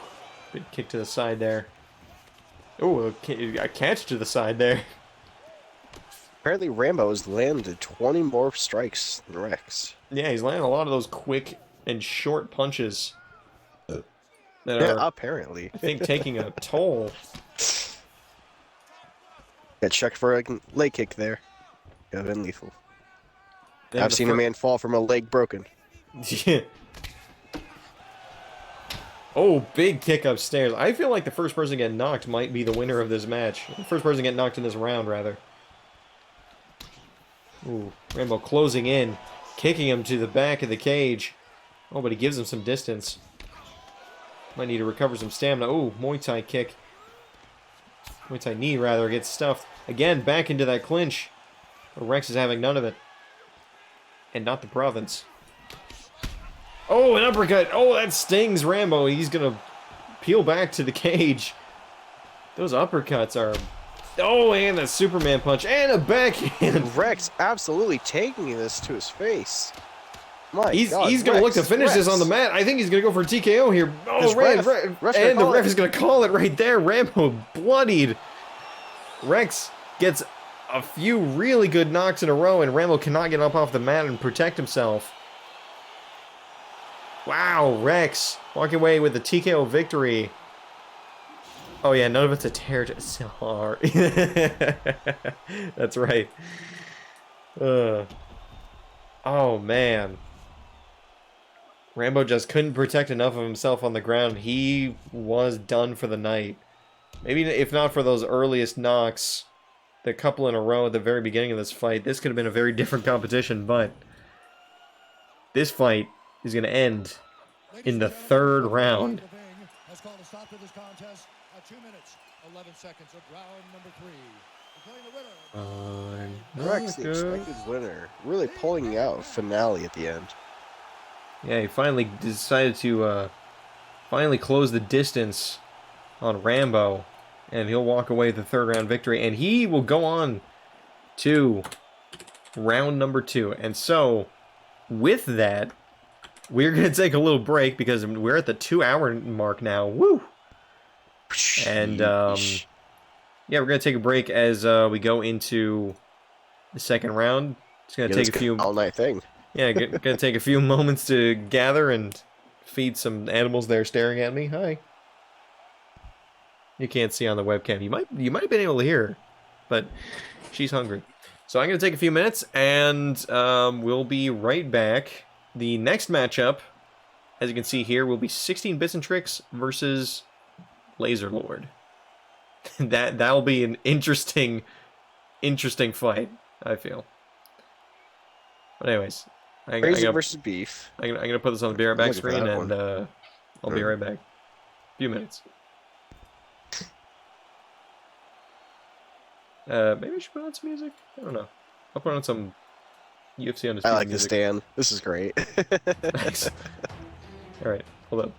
big kick to the side there. Ooh, a catch to the side there. Apparently Rambo has landed 20 more strikes than Rex. Yeah, he's landing a lot of those quick and short punches. That Yeah, are, apparently. I think, taking a toll. Got checked for a leg kick there. Could have been lethal. Then I've the seen a man fall from a leg broken. Yeah. Oh, big kick upstairs. I feel like the first person to get knocked might be the winner of this match. The first person to get knocked in this round, rather. Ooh, Rambo closing in, kicking him to the back of the cage. Oh, but he gives him some distance. Might need to recover some stamina. Oh, Muay Thai kick. Muay Thai knee, rather, gets stuffed. Again, back into that clinch. But Rex is having none of it. And not the province. Oh, an uppercut. Oh, that stings Rambo. He's going to peel back to the cage. Those uppercuts are... Oh, and a Superman punch. And a backhand. Rex absolutely taking this to his face. My He's God, going to look to finish this on the mat. I think he's going to go for a TKO here. Oh, This and the ref it. is going to call it right there. Rambo bloodied. Rex gets a few really good knocks in a row, and Rambo cannot get up off the mat and protect himself. Wow, Rex walking away with the TKO victory. Oh yeah, none of it's a tear. So hard. That's right. Oh man. Rambo just couldn't protect enough of himself on the ground. He was done for the night. Maybe if not for those earliest knocks, the couple in a row at the very beginning of this fight, this could have been a very different competition, but this fight is going to end in the third round. Has called a stop to this contest at 2 minutes, 11 seconds of round number 3. Declaring the winner. Rex, the expected winner, really pulling out a finale at the end. Yeah, he finally decided to finally close the distance on Rambo, and he'll walk away with the third round victory, and he will go on to round number 2. And so, with that, we're going to take a little break because we're at the 2-hour mark now. Woo! And, Sheesh. yeah, we're going to take a break as we go into the second round. It's going to take a few... all-night thing. Yeah, gonna take a few moments to gather and feed some animals there staring at me. Hi. You can't see on the webcam. You might have been able to hear her, but she's hungry. So I'm gonna take a few minutes, and we'll be right back. The next matchup, as you can see here, will be 16 Bits and Tricks versus Lazer Lord. That'll be an interesting fight, I feel. But anyways. Crazy versus beef. I'm gonna put this on the Be Right Back Looking for screen, that and I'll be right back. A few minutes. Maybe I should put on some music? I don't know. I'll put on some UFC I Undisputed like this, music. Dan. This is great. Thanks. Alright, hold up.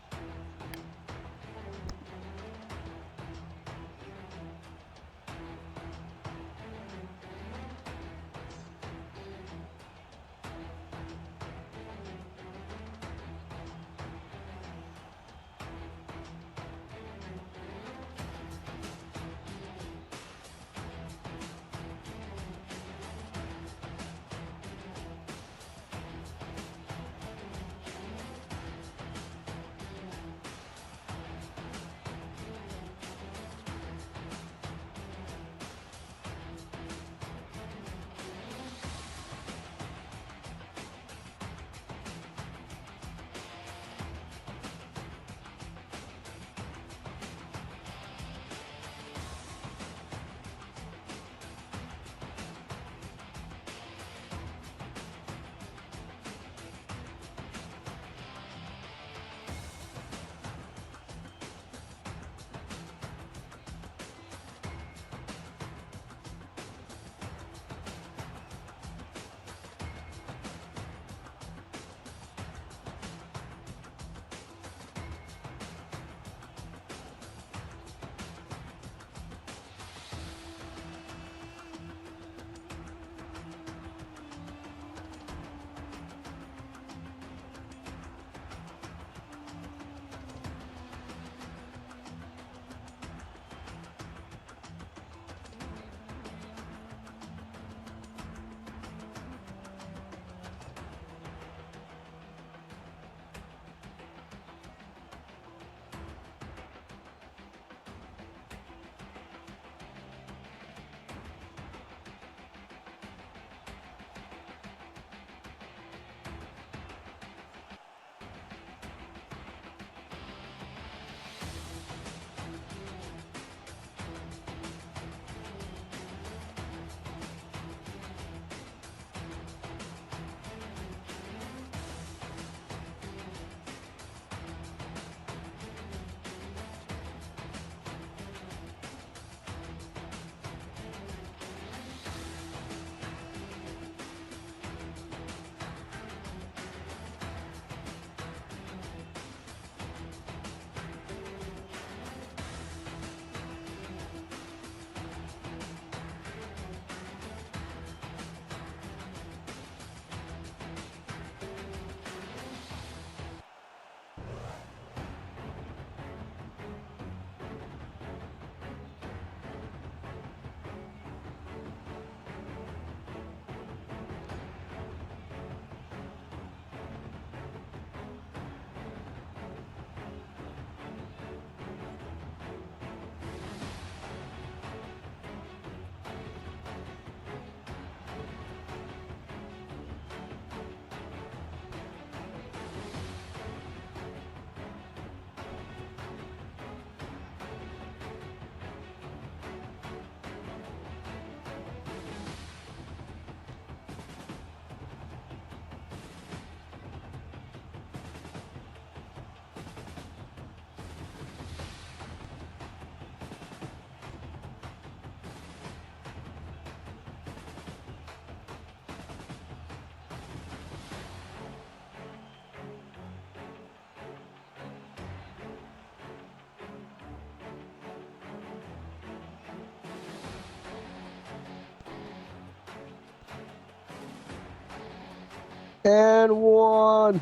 And one.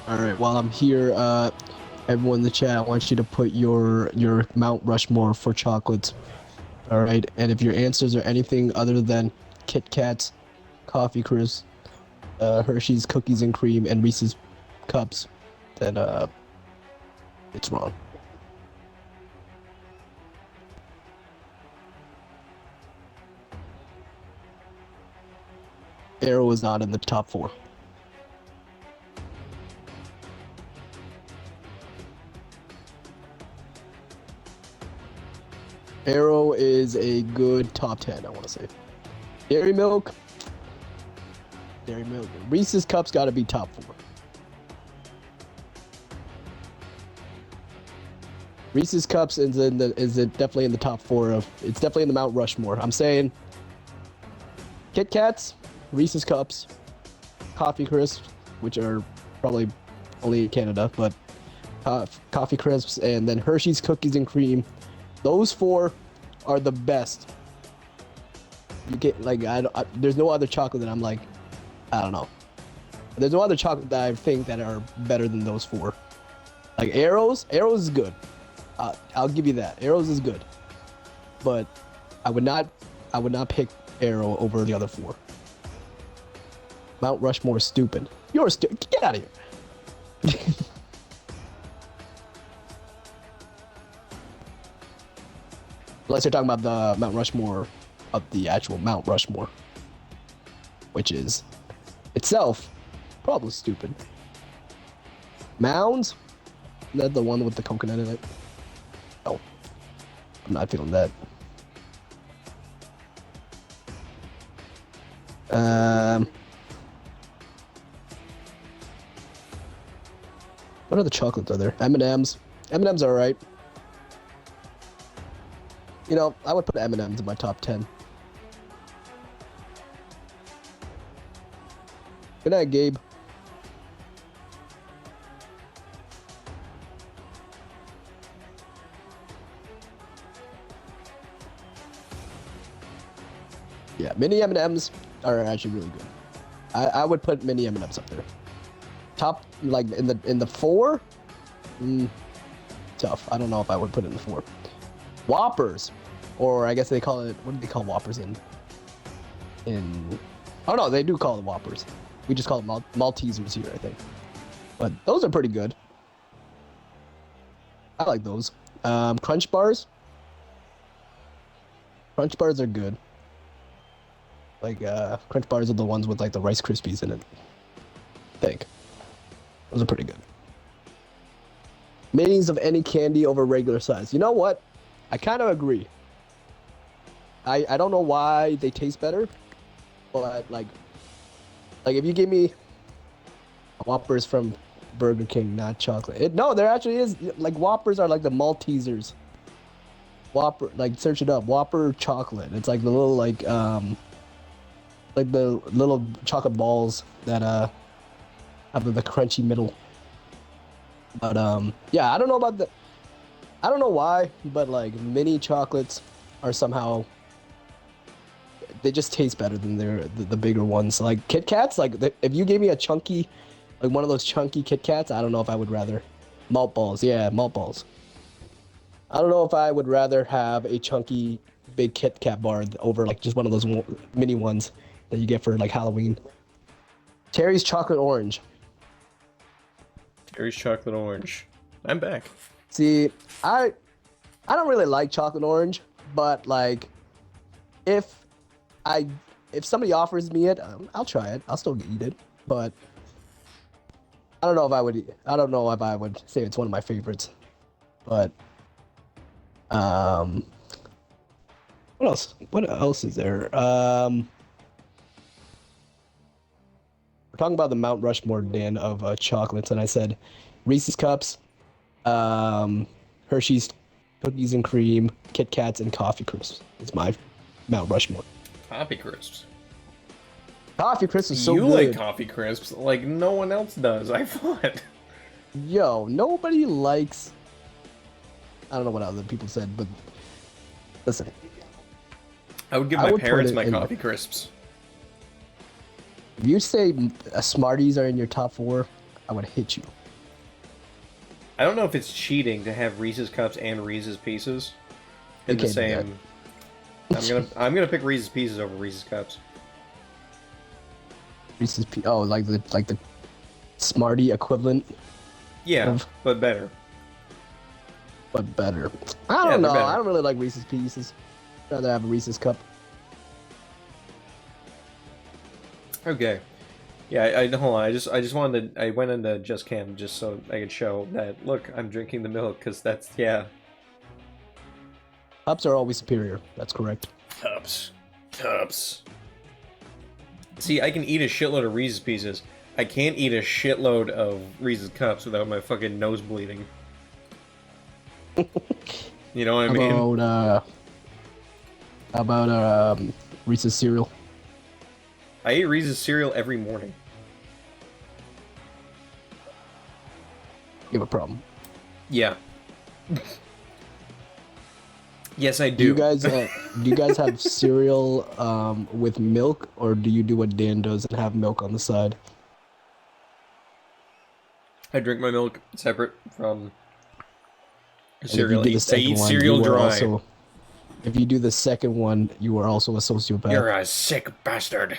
All right. While I'm here, everyone in the chat, I want you to put your Mount Rushmore for chocolates. All right. And if your answers are anything other than Kit Kats, Coffee Crisp, Hershey's Cookies and Cream, and Reese's Cups, then It's wrong. Arrow is not in the top 4. Arrow is a good top 10, I want to say. Dairy Milk. Dairy Milk. Reese's Cups got to be top 4. Reese's Cups is definitely in the top 4 of. It's definitely in the Mount Rushmore. I'm saying Kit Kats, Reese's Cups, Coffee Crisps, which are probably only in Canada, but Coffee Crisps, and then Hershey's Cookies and Cream. Those 4 are the best. You get like there's no other chocolate that I'm like, I don't know. There's no other chocolate that I think that are better than those 4. Like Arrows is good. I'll give you that. Arrows is good, but I would not pick Arrow over the other 4. Mount Rushmore is stupid. You're stupid. Get out of here. Unless you're talking about the Mount Rushmore of the actual Mount Rushmore, which is itself probably stupid. Mounds? Isn't that the one with the coconut in it? Oh, I'm not feeling that. What other chocolates are there? M&M's. M&M's are alright. You know, I would put M&M's in my top 10. Good night, Gabe. Yeah, mini M&M's are actually really good. I would put mini M&M's up there. Top, like in the 4? Tough. I don't know if I would put it in the 4. Whoppers, or I guess they call it. What do they call Whoppers in? Oh no, they do call it Whoppers. We just call it Maltesers here, I think. But those are pretty good. I like those. Crunch bars. Crunch bars are good. Like Crunch bars are the ones with like the Rice Krispies in it. I think those are pretty good. Minis of any candy over regular size. You know what? I kind of agree. I don't know why they taste better, but like if you give me Whoppers from Burger King, not chocolate. No, there actually is, like Whoppers are like the Maltesers. Whopper, like search it up. Whopper chocolate. It's like the little like the little chocolate balls that have the crunchy middle. But yeah, I don't know about I don't know why, but like mini chocolates are somehow, they just taste better than the bigger ones. Like Kit Kats, like if you gave me a chunky, like one of those chunky Kit Kats, I don't know if I would rather. Malt balls, yeah, malt balls. I don't know if I would rather have a chunky big Kit Kat bar over like just one of those mini ones that you get for like Halloween. Terry's chocolate orange. Terry's chocolate orange. I'm back. See, I don't really like chocolate orange, but like if somebody offers me it, I'll try it. I'll still eat it, but I don't know if I would say it's one of my favorites. But what else? What else is there? We're talking about the Mount Rushmore, Dan, of chocolates, and I said Reese's Cups, Hershey's Cookies and Cream, Kit Kats, and Coffee Crisps. It's my Mount Rushmore. Coffee Crisps. Coffee Crisps is so you good. You like Coffee Crisps like no one else does, I thought. Yo, nobody likes... I don't know what other people said, but listen. I would give my parents my Coffee Crisps. If you say Smarties are in your top 4, I would hit you. I don't know if it's cheating to have Reese's Cups and Reese's Pieces in the same. I'm gonna pick Reese's Pieces over Reese's Cups. Reese's Pieces. Oh, like the Smartie equivalent. Yeah, but better. but better. I Yeah, don't they're know. better. I don't really like Reese's Pieces. I'd rather have a Reese's Cup. Okay. Yeah, I hold on. I just wanted to. I went into Just Cam just so I could show that. Look, I'm drinking the milk because that's yeah. Cups are always superior. That's correct. Cups. See, I can eat a shitload of Reese's Pieces. I can't eat a shitload of Reese's Cups without my fucking nose bleeding. You know what I mean? How about Reese's cereal? I eat Reese's cereal every morning. You have a problem. Yeah. Yes, I do. Do you guys have cereal with milk, or do you do what Dan does and have milk on the side? I drink my milk separate from And cereal. if you do the I second eat one, cereal you are dry. also, if you do the second one, you are also a sociopath. You're a sick bastard.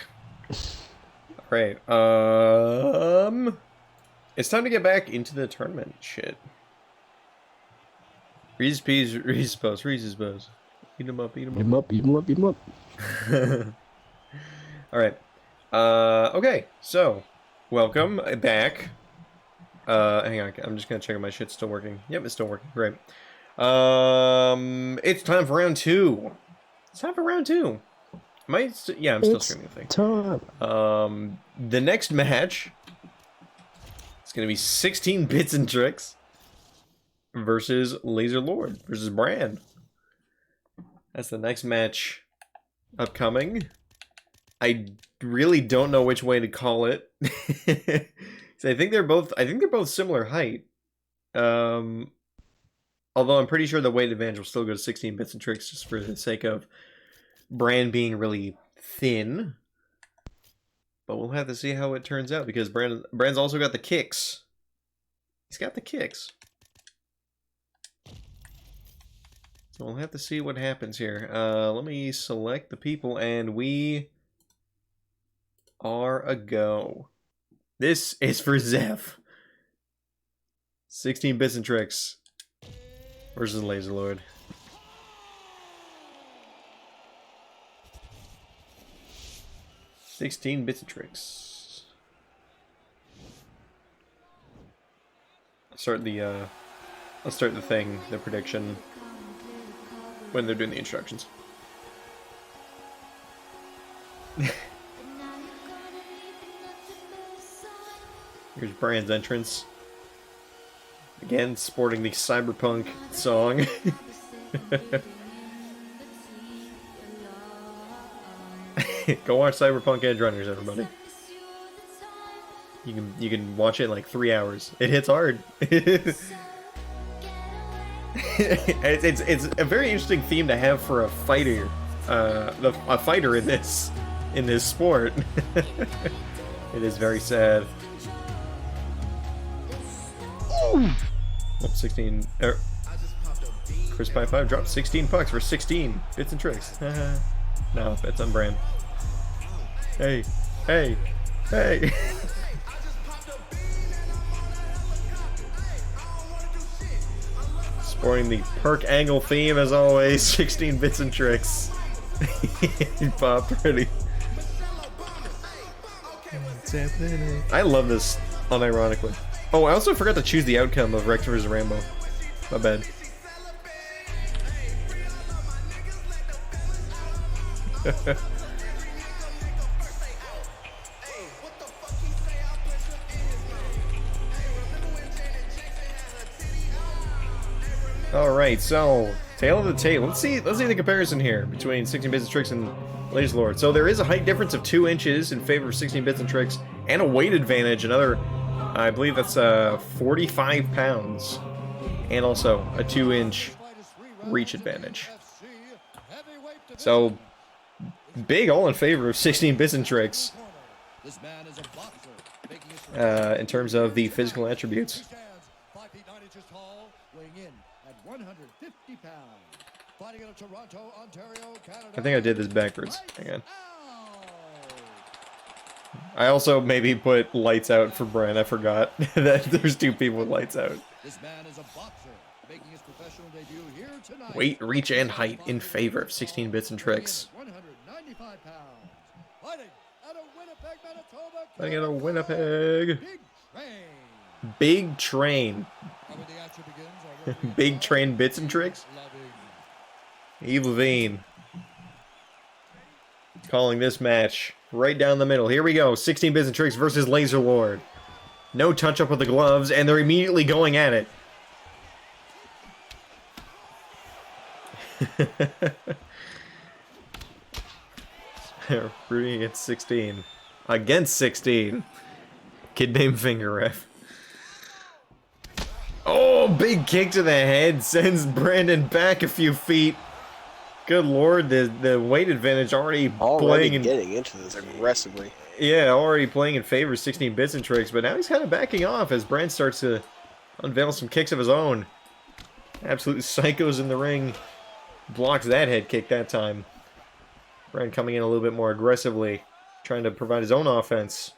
Alright, it's time to get back into the tournament shit. Reese's Peas, Reese's Puffs. Eat them up, eat them up. Eat 'em up. Alright. Okay, so, welcome back. Hang on, I'm just gonna check if my shit's still working. Yep, it's still working, great. It's time for round 2. It's time for round 2. Yeah, I'm still streaming the thing. Time. The next match is gonna be 16 Bits and Tricks versus Lazer Lord versus Bran. That's the next match upcoming. I really don't know which way to call it. So I think they're both similar height. Although I'm pretty sure the weight advantage will still go to 16 Bits and Tricks just for the sake of Bran being really thin. But we'll have to see how it turns out because Bran's also got the kicks. He's got the kicks. So we'll have to see what happens here. Let me select the people and we are a go. This is for Zeph. 16 Bits and Tricks versus Lazer Lord. "16 Bits and Tricks." Let's start the thing, the prediction, when they're doing the instructions. Here's Brian's entrance. Again, sporting the cyberpunk song. Go watch Cyberpunk Edge Runners, everybody. You can watch it in like 3 hours. It hits hard. it's a very interesting theme to have for a fighter, a fighter in this sport. It is very sad. Oh, 16. Chris Pie 5 dropped 16 pucks for 16 Bits and Tricks. No, that's on brand. Hey. Sporting the perk angle theme as always. 16 Bits and Tricks. He popped pretty. I love this unironically. Oh, I also forgot to choose the outcome of Rex vs. Rambo. My bad. Alright, so tail of the tape. Let's see the comparison here between 16 Bits and Tricks and Lazer Lord. So there is a height difference of 2 inches in favor of 16 Bits and Tricks, and a weight advantage, another, I believe that's 45 pounds, and also a 2-inch reach advantage. So big all in favor of 16 Bits and Tricks in terms of the physical attributes. I think I did this backwards. Hang on. I also maybe put lights out for Bran. I forgot that there's 2 people with lights out. making his professional debut here tonight. Weight, reach, and height in favor of 16 bits and tricks. 195 pounds. Fighting out of Winnipeg, Manitoba. Fighting out of Winnipeg. Big Train. Big Train. And when the action begins, our referee Big Train bits and tricks. Loving. Eve Levine. Calling this match right down the middle. Here we go. 16 bits and tricks versus Lazer Lord. No touch up with the gloves, and they're immediately going at it. Rooting against 16. Against 16. Kid named Finger Ref. Oh, big kick to the head. Sends Brandon back a few feet. Good lord, the weight advantage already playing in... getting into this aggressively. Yeah, already playing in favor of 16 bits and tricks, but now he's kind of backing off as Brand starts to unveil some kicks of his own. Absolute psychos in the ring. Blocks that head kick that time. Brand coming in a little bit more aggressively, trying to provide his own offense.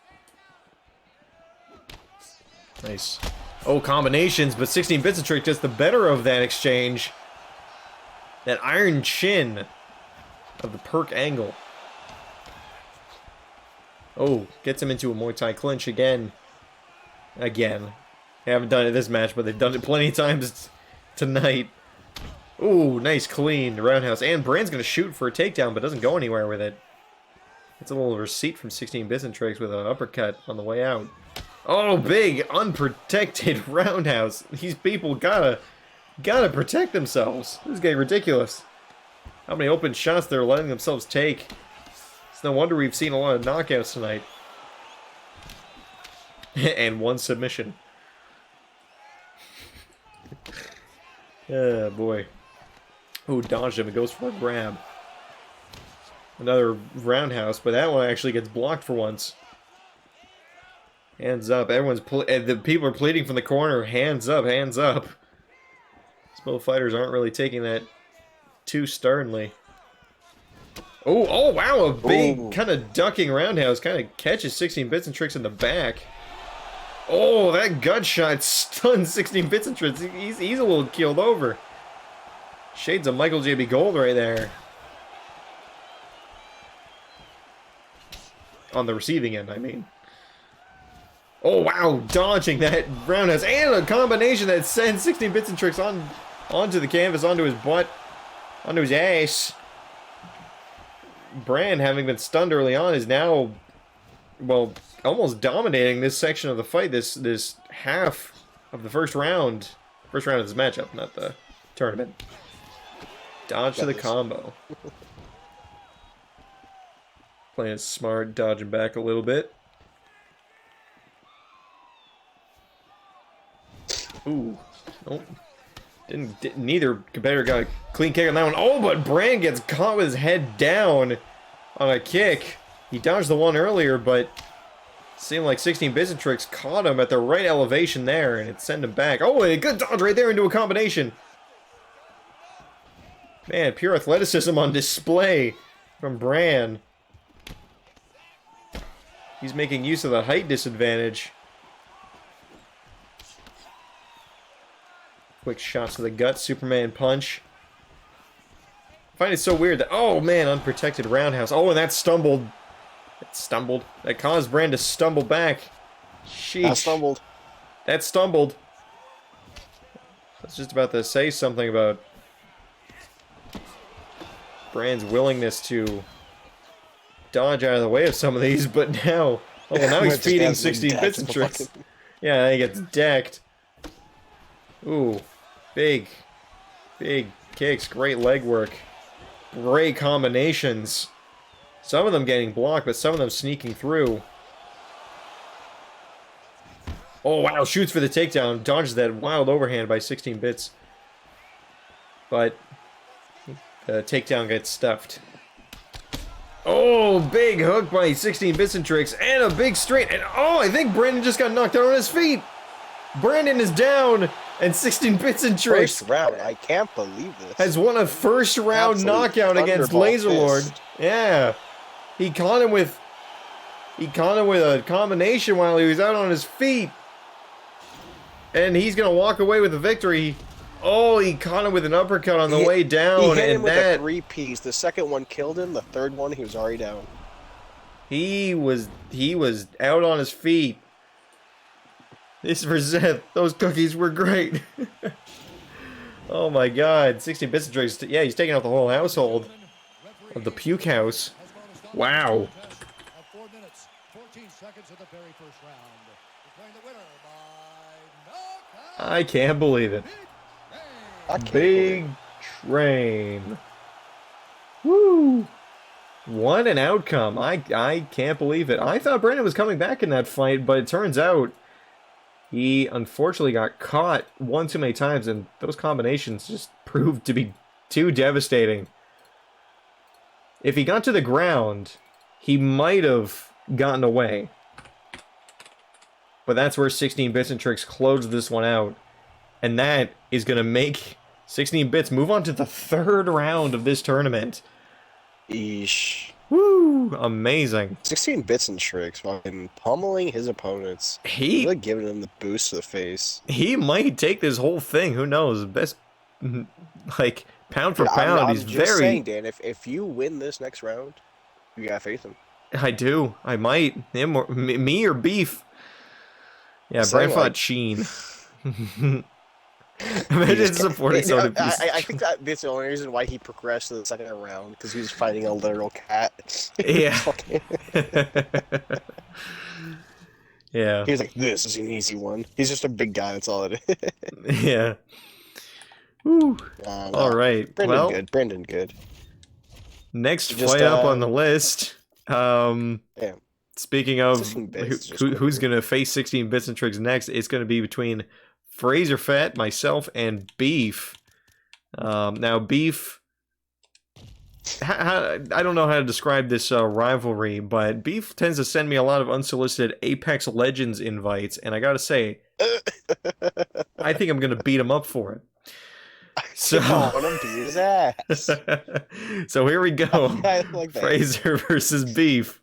Nice. Oh, combinations, but 16 bits and tricks gets the better of that exchange. That iron chin of the perk angle. Oh, gets him into a Muay Thai clinch again. Again. They haven't done it this match, but they've done it plenty of times tonight. Ooh, nice clean roundhouse. And Brand's going to shoot for a takedown, but doesn't go anywhere with it. It's a little receipt from 16 bits and tricks with an uppercut on the way out. Oh, big, unprotected roundhouse. These people gotta protect themselves. This is getting ridiculous. How many open shots they're letting themselves take. It's no wonder we've seen a lot of knockouts tonight. And one submission. Oh, boy. Oh, dodged him. It goes for a grab. Another roundhouse, but that one actually gets blocked for once. Hands up. Everyone's the people are pleading from the corner. Hands up, hands up. These both fighters aren't really taking that too sternly. Oh, wow, a big kind of ducking roundhouse. Kind of catches 16 bits and tricks in the back. Oh, that gut shot stuns 16 bits and tricks. He's a little keeled over. Shades of MichaelJBGold right there. On the receiving end, I mean. Oh, wow, dodging that roundhouse. And a combination that sends 16 bits and tricks onto the canvas, onto his butt, onto his ass. Brand, having been stunned early on, is now, well, almost dominating this section of the fight, this half of the first round. First round of this matchup, not the tournament. Dodge to the combo. Playing it smart, dodging back a little bit. Ooh. Nope. Neither competitor got a clean kick on that one. Oh, but Brand gets caught with his head down on a kick. He dodged the one earlier, but it seemed like 16 bits and tricks caught him at the right elevation there, and it sent him back. Oh, and a good dodge right there into a combination. Man, pure athleticism on display from Brand. He's making use of the height disadvantage. Quick shots to the gut, Superman punch. I find it so weird that, oh man, unprotected roundhouse. Oh, and that stumbled. That caused Brand to stumble back. Sheesh. That stumbled. I was just about to say something about Brand's willingness to dodge out of the way of some of these, but now, oh, now he's feeding 16 bits and tricks. Yeah, he gets decked. Ooh, big kicks, great leg work, great combinations. Some of them getting blocked, but some of them sneaking through. Oh wow, shoots for the takedown, dodges that wild overhand by 16 bits. But the takedown gets stuffed. Oh, big hook by 16 bits and tricks, and a big straight, and oh, I think Brandon just got knocked out on his feet. Brandon is down, and 16 bits and tricks. First round, I can't believe this. Has won a first round knockout against Lazer Lord. Yeah, he caught him with a combination while he was out on his feet, and he's gonna walk away with the victory. Oh, he caught him with an uppercut on the way He down, hit him and with that a 3-piece. The second one killed him. The third one, he was already down. he was out on his feet. This is for Zeth. Those cookies were great. Oh my God, 16 bits and tricks. Yeah, he's taking out the whole household of the puke house. Wow. At 4 minutes, 14 seconds of the very first round. Declaring the winner by knockout. I can't believe it. I can't Big believe Train. Woo! What an outcome. I can't believe it. I thought Brandon was coming back in that fight, but it turns out he unfortunately got caught one too many times, and those combinations just proved to be too devastating. If he got to the ground, he might have gotten away. But that's where 16 Bits and Tricks closed this one out. And that is going to make 16 Bits move on to the third round of this tournament. Eesh. Woo! Amazing. 16 bits and tricks, fucking pummeling his opponents. He Really giving him the boost to the face. might take this whole thing. Who knows? Best, like, pound for Dude, pound, I'm he's just very... saying, Dan, if you win this next round, you got faith in him. I do. I might. Him or me or Beef. Yeah, Saying, Fraserfatt like- Sheen. Imagine supporting someone. I think that's the only reason why he progressed to the second round, because he was fighting a literal cat. Yeah. Yeah. He was like, this is an easy one. He's just a big guy, that's all it is. Yeah. Woo. All right. Brendan Well, good. Brendan good. next Just, fight up on the list. Damn. Speaking of 16 bits, just who's going to face 16 Bits and Tricks next, it's going to be between Fraserfatt, myself, and Beef. Now, Beef... I don't know how to describe this rivalry, but Beef tends to send me a lot of unsolicited Apex Legends invites, and I gotta say, I think I'm gonna beat him up for it. So, I want him to beat his ass. so here we go. I like that. Fraser versus Beef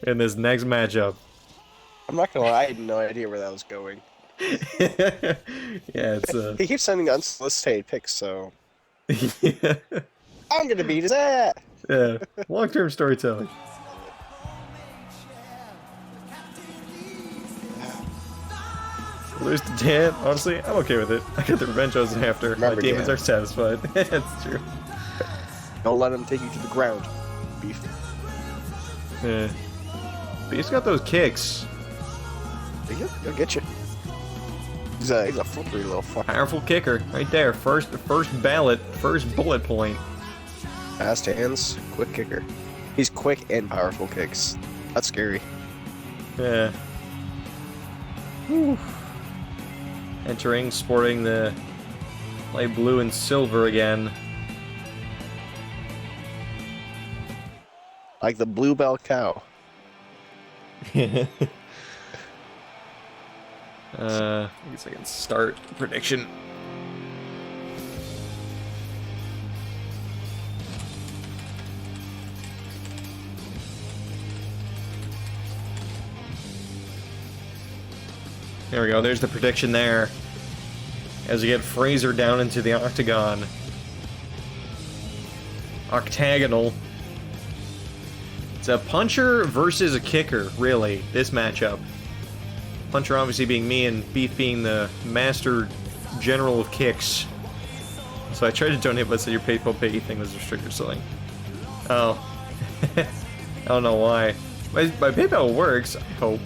in this next matchup. I'm not gonna lie, I had no idea where that was going. Yeah, it's He keeps sending unsolicited pics, so yeah, I'm gonna beat his ass. yeah. Long-term storytelling. Lose to Dan, honestly, I'm okay with it. I get the revenge chosen after my Remember demons Dan. are satisfied. That's true. Don't let him take you to the ground, Beef. Yeah. Beef's got those kicks. He'll get you. He's a flippery little fucker. Powerful kicker, right there. First ballot, first bullet point. Fast hands, quick kicker. He's quick and powerful kicks. That's scary. Yeah. Whew. Entering, sporting the light blue and silver again. Like the bluebell cow. I guess I can start prediction. There we go, there's the prediction there. As we get Fraser down into the octagon. Octagonal. It's a puncher versus a kicker, really, this matchup. Puncher obviously being me and Beef being the master general of kicks. So I tried to donate, but said your PayPal pay thing was restricted or something. Oh. I don't know why. My PayPal works, I hope.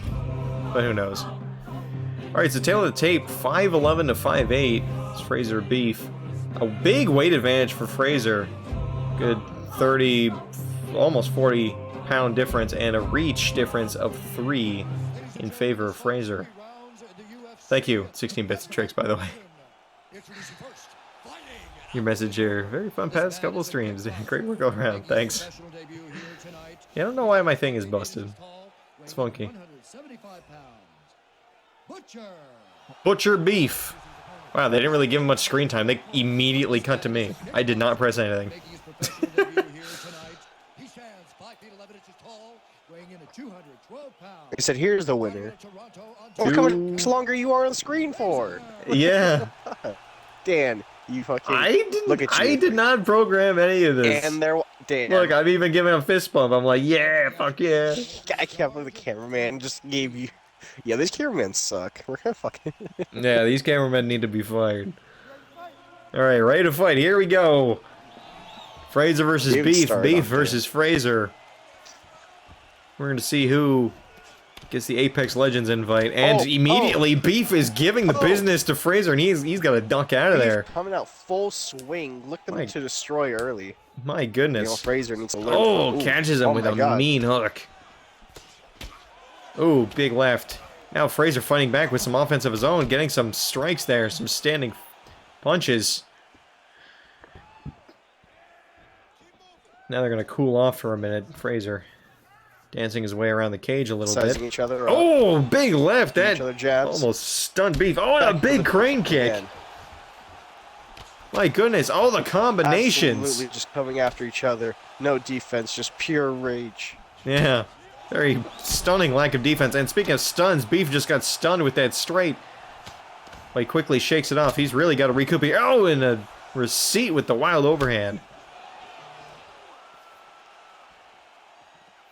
But who knows. Alright, so tail of the tape, 5'11 to 5'8. It's Fraser Beef. A big weight advantage for Fraser. Good 30, almost 40 pound difference, and a reach difference of 3 in favor of Fraser. Thank you, 16 Bits and Tricks, by the way. Your message here. Very fun past couple of streams. Great work all around. Thanks. Yeah, I don't know why my thing is busted. It's funky. Butcher Beef. Wow, they didn't really give him much screen time. They immediately cut to me. I did not press anything. He said, here's the winner. Look how much longer you are on screen for. Yeah. Dan, you fucking. I didn't. Look at you. I did not program any of this. And there, Dan. Look, I'm even giving a fist bump. I'm like, yeah, fuck yeah. I can't believe the cameraman just gave you. Yeah, these cameramen suck. We're gonna fucking. Yeah, these cameramen need to be fired. All right, ready to fight. Here we go. Fraser versus Beef. Beef versus Fraser. We're going to see who gets the Apex Legends invite. And immediately, Beef is giving the business to Fraser, and he's got to duck out of there. Coming out full swing, looking to destroy early. My goodness. You know, Fraser needs to learn. Oh, catches him with a mean hook. Oh, big left. Now Fraser fighting back with some offense of his own, getting some strikes there, some standing punches. Now they're going to cool off for a minute. Fraser dancing his way around the cage a little bit. Each other up. Oh, big left. That each other jabs. almost stunned Beef. Oh, and a big crane kick. Man. My goodness, all the combinations. Absolutely just coming after each other. No defense, just pure rage. Yeah, very stunning lack of defense. And speaking of stuns, Beef just got stunned with that straight. But he quickly shakes it off. He's really got to recoup here. Oh, and a receipt with the wild overhand.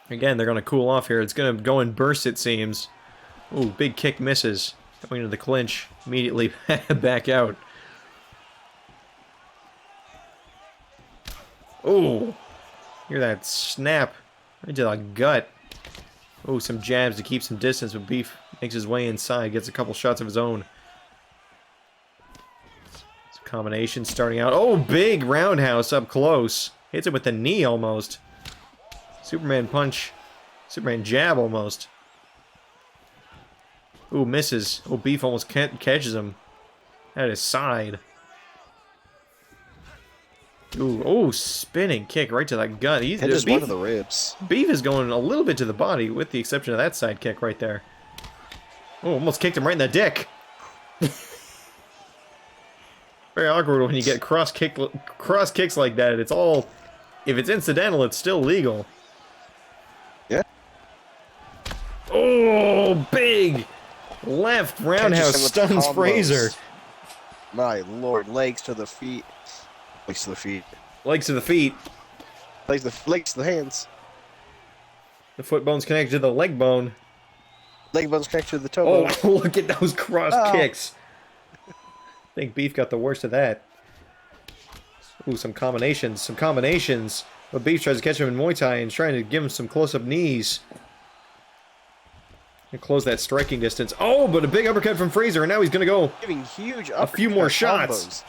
Again, they're going to cool off here. It's going to go in bursts, it seems. Ooh, big kick misses. Going into the clinch. Immediately back out. Ooh. Hear that snap. Right to the gut. Ooh, some jabs to keep some distance, but Beef makes his way inside. Gets a couple shots of his own. Some combinations starting out. Oh, big roundhouse up close. Hits it with the knee almost. Superman punch. Superman jab almost. Ooh, misses. Oh, Beef almost catches him at his side. Ooh, oh, spinning kick right to that gut. He's just one of the ribs. Beef is going a little bit to the body, with the exception of that side kick right there. Oh, almost kicked him right in the dick. Very awkward when you get cross kicks like that. It's all, if it's incidental, it's still legal. Yeah. Oh, big left roundhouse stuns Fraser. My lord, legs to the feet. Legs to the feet. Legs to the feet. Legs to the hands. The foot bone's connected to the leg bone. Leg bone's connected to the toe bone. Oh, look at those cross kicks. I think Beef got the worst of that. Ooh, some combinations. Some combinations. But Beef tries to catch him in Muay Thai and trying to give him some close-up knees. And close that striking distance. Oh, but a big uppercut from Fraser, and now he's going to go giving huge a few more shots. Combos.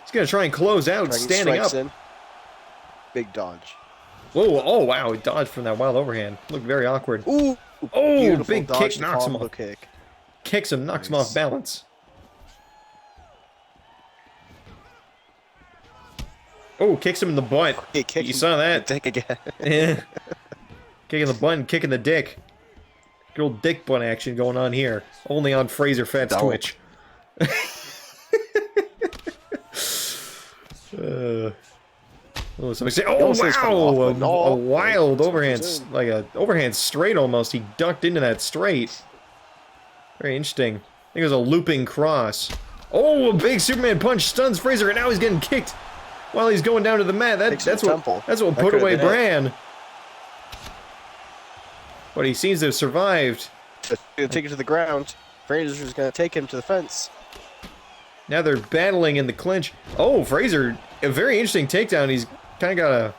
He's going to try and close out, standing up. In. Big dodge. Whoa, oh wow, he dodged from that wild overhand. Looked very awkward. Ooh, oh, big kick knocks him off. Kick. Kicks him, knocks him off balance. Oh, kicks him in the butt. You saw that? Dick again. Yeah. Kicking the butt and kicking the dick. Good old dick butt action going on here. Only on Fraserfatt's Twitch. Oh, somebody say, oh wow, a wild overhand, like a overhand straight almost. He ducked into that straight. Very interesting. I think it was a looping cross. Oh, a big Superman punch stuns Fraser, and now he's getting kicked while he's going down to the mat. That's what put away Bran. But he seems to have survived. Gonna take it to the ground. Fraser's gonna take him to the fence. Now they're battling in the clinch. Oh, Fraser, a very interesting takedown. He's kind of got a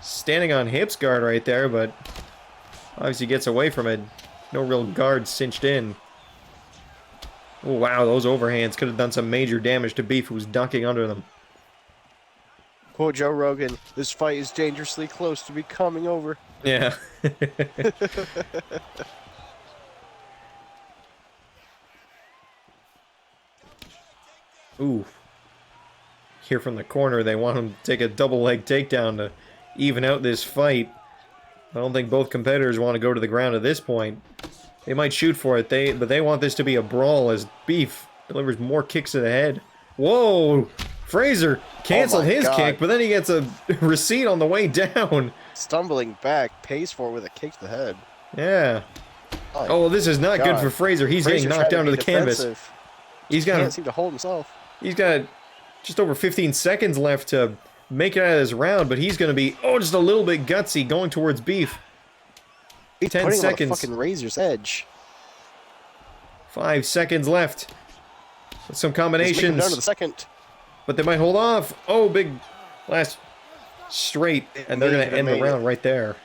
standing on hips guard right there, but obviously gets away from it. No real guard cinched in. Oh, wow, those overhands could have done some major damage to Beef, who was ducking under them. Quote Joe Rogan, this fight is dangerously close to becoming over. Yeah. Ooh. Here from the corner, they want him to take a double leg takedown to even out this fight. I don't think both competitors want to go to the ground at this point. They might shoot for it, but they want this to be a brawl as Beef delivers more kicks to the head. Whoa! Fraser canceled his kick, but then he gets a receipt on the way down. Stumbling back, pays for it with a kick to the head. Yeah. Oh, this is not good for Fraser. He's getting knocked down to the canvas. He can't seem to hold himself. He's got just over 15 seconds left to make it out of this round, but he's going to be, oh, just a little bit gutsy going towards Beef. He's 10 putting seconds. him on a fucking razor's edge. 5 seconds left. Some He's making him combinations, down to the second. but they might hold off. Oh, big last straight, and they're going to end the round right there.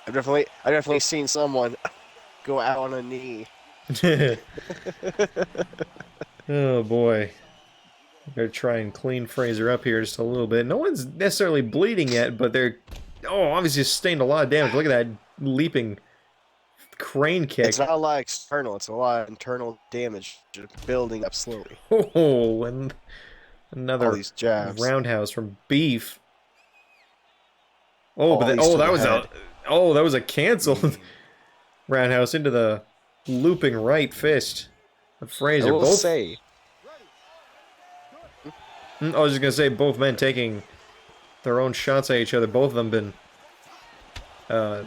I've definitely seen someone go out on a knee. Oh boy. I'm gonna try and clean Fraser up here just a little bit. No one's necessarily bleeding yet, but they're obviously sustained a lot of damage. Look at that leaping crane kick. It's not a lot external, it's a lot of internal damage just building up slowly. Oh, and another All these jabs. roundhouse from Beef. Oh, All but these to that the was head. that was a canceled roundhouse into the looping right fist of Fraser. I will Both say, I was just gonna say both men taking their own shots at each other. Both of them been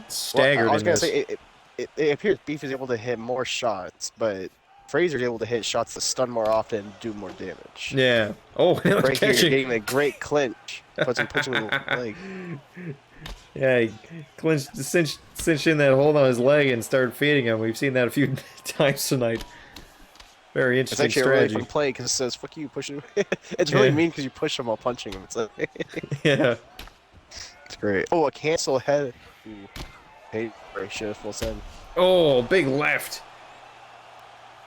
staggered I was in gonna this. say it appears Beef is able to hit more shots, but Fraser's able to hit shots that stun more often and do more damage. Yeah. Oh, Right here, catching. getting a great clinch. Puts him in the leg. Yeah, he cinched in that hold on his leg and started feeding him. We've seen that a few times tonight. Very It's interesting actually a really strategy. fun play because it says "fuck you," push him. It's really Yeah. mean because you push him while punching him. It's, Yeah. it's great. Oh, a cancel head. Ooh. Hey, ratio full send. Oh, big left.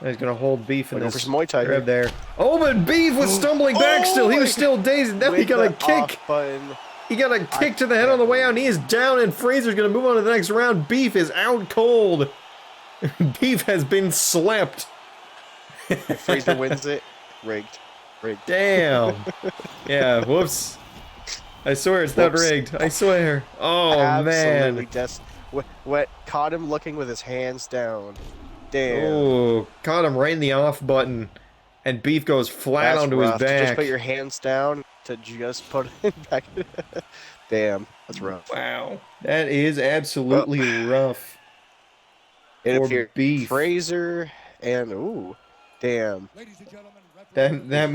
He's gonna hold Beef in Looking this for some Muay Thai grab here. there. Oh, but Beef was stumbling back still. He was still dazed. Now he With got a the kick. off button. He got a kick to the head on the way out, and he is down, and Fraser's going to move on to the next round. Beef is out cold. Beef has been slept. If Fraser wins it, rigged. Rigged. Damn. Yeah, whoops. I swear it's not Whoops. rigged. I swear. Oh, Absolutely man. what caught him looking with his hands down. Damn. Oh, caught him right in the off button, and Beef goes flat That's onto rough. his To back. just put your hands down to just put it back. Damn, that's rough. Wow. That is absolutely rough. It Or appeared Beef. Fraser and ooh, damn. Ladies and gentlemen, referee- That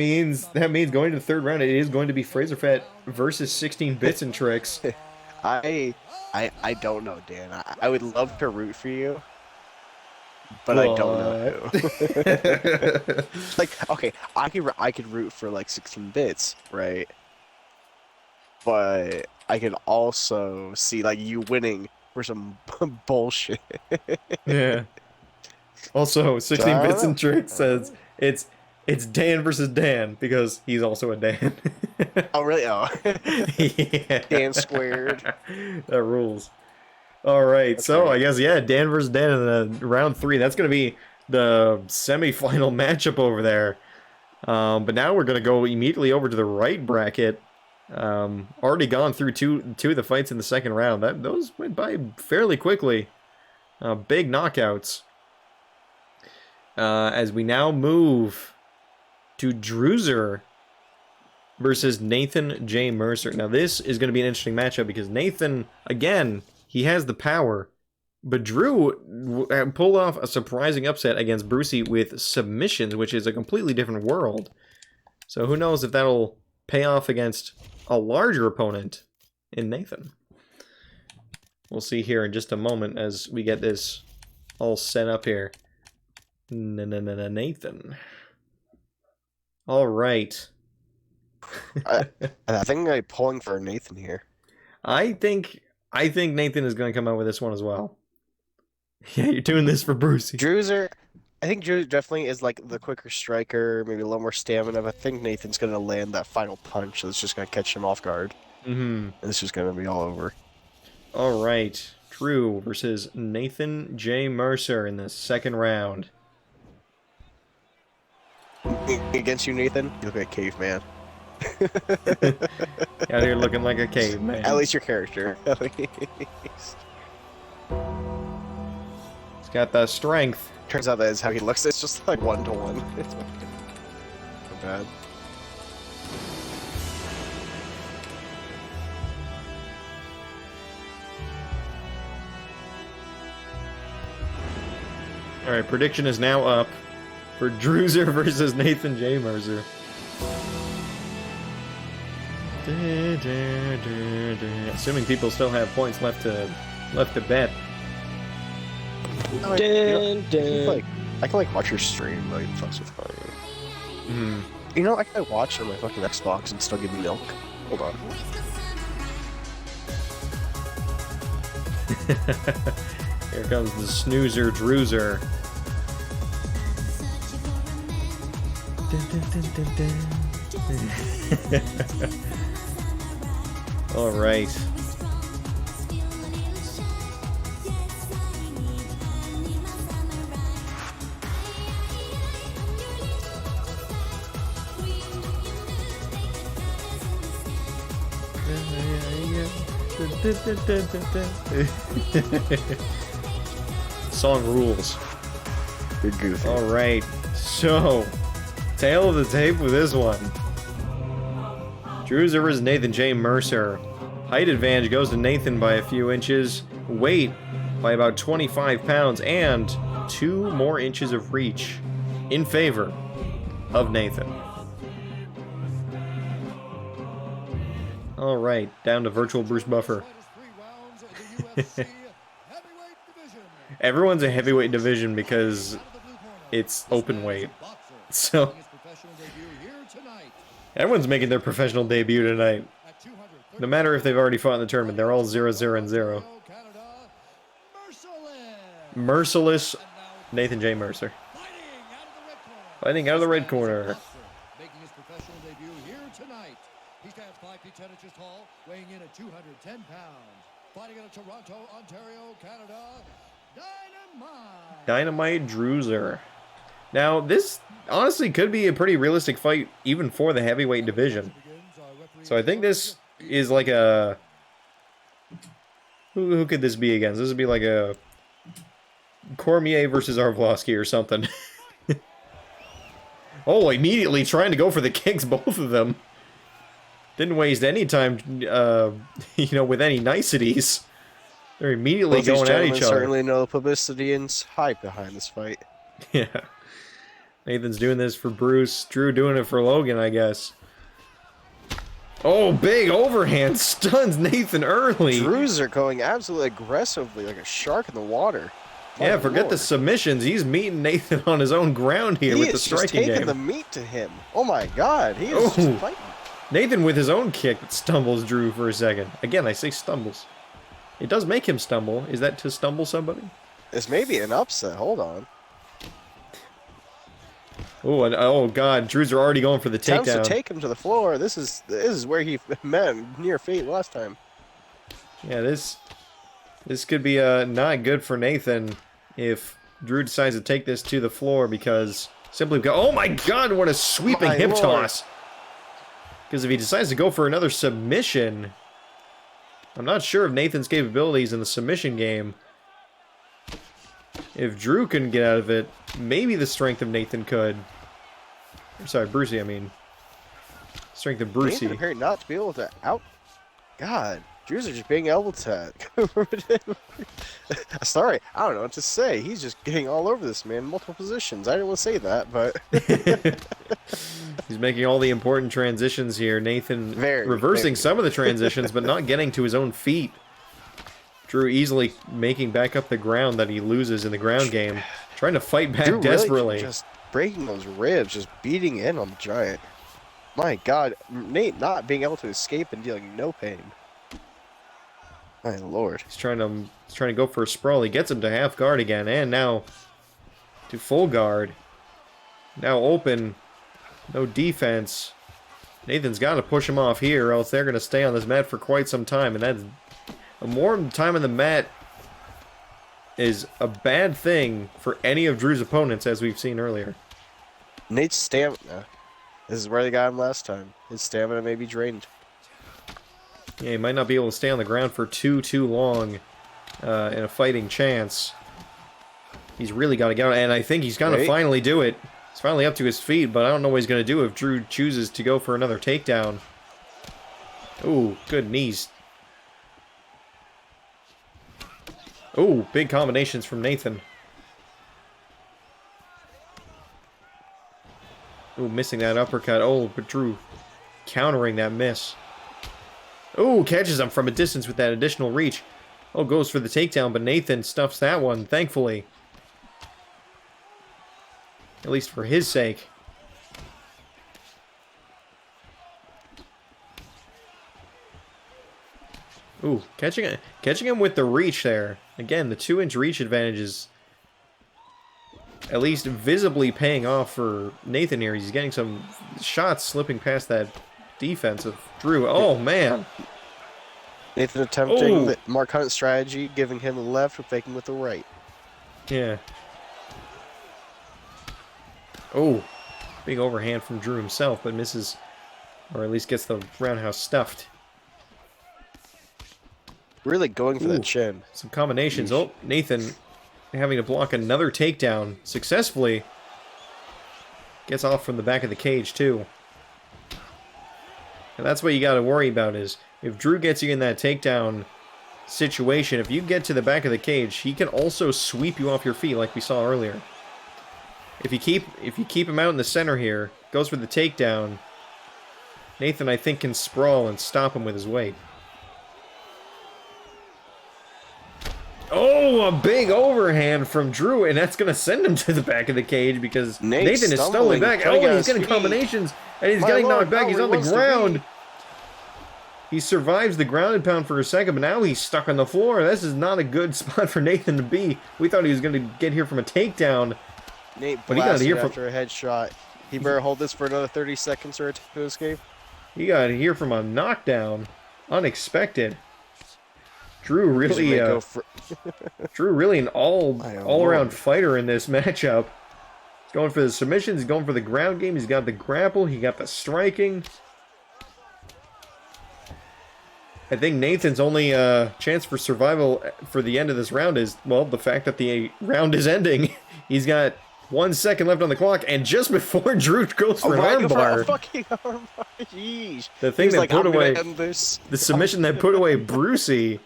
means going to the third round, it is going to be Fraserfatt versus 16 Bits and Tricks. I don't know, Dan. I would love to root for you, but I don't know who. Like, okay, I could root for like 16 bits, right? But I could also see like you winning for some bullshit. Yeah. Also, 16 Bits and Tricks says it's Dan versus Dan because he's also a Dan. Oh really? Oh, Yeah. Dan squared. That rules. All right, That's so right. I guess Dan versus Dan in round 3. That's going to be the semifinal matchup over there. But now we're going to go immediately over to the right bracket. Already gone through two of the fights in the second round. Those went by fairly quickly. Big knockouts. As we now move to Drewzer versus Nathan J. Mercer. Now this is going to be an interesting matchup because Nathan, again, he has the power, but Drew pulled off a surprising upset against Brucey with submissions, which is a completely different world. So who knows if that'll pay off against a larger opponent in Nathan. We'll see here in just a moment as we get this all set up here. Nathan. All right. I think I'm pulling for Nathan here. I think Nathan is going to come out with this one as well. Yeah, you're doing this for Brucey. Drewzer, I think Drew definitely is like the quicker striker, maybe a little more stamina. But I think Nathan's gonna land that final punch that's just gonna catch him off guard, Mm-hmm. and it's just gonna be all over. All right. Drew versus Nathan J. Mercer in the second round. Against you, Nathan, you look like a caveman. Out here looking like a caveman. At least your character. At least. He's got the strength. Turns out that is how he looks. It's just like 1-to-1. It's not bad. All right, prediction is now up for Drewzer versus Nathan J. Mercer. Assuming people still have points left to bet. Like, I can watch your stream, like, fucks with funny. You know, I can watch on my fucking Xbox and still give me milk. Hold on. Here comes the snoozer Drewzer. All right. Song rules. You're goofy. All right, so tail of the tape with this one. Drewzer versus Nathan J. Mercer. Height advantage goes to Nathan by a few inches. Weight by about 25 pounds and 2 more inches of reach in favor of Nathan. All right, down to virtual Bruce Buffer. Everyone's a heavyweight division because it's open weight. So everyone's making their professional debut tonight. No matter if they've already fought in the tournament, they're all 0-0-0. Merciless Nathan J. Mercer. Fighting out of the red corner. Making his professional debut here tonight. He stands 5 feet 10 inches tall, weighing in at 210 pounds. Fighting out of Toronto, Ontario, Canada, Dynamite Drewzer. Now, this honestly could be a pretty realistic fight even for the heavyweight division. So I think this is like a... Who could this be against? This would be like a Cormier versus Arlovsky or something. Oh, immediately trying to go for the kicks, both of them. Didn't waste any time, you know, with any niceties. They're immediately going at each other. Certainly no publicity and hype behind this fight. Yeah. Nathan's doing this for Bruce. Drew doing it for Logan, I guess. Oh, big overhand stuns Nathan early. Drewzer going absolutely aggressively like a shark in the water. Yeah, forget the submissions. He's meeting Nathan on his own ground here with the striking game. He is just taking the meat to him. Oh my god, he is just fighting. Nathan with his own kick stumbles Drew for a second. Again, I say stumbles. It does make him stumble. Is that to stumble somebody? This may be an upset. Hold on. Oh, and oh god, Drewzer already going for the takedown. Attempts to take him to the floor. This is where he met near fate last time. Yeah, this could be not good for Nathan if Drew decides to take this to the floor because simply because, oh my god, what a sweeping hip toss. Because if he decides to go for another submission, I'm not sure of Nathan's capabilities in the submission game. If Drew couldn't get out of it, maybe the strength of Nathan could. I'm sorry, Brucey, I mean. Strength of Brucey. Nathan appeared not to be able to out... God, Drew's just being able to... Sorry, I don't know what to say. He's just getting all over this man in multiple positions. I didn't want to say that, but... He's making all the important transitions here. Nathan reversing some of the transitions, but not getting to his own feet. Drew easily making back up the ground that he loses in the ground game. Trying to fight back Drew desperately. Really just breaking those ribs, just beating in on the giant. My god, Nate not being able to escape and dealing no pain. My lord. He's trying to go for a sprawl. He gets him to half guard again, and now to full guard. Now open. No defense. Nathan's got to push him off here, or else they're going to stay on this mat for quite some time, and that's more time on the mat is a bad thing for any of Drew's opponents, as we've seen earlier. Nate's stamina. This is where they got him last time. His stamina may be drained. Yeah, he might not be able to stay on the ground for too long in a fighting chance. He's really got to get out, and I think he's going to finally do it. He's finally up to his feet, but I don't know what he's going to do if Drew chooses to go for another takedown. Ooh, good knees. Ooh, big combinations from Nathan. Ooh, missing that uppercut. Oh, but Drew countering that miss. Oh, catches him from a distance with that additional reach. Oh, goes for the takedown, but Nathan stuffs that one, thankfully. At least for his sake. Ooh, catching him with the reach there. Again, the 2-inch reach advantage is at least visibly paying off for Nathan here. He's getting some shots slipping past that defense of Drew. Oh, man. Nathan attempting the Mark Hunt strategy, giving him the left, faking with the right. Yeah. Oh, big overhand from Drew himself, but misses, or at least gets the roundhouse stuffed. Really going for that chin. Some combinations. Oh, Nathan having to block another takedown successfully. Gets off from the back of the cage, too. And that's what you got to worry about is if Drew gets you in that takedown situation, if you get to the back of the cage, he can also sweep you off your feet like we saw earlier. If you keep him out in the center here, goes for the takedown, Nathan, I think, can sprawl and stop him with his weight. Oh, a big overhand from Drew, and that's going to send him to the back of the cage because Nathan is stumbling back. Oh, and he's getting combinations, and he's getting knocked back. He's on the ground. He survives the ground and pound for a second, but now he's stuck on the floor. This is not a good spot for Nathan to be. We thought he was going to get here from a takedown. Nate blasted after a headshot. He better hold this for another 30 seconds or to escape. He got here from a knockdown. Unexpected. Drew really, Drew really an all-around fighter in this matchup. He's going for the submissions. He's going for the ground game. He's got the grapple. He got the striking. I think Nathan's only chance for survival for the end of this round is, well, the fact that the round is ending. He's got 1 second left on the clock, and just before Drew goes for an armbar, the thing that put away the submission that put away Brucey,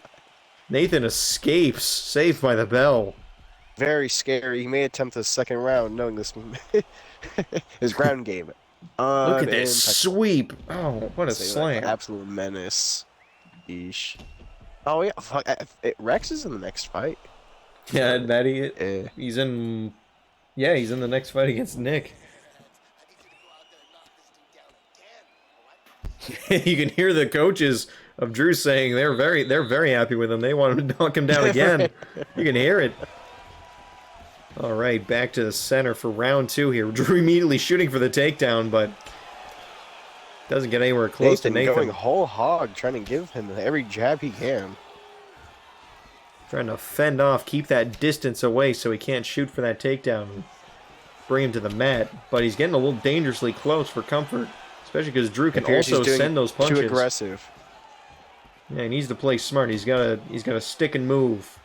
Nathan escapes, safe by the bell. Very scary. He may attempt the second round, knowing this his ground game. Look at this sweep! Oh, what a slam! Absolute menace. Yeesh. Oh yeah, fuck. Rex is in the next fight. Yeah, he's in. Yeah, he's in the next fight against Nick. You can hear the coaches of Drew saying they're very happy with him. They want him to knock him down again. You can hear it. All right, back to the center for round 2 here. Drew immediately shooting for the takedown, but doesn't get anywhere close to Nathan. Going whole hog, trying to give him every jab he can. Trying to fend off, keep that distance away so he can't shoot for that takedown. Bring him to the mat, but he's getting a little dangerously close for comfort, especially because Drew can also send those punches. Too aggressive. Yeah, he needs to play smart. He's got to stick and move.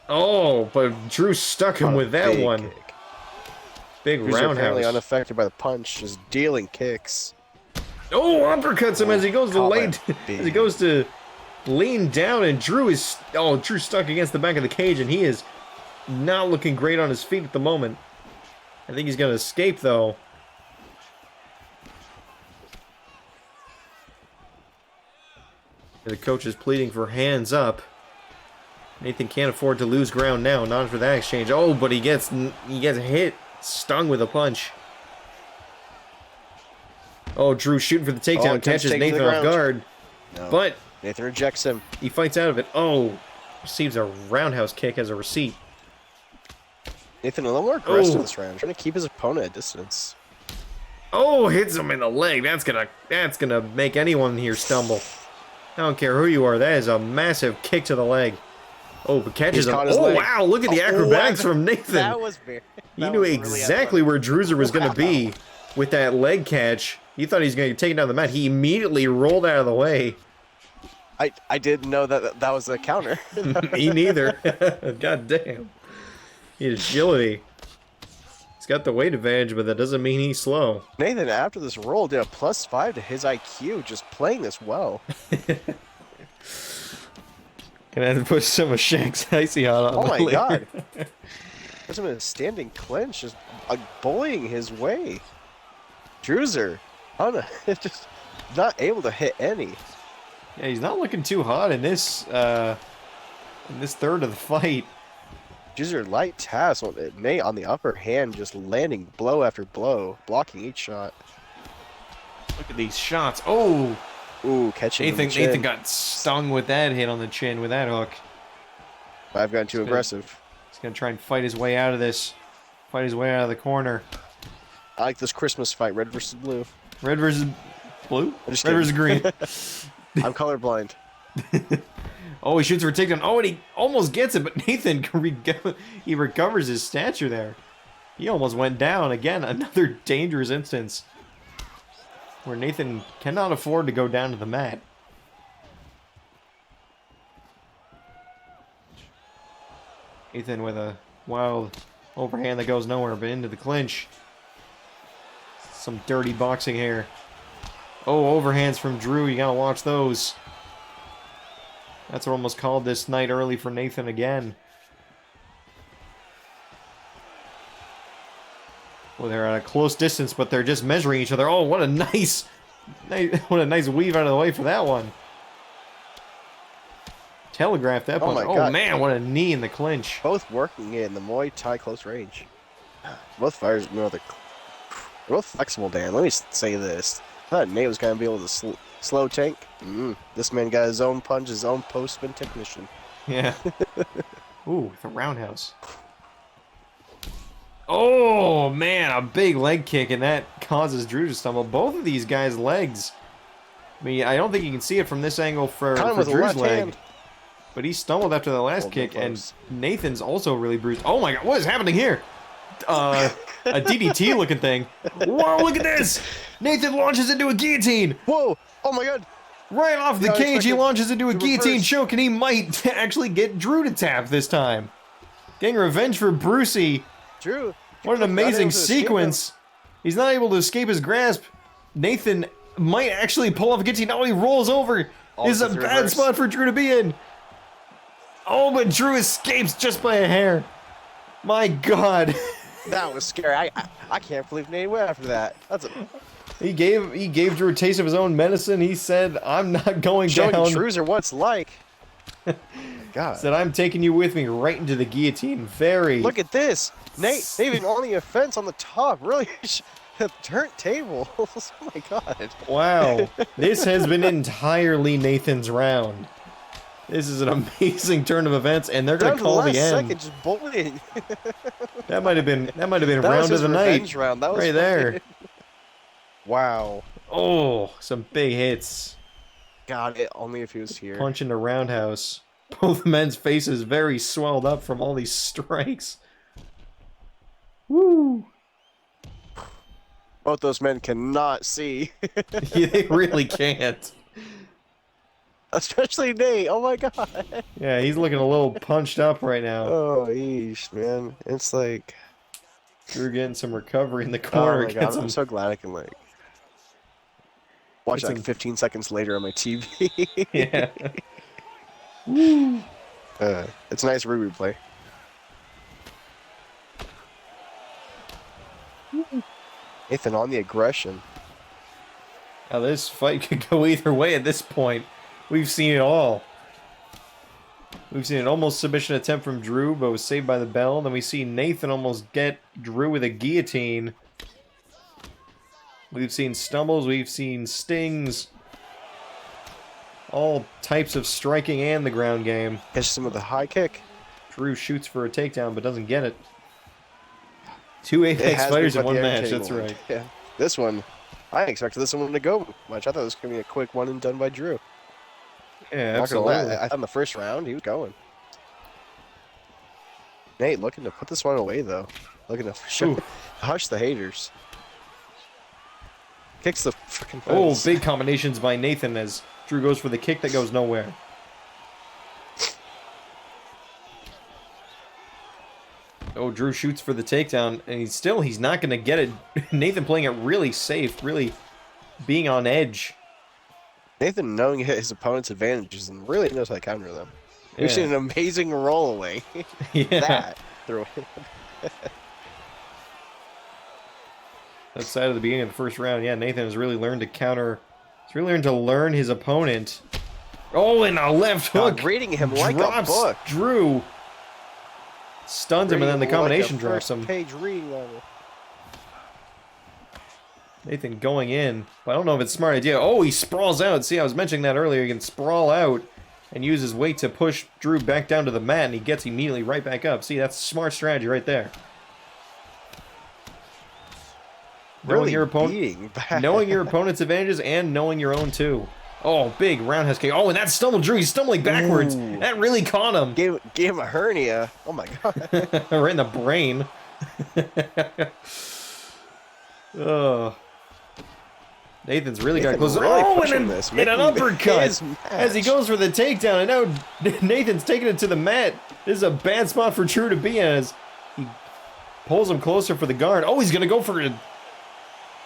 Oh, but Drew stuck him with that one. Kick. Big roundhouse. Apparently unaffected by the punch, just dealing kicks. Oh, uppercuts him as he goes to lean down, and Drew's stuck against the back of the cage, and he is not looking great on his feet at the moment. I think he's going to escape, though. The coach is pleading for hands up. Nathan can't afford to lose ground now, not for that exchange. Oh, but he gets hit, stung with a punch. Oh, Drew shooting for the takedown, catches Nathan off guard. No. But Nathan rejects him. He fights out of it. Oh, receives a roundhouse kick as a receipt. Nathan a little more aggressive this round, trying to keep his opponent at distance. Oh, hits him in the leg. That's gonna make anyone here stumble. I don't care who you are. That is a massive kick to the leg. Oh, but catches him. Oh, wow, look at the acrobatics from Nathan. That was very... He knew exactly where Drewzer was going to be with that leg catch. He thought he was going to take it down the mat. He immediately rolled out of the way. I didn't know that was a counter. Me neither. God damn. He had agility. He's got the weight advantage, but that doesn't mean he's slow. Nathan, after this roll, did a +5 to his IQ, just playing this well. Gonna have to put some of Shank's icy hot on. Oh my god. Puts him in a standing clinch, just bullying his way. Drewzer, just not able to hit any. Yeah, he's not looking too hot in this third of the fight. Drewzer light taps, Nate on the upper hand, just landing blow after blow, blocking each shot. Look at these shots. Oh! Ooh, catching Nathan got stung with that hit on the chin with that hook. I've gotten too aggressive. He's going to try and fight his way out of this. Fight his way out of the corner. I like this Christmas fight, red versus blue. Red versus blue? Red kidding. versus green. I'm colorblind. Oh, he shoots for a takedown. Oh, and he almost gets it, but Nathan, he recovers his stature there. He almost went down. Again, another dangerous instance where Nathan cannot afford to go down to the mat. Nathan with a wild overhand that goes nowhere, but into the clinch. Some dirty boxing here. Oh, overhands from Drew. You gotta watch those. That's what almost called this night early for Nathan again. Well, they're at a close distance, but they're just measuring each other. Oh, what a nice weave out of the way for that one. Telegraphed that punch. Oh man, what a knee in the clinch. Both working in the Muay Thai close range. Both fighters, they're both flexible, Dan. Let me say this. I thought Nate was going to be able to slow tank. This man got his own punch, his own post-spin technician. Yeah. Ooh, the roundhouse. Oh, man, a big leg kick, and that causes Drew to stumble. Both of these guys' legs. I mean, I don't think you can see it from this angle for Drew's leg. Hand. But he stumbled after the last kick, and Nathan's also really bruised. Oh, my God, what is happening here? A DDT-looking thing. Whoa, look at this! Nathan launches into a guillotine. Whoa! Oh, my God. Right off the cage, he launches into a guillotine choke, and he might actually get Drew to tap this time. Getting revenge for Brucey. Drew. What an amazing sequence. He's not able to escape his grasp. Nathan might actually pull off a guillotine. Now he rolls over. This is a bad spot for Drew to be in. Oh, but Drew escapes just by a hair. My God. That was scary. I can't believe Nate went after that. He gave Drew a taste of his own medicine. He said, "I'm not going down." Showing Drewzer what it's like. God. Said, "I'm taking you with me right into the guillotine." Look at this. Nate even on the offense on the top. Really turntables. Oh my God. Wow. This has been entirely Nathan's round. This is an amazing turn of events, and they're going to call the end. Second, just bullying. That might have been round of the night. Round. That was right there. Wow. Oh, some big hits. God, only if he was here. Punch in the roundhouse. Both men's faces very swelled up from all these strikes. Woo! Both those men cannot see. Yeah, they really can't. Especially Nate. Oh my God. Yeah, he's looking a little punched up right now. Oh, yeesh, man. It's like Drew getting some recovery in the corner. Oh my God, I'm so glad I can watch like 15 seconds later on my TV. Yeah. It's a nice replay. Nathan on the aggression. Now this fight could go either way at this point. We've seen it all. We've seen an almost submission attempt from Drew, but was saved by the bell. Then we see Nathan almost get Drew with a guillotine. We've seen stumbles, we've seen stings. All types of striking and the ground game. Catch some of the high kick. Drew shoots for a takedown, but doesn't get it. Two Apex fighters in one match, that's right. Yeah. This one, I expected this one to go much. I thought it was going to be a quick one and done by Drew. Yeah, absolutely. I thought in the first round, he was going. Nate looking to put this one away, though. Looking to hush the haters. Kicks the freaking fence. Oh, big combinations by Nathan as Drew goes for the kick that goes nowhere. Oh, Drew shoots for the takedown, and he's not going to get it. Nathan playing it really safe, really being on edge. Nathan knowing his opponent's advantages and really knows how to counter them. We've seen an amazing roll away. Yeah. That through Outside of the beginning of the first round, yeah, Nathan has really learned to counter. He's really learned to learn his opponent Oh, and a left hook. Reading him like a Drops book. Drew. Stuns him, and then the combination drops him. Page reading level. Nathan going in. But I don't know if it's a smart idea. Oh, he sprawls out. See, I was mentioning that earlier. He can sprawl out and use his weight to push Drew back down to the mat, and he gets immediately right back up. See, that's smart strategy right there. Really knowing your opponent's advantages and knowing your own too. Oh, big roundhouse kick. Oh, and that stumbled Drew. He's stumbling backwards. Ooh. That really caught him. Gave him a hernia. Oh my god. Right in the brain. Oh. Nathan's really got close. Really and an uppercut as he goes for the takedown. And now Nathan's taking it to the mat. This is a bad spot for Drew to be in as he pulls him closer for the guard. Oh, he's going to go for it.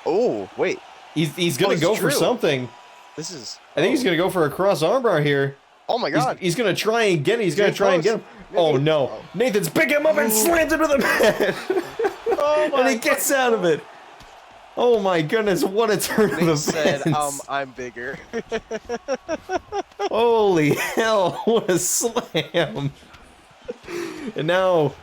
Oh, wait. He's going to go for something. This is... I think he's going to go for a cross armbar here. Oh my god. He's going to try and get it. He's going to try and get him. Oh no. Nathan's picking him up and slams him to the mat. Oh my and he gets out of it. Oh my goodness, what a turn of events. Said, I'm bigger. Holy hell, what a slam. And now,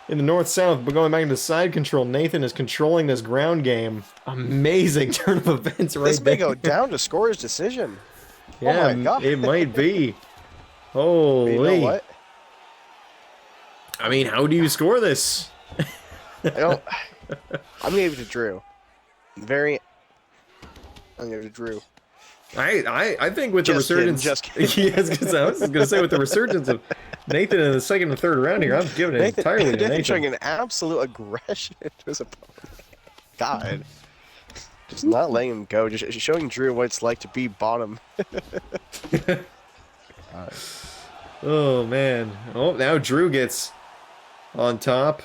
in the north-south, but going back into side control, Nathan is controlling this ground game. Amazing turn of events right there. This may go down to scorer's decision. Yeah, oh my god. It might be. Holy. You know what? I mean, how do you score this? I'm going to give it to Drew. I'm going to give it to Drew. I think with Just the resurgence... Just kidding. Yes, I was going to say, with the resurgence of Nathan in the second and third round here, I'm giving it entirely to Nathan. Showing an absolute aggression to his opponent. God. Just not letting him go. Just showing Drew what it's like to be bottom. Oh, man. Oh, now Drew gets on top.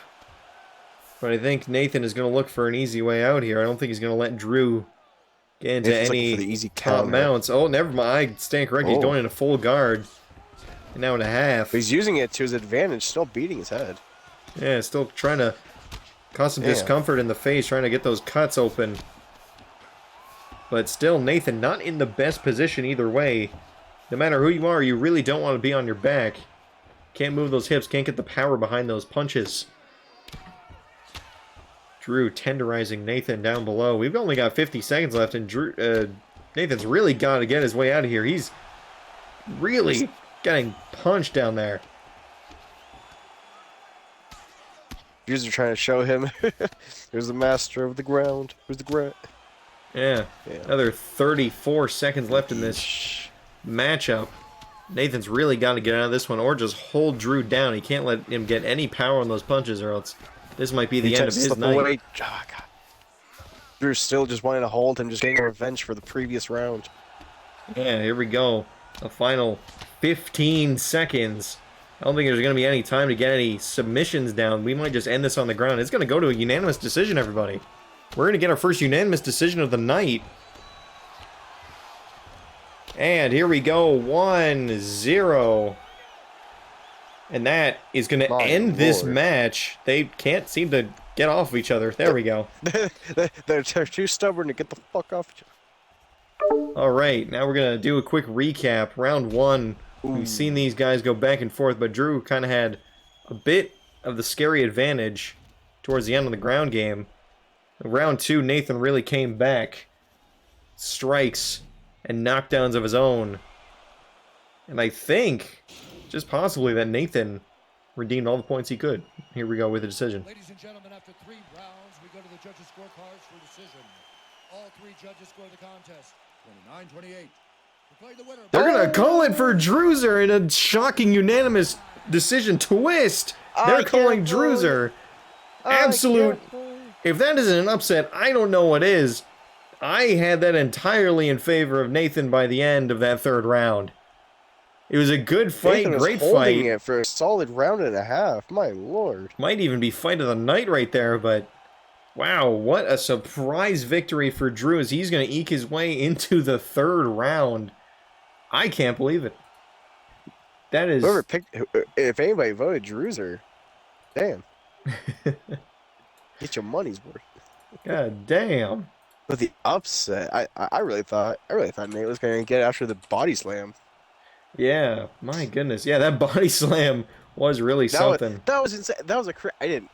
But I think Nathan is going to look for an easy way out here. I don't think he's going to let Drew get into any the easy top mounts. Oh, never mind. I stand corrected. He's going in a full guard. An hour and a half. But he's using it to his advantage, still beating his head. Yeah, still trying to cause some discomfort in the face, trying to get those cuts open. But still, Nathan not in the best position either way. No matter who you are, you really don't want to be on your back. Can't move those hips, can't get the power behind those punches. Drew tenderizing Nathan down below. We've only got 50 seconds left, and Nathan's really got to get his way out of here. He's really getting punched down there. Drewzer trying to show him who's the master of the ground. Who's the ground? Yeah. Another 34 seconds left in this matchup. Nathan's really got to get out of this one, or just hold Drew down. He can't let him get any power on those punches, or else this might be the end of his night. Oh, God. Drew's still just wanting to hold him, just getting revenge for the previous round. Yeah, here we go. The final 15 seconds. I don't think there's going to be any time to get any submissions down. We might just end this on the ground. It's going to go to a unanimous decision, everybody. We're going to get our first unanimous decision of the night. And here we go, 1-0. And that is going to end this match. They can't seem to get off of each other. There we go. They're too stubborn to get the fuck off each other. All right, now we're going to do a quick recap. Round one, we've seen these guys go back and forth, but Drew kind of had a bit of the scary advantage towards the end of the ground game. Round two, Nathan really came back. Strikes and knockdowns of his own. And I think, just possibly, that Nathan redeemed all the points he could. Here we go with the decision. Ladies and gentlemen, after 3 rounds, we go to the judges' scorecards for decision. All 3 judges score the contest. 29-28. The winner. They're going to call it for Drewzer in a shocking unanimous decision twist. They're calling Drewzer. Absolute. If that isn't an upset, I don't know what is. I had that entirely in favor of Nathan by the end of that third round. It was a good fight, Nathan was great holding fight. It for a solid round and a half. My lord. Might even be fight of the night right there, but wow, what a surprise victory for Drew as he's going to eke his way into the third round. I can't believe it. That is... Whoever picked... If anybody voted Drewzer, damn. Get your money's worth. God damn. But the upset, I really thought Nate was going to get after the body slam. Yeah, my goodness. Yeah, that body slam was really something. That was insane. That was I didn't.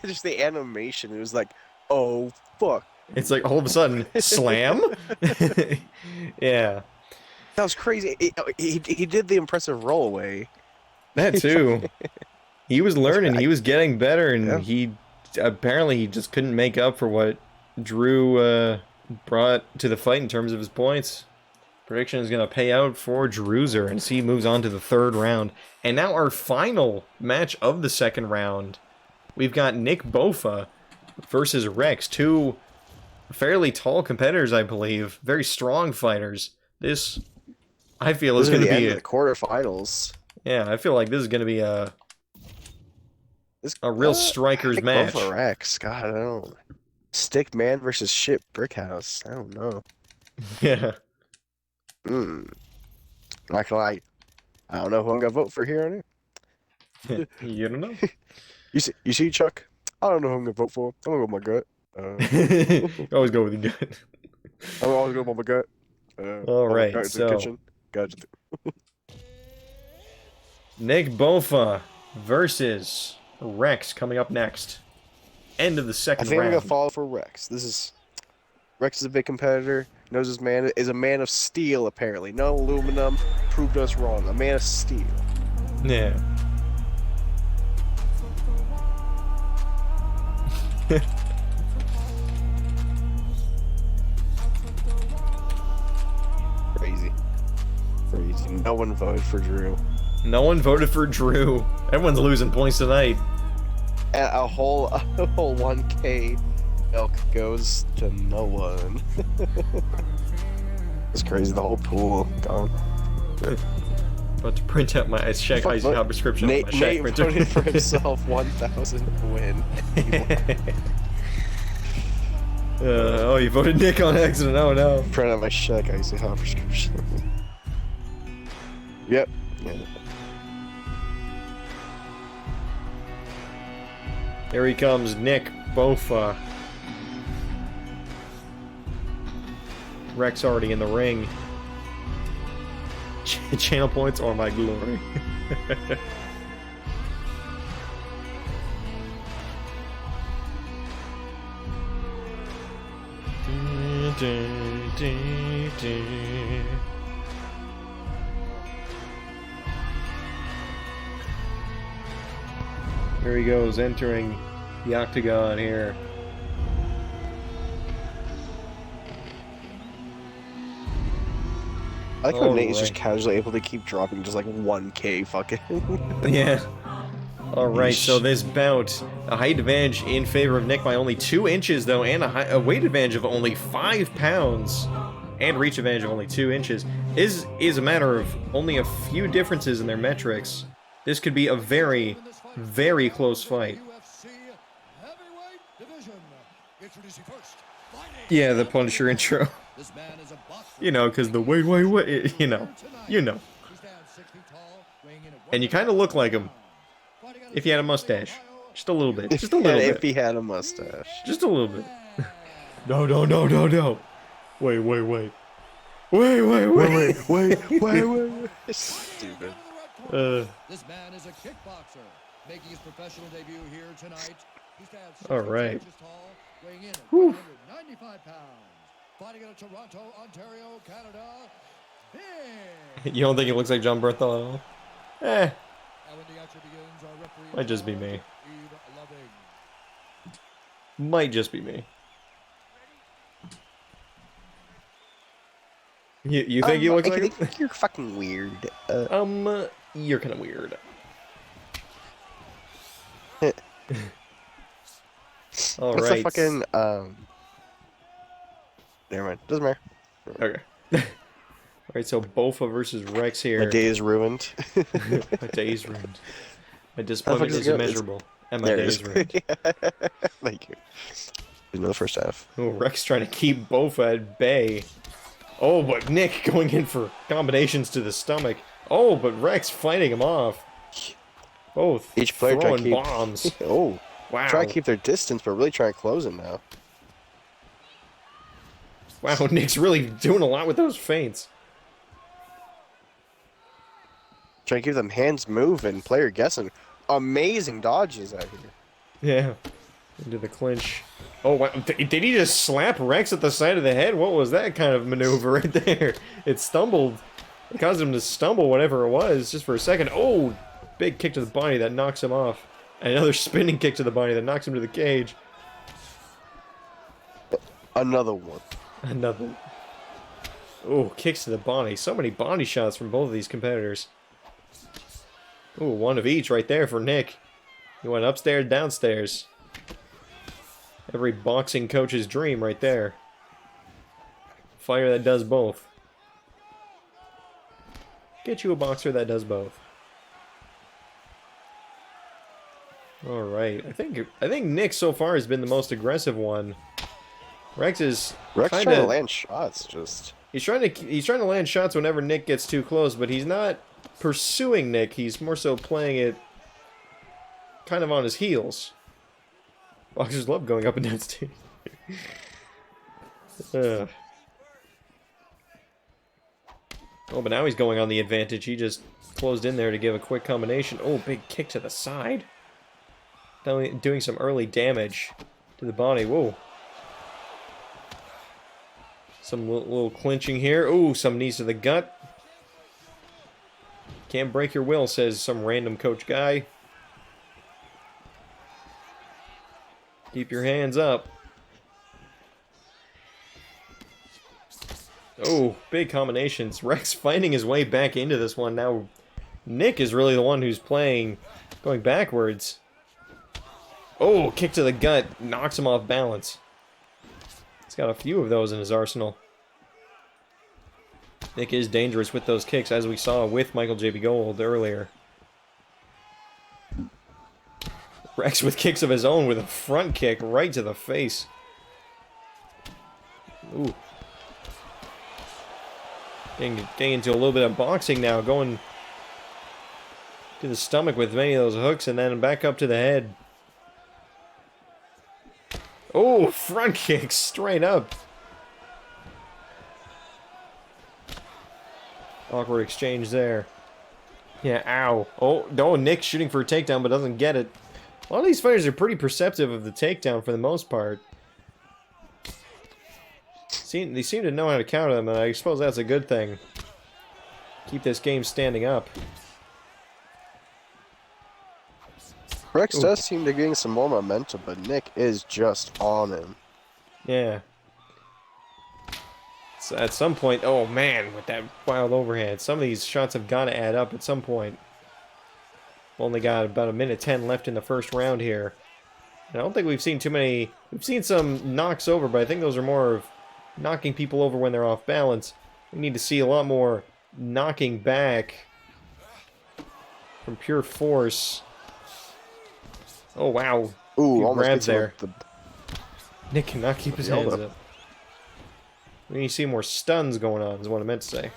Just the animation. It was like, oh fuck. It's like all of a sudden, slam? Yeah. That was crazy. He did the impressive rollaway. That too. He was learning, I- he was getting better, and Yeah. he apparently he just couldn't make up for what Drew brought to the fight in terms of his points. Prediction is going to pay out for Drewzer, and he moves on to the third round. And now our final match of the second round. We've got Nickbofa versus Rex, two fairly tall competitors, I believe. Very strong fighters. This, I feel, is This is going to the end be of the quarterfinals. yeah, I feel like this is going to be a real strikers match. Both Rex. God, I don't. Stick man versus shit brick house. I don't know. Yeah. Not gonna lie. I don't know who I'm gonna vote for here on it. You don't know? You see, Chuck? I don't know who I'm gonna vote for. I'm gonna go with my gut. Always go with the gut. I'm always going with my gut. All right, gut in the so kitchen. Gotcha. Nickbofa versus Rex coming up next. End of the I second think I'm round. gonna fall for Rex. Rex is a big competitor. Knows his man is a man of steel. Apparently, no aluminum. Proved us wrong. A man of steel. Yeah. Crazy. No one voted for Drew. No one voted for Drew. Everyone's losing points tonight. And a whole 1K milk goes to no one. It's crazy. The whole pool gone. About to print out my check prescription. Nate, My check printer. voted for himself 1,000 to win. Oh, you voted Nick on accident. Oh no. Print out my check. I see how prescription. Yep. Yeah. Here he comes, Nickbofa. Rex already in the ring. Channel points or my glory. Here he goes, entering the octagon here. I like how Nate is Alright. just casually able to keep dropping just like 1K fucking. Yeah. Alright, so this bout, a height advantage in favor of Nick by only 2 inches, though, and a weight advantage of only 5 pounds, and reach advantage of only 2 inches, is a matter of only a few differences in their metrics. This could be a very, very close fight. UFC heavyweight division. Introducing first, fighting Yeah, the Punisher intro. This man is a boxer. You know, because the wait, you know. He stands 6 feet tall, weighing in at And you kind of look like him, if you had a mustache. Just a little bit. Just a little If bit. he had a mustache. Just a little bit. No. Wait. Wait. Stupid. This man is a kickboxer, making his professional debut here tonight. He stands 6 All right. inches tall, weighing in at 195 pounds. Fighting out of Toronto, Ontario, Canada. Big. You don't think he looks like John Berthel at all? Eh, And when the action begins, our referee might just be me. Eve Loving. Might just be me. You think he looks I like him? think you're fucking weird. You're kind of weird. All What's right. the fucking Never mind. Doesn't matter. Okay. All right, so Bofa versus Rex here. My day is ruined. My day is ruined. My disappointment fuck is is it? immeasurable. And my There day it is is. ruined. Thank you. You know the first half. Oh, Rex trying to keep Bofa at bay. Oh, but Nick going in for combinations to the stomach. Oh, but Rex fighting him off. Both Each player trying to throwing keep bombs. Oh. Wow. Try to keep their distance, but really try to close it now. Wow, Nick's really doing a lot with those feints. Trying to keep them hands moving, player guessing. Amazing dodges out here. Yeah. Into the clinch. Oh, wow. Did he just slap Rex at the side of the head? What was that kind of maneuver right there? It stumbled. It caused him to stumble, whatever it was, just for a second. Oh, big kick to the body that knocks him off. And another spinning kick to the body that knocks him to the cage. Another one. Another. Oh, kicks to the body. So many body shots from both of these competitors. Oh, one of each right there for Nick. He went upstairs, downstairs. Every boxing coach's dream right there. Fighter that does both. Get you a boxer that does both. All right, I think Nick so far has been the most aggressive one. Rex trying to land shots. Just he's trying to land shots whenever Nick gets too close, but he's not pursuing Nick. He's more so playing it kind of on his heels. Boxers love going up and down stairs. Oh, but now he's going on the advantage. He just closed in there to give a quick combination. Oh, big kick to the side. Doing some early damage to the body. Whoa. Some little clinching here. Ooh, some knees to the gut. Can't break your will, says some random coach guy. Keep your hands up. Oh, big combinations. Rex finding his way back into this one. Now, Nick is really the one who's going backwards. Oh, kick to the gut. Knocks him off balance. He's got a few of those in his arsenal. Nick is dangerous with those kicks, as we saw with MichaelJBGold earlier. Rex with kicks of his own with a front kick right to the face. Ooh. Getting into a little bit of boxing now, going to the stomach with many of those hooks and then back up to the head. Oh, front kick straight up. Awkward exchange there. Yeah, ow. Oh, no, Nick shooting for a takedown but doesn't get it. A lot of these fighters are pretty perceptive of the takedown for the most part. They seem to know how to counter them, and I suppose that's a good thing. Keep this game standing up. Rex does seem to gain some more momentum, but Nick is just on him. Yeah. So at some point, oh man, with that wild overhand, some of these shots have got to add up at some point. Only got about 1:10 left in the first round here. And I don't think we've seen too many. We've seen some knocks over, but I think those are more of knocking people over when they're off balance. We need to see a lot more knocking back from pure force. Oh wow! Ooh, few almost grabs there. The... Nick cannot keep his hands up. We need to see more stuns going on, is what I meant to say.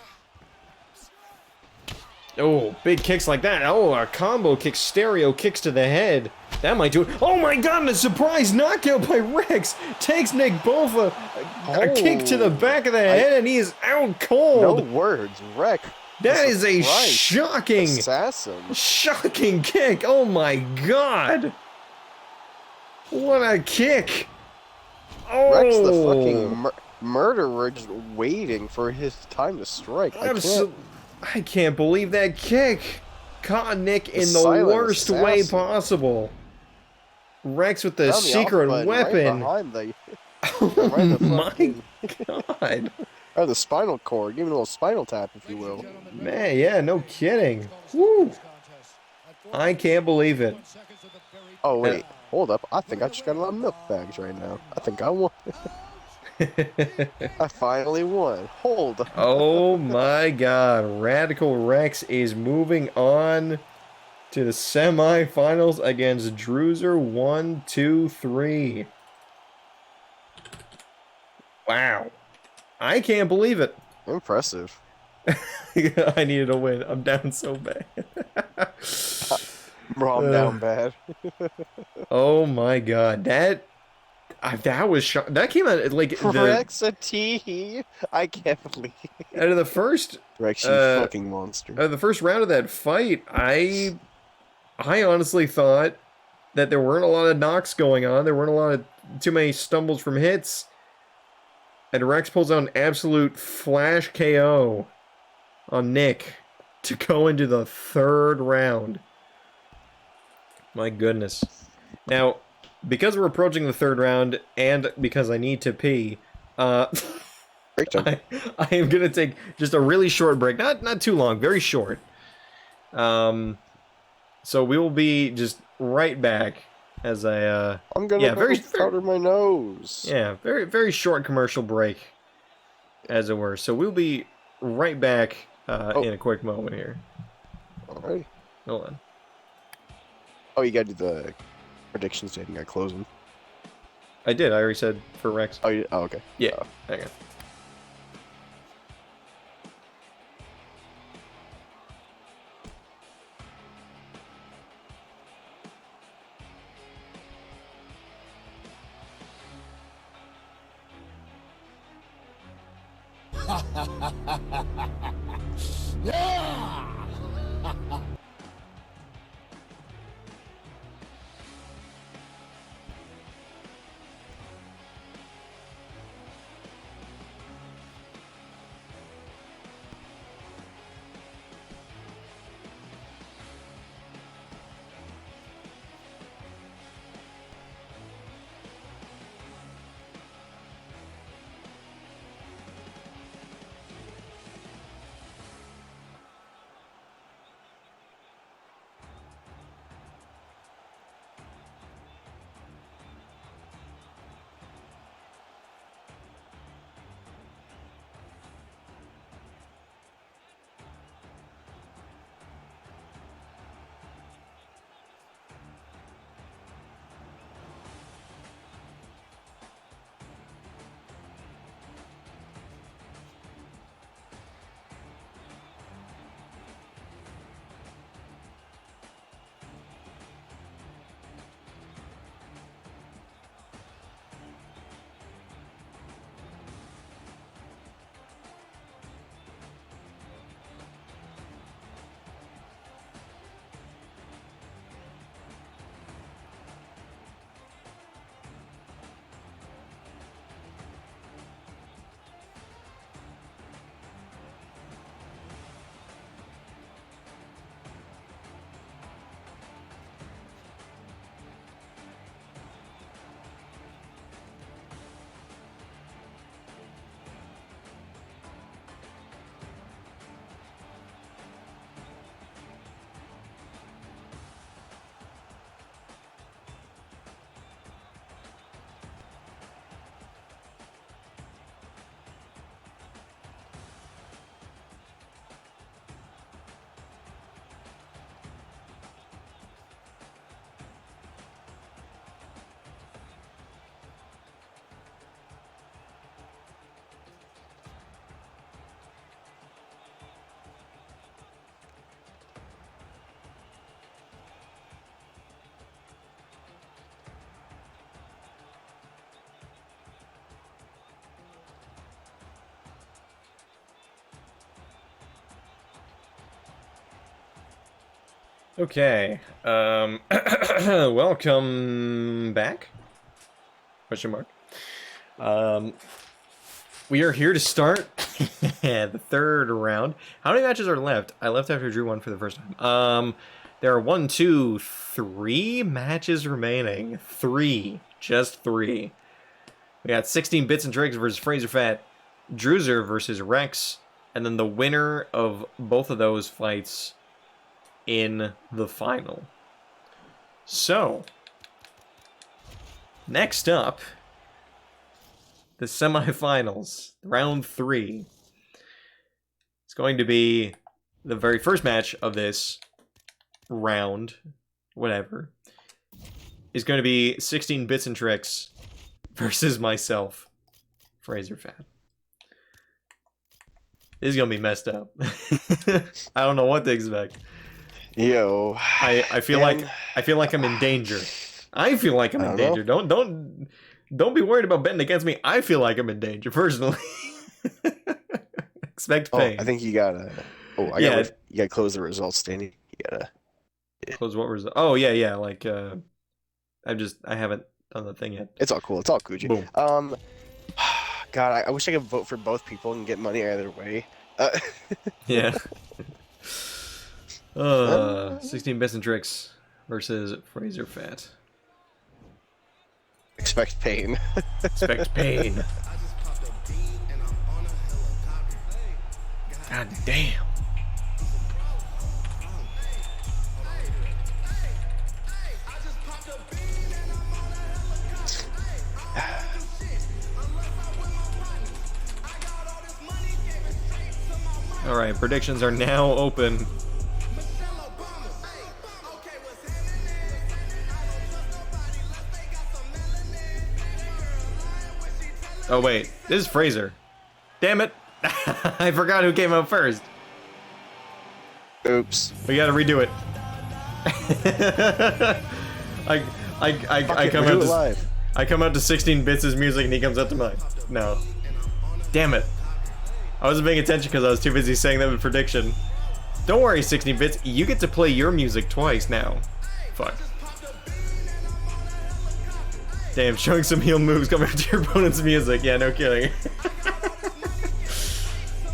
Oh, big kicks like that. Oh, a combo kick, stereo kicks to the head. That might do it. Oh my god, a surprise knockout by Rex. Takes Nickbofa. A kick to the back of the head, and he is out cold. No words, Rex. That is a shocking kick. Oh my god. What a kick. Oh. Rex the fucking murderer just waiting for his time to strike. I can't believe that kick. Caught Nick in the worst way possible. Rex with the secret weapon. Right behind the, oh my god. Or the spinal cord. Give him a little spinal tap, if you will. Man, yeah, no kidding. Woo. I can't believe it. Oh, wait. Hold up. I think I just got a lot of milk bags right now. I think I won. I finally won. Hold up. Oh my god. Radical Rex is moving on to the semifinals against Drewzer 1, 2, 3. Wow. I can't believe it. Impressive. I needed a win. I'm down so bad. Bro, I'm down bad. Oh my god. That was that came out like Rex a T. I can't believe it. out of the first Rex, you fucking monster. the first round of that fight. I honestly thought that there weren't a lot of knocks going on. There weren't a lot of too many stumbles from hits. And Rex pulls out an absolute flash KO on Nick to go into the third round. My goodness. Now, because we're approaching the third round, and because I need to pee, I am going to take just a really short break. Not too long, very short. So we will be just right back as I... I'm going to powder my nose. Yeah, very, very short commercial break, as it were. So we'll be right back in a quick moment here. Alright. Hold on. Oh, you got to do the predictions, didn't I close them? I did. I already said for Rex. Oh, okay. Yeah. Hang on. Yeah! Okay. Welcome back? Question mark. We are here to start the third round. How many matches are left? I left after Drew one for the first time. There are 1, 2, 3 matches remaining. 3. Just 3. We got 16 Bits and Tricks versus Fraserfatt, Drewzer versus Rex, and then the winner of both of those fights in the final. So, next up, the semifinals, round 3. It's going to be the very first match of this round, whatever, is going to be 16 Bits and Tricks versus myself, Fraserfatt. This is going to be messed up. I don't know what to expect. Yo, I feel like I'm in danger. I feel like I'm in danger. Don't Don't be worried about betting against me. I feel like I'm in danger, personally. Expect pain. I think you gotta... Oh, you gotta close the results, Danny. You gotta... Close what result? Oh, yeah, like, I haven't done the thing yet. It's all cool. It's all Gucci. Boom. God, I wish I could vote for both people and get money either way. Yeah. 16 bits and tricks versus Fraserfatt. Expect pain. Expect pain. God damn. All right, predictions are now open. Oh wait, this is Fraser. Damn it! I forgot who came out first. Oops. We gotta redo it. I come out to 16 bits' music and he comes out to mine. No. Damn it. I wasn't paying attention because I was too busy saying that with prediction. Don't worry, 16 bits. You get to play your music twice now. Fuck. Damn, showing some heel moves coming to your opponent's music. Yeah, no kidding.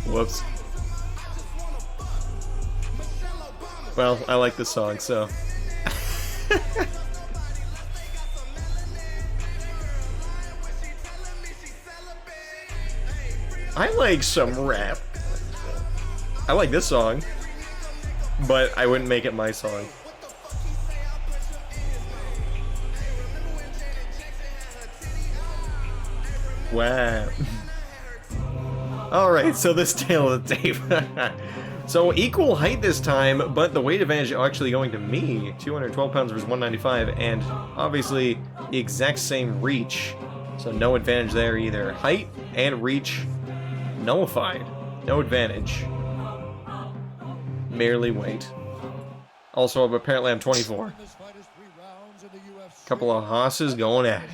Whoops. Well, I like this song, so. I like some rap. I like this song, but I wouldn't make it my song. Wow. Alright, so this tail of the tape. So equal height this time, but the weight advantage actually going to me. 212 pounds versus 195, and obviously the exact same reach. So no advantage there either. Height and reach nullified. No advantage. Merely weight. Also, apparently I'm 24. Couple of hosses going at it.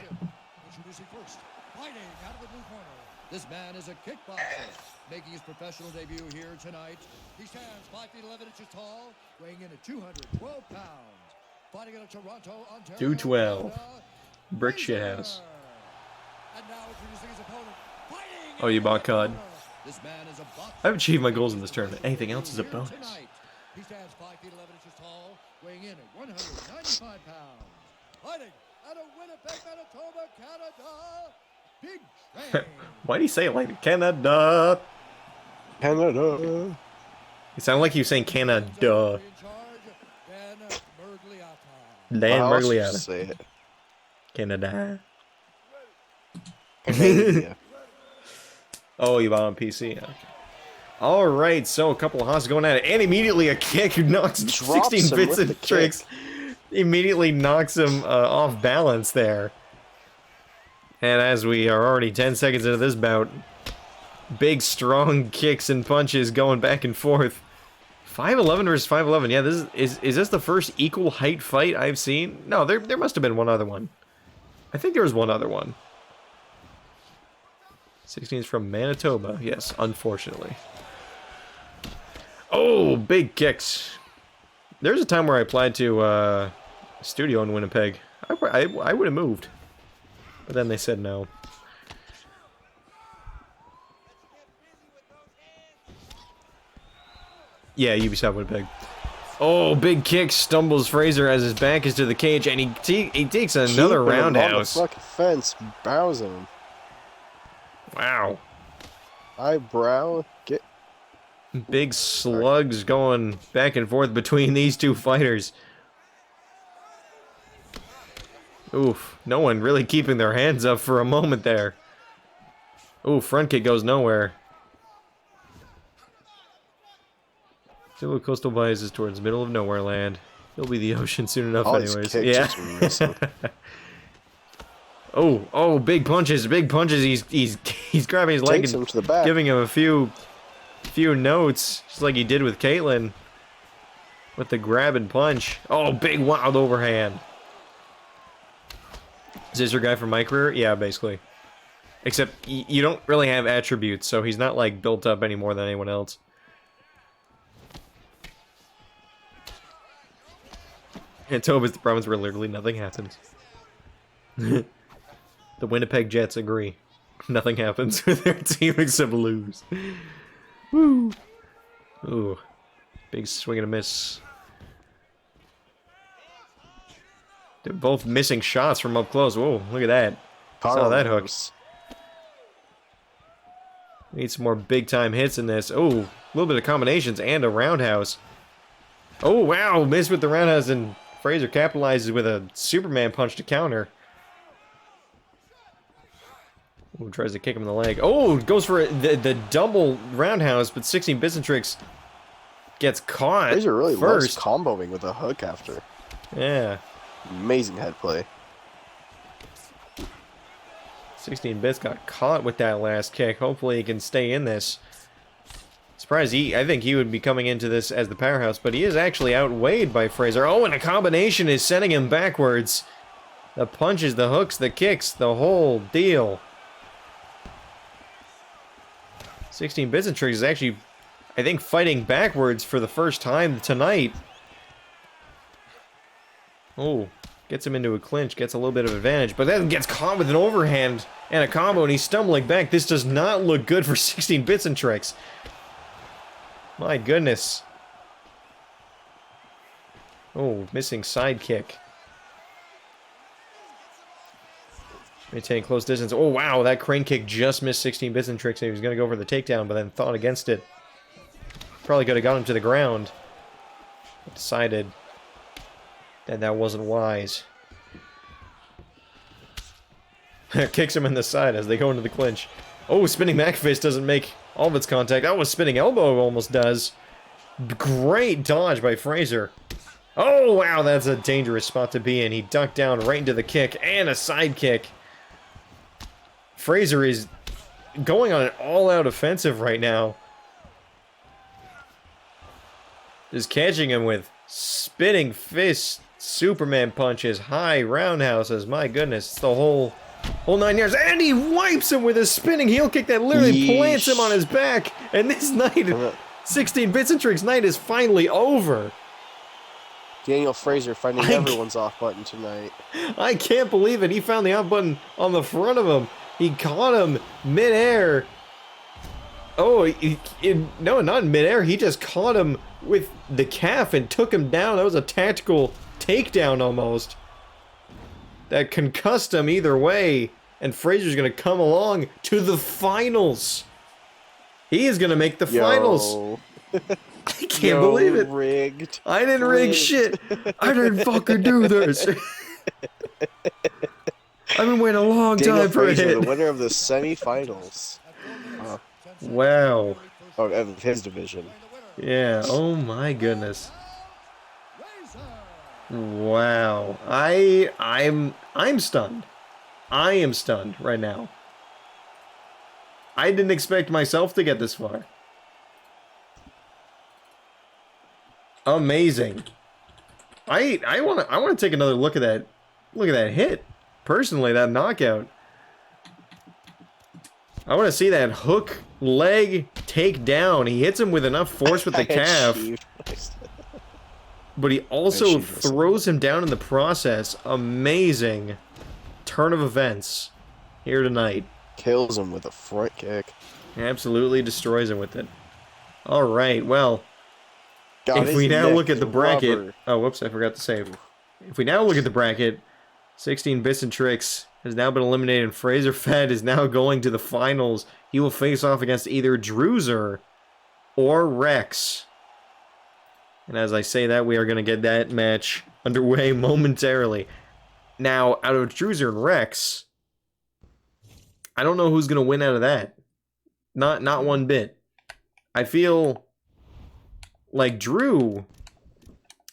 This man is a kickboxer, making his professional debut here tonight. He stands 5 feet 11 inches tall, weighing in at 212 pounds. Fighting out of Toronto, Ontario, 212. Brick shit house. And now introducing his opponent, fighting. Oh, you bought COD. This man is a boxer. I've achieved my goals in this tournament. Anything else is a bonus. He stands 5 feet 11 inches tall, weighing in at 195 pounds. Fighting out of Winnipeg, Manitoba, Canada. Big Train. Why'd he say it like Canada? Canada. It sounded like he was saying Canada. Dan I'll Mergliata. say it. Canada. Canada. Oh, you bought on PC. Okay. Alright, so a couple of hosses going at it, and immediately a kick knocks 16 bits and tricks. Immediately knocks him off balance there. And as we are already 10 seconds into this bout, big strong kicks and punches going back and forth. 5'11 versus 5'11. Yeah, this is this the first equal height fight I've seen? No, there must have been one other one. I think there was one other one. 16 is from Manitoba. Yes, unfortunately. Oh, big kicks. There's a time where I applied to a studio in Winnipeg. I would have moved. But then they said no. Yeah, Ubisoft Winnipeg. Oh, big kick, stumbles Fraser as his back is to the cage, and he takes another roundhouse. On the fucking fence, bows him. Wow. Eyebrow, get. Big slugs going back and forth between these two fighters. Oof, no one really keeping their hands up for a moment there. Ooh, front kick goes nowhere. Civil coastal biases towards middle of nowhere land. It'll be the ocean soon enough anyways. Yeah. Oh, big punches, big punches. He's grabbing his leg Takes him and to the back. giving him a few notes, just like he did with Caitlyn. With the grab and punch. Oh, big wild overhand. Is this your guy from my career? Yeah, basically. Except you don't really have attributes, so he's not like built up any more than anyone else. And Toba's the province where literally nothing happens. The Winnipeg Jets agree. Nothing happens with their team except lose. Woo! Ooh. Big swing and a miss. They're both missing shots from up close. Whoa, look at that. Saw that hook. Need some more big-time hits in this. Oh, a little bit of combinations and a roundhouse. Oh, wow, missed with the roundhouse, and Fraser capitalizes with a Superman punch to counter. Ooh, tries to kick him in the leg. Oh, goes for the double roundhouse, but 16 Bits and Tricks gets caught. Fraser really first. loves comboing with a hook after. Yeah. Amazing head play. 16 Bits got caught with that last kick. Hopefully he can stay in this. Surprised I think he would be coming into this as the powerhouse, but he is actually outweighed by Fraser. Oh, and a combination is sending him backwards. The punches, the hooks, the kicks, the whole deal. 16 Bits and Tricks is actually, I think, fighting backwards for the first time tonight. Oh, gets him into a clinch, gets a little bit of advantage, but then gets caught with an overhand and a combo, and he's stumbling back. This does not look good for 16 Bits and Tricks. My goodness. Oh, missing sidekick. Maintain close distance. Oh, wow, that crane kick just missed 16 Bits and Tricks. He was going to go for the takedown, but then thought against it. Probably could have got him to the ground. Decided that wasn't wise. Kicks him in the side as they go into the clinch. Oh, spinning back fist doesn't make all of its contact. Oh, a spinning elbow almost does. Great dodge by Fraser. Oh, wow, that's a dangerous spot to be in. He ducked down right into the kick and a side kick. Fraser is going on an all-out offensive right now. Just catching him with spinning fists, Superman punches, high roundhouses. My goodness, it's the whole 9 yards. And he wipes him with a spinning heel kick that literally plants him on his back. And this night, 16 Bits and Tricks night is finally over. Daniel Fraser finding everyone's off button tonight. I can't believe it. He found the off button on the front of him. He caught him mid-air. Oh, no, not in mid-air. He just caught him with the calf and took him down. That was a tactical takedown almost. That concussed him either way. And Fraser's going to come along to the finals. He is going to make the finals. I can't believe it. Rigged. I didn't rig shit. I didn't fucking do this. I've been waiting a long time for a hit. The winner of the semifinals. Wow. Oh, of his division. Yeah. Oh my goodness. Wow. I'm stunned. I am stunned right now. I didn't expect myself to get this far. Amazing. I want to take another look at that. Look at that hit. Personally, that knockout. I want to see that hook leg take down. He hits him with enough force with the calf. But he also throws him down in the process. Amazing turn of events here tonight. Kills him with a front kick. Absolutely destroys him with it. All right, well, if we now look at the bracket... Oh, whoops, I forgot to save. If we now look at the bracket, 16 Bits and Tricks has now been eliminated, and Fraserfatt is now going to the finals. He will face off against either Drewzer or Rex. And as I say that, we are going to get that match underway momentarily. Now, out of Drewzer and Rex, I don't know who's going to win out of that. Not one bit. I feel like Drew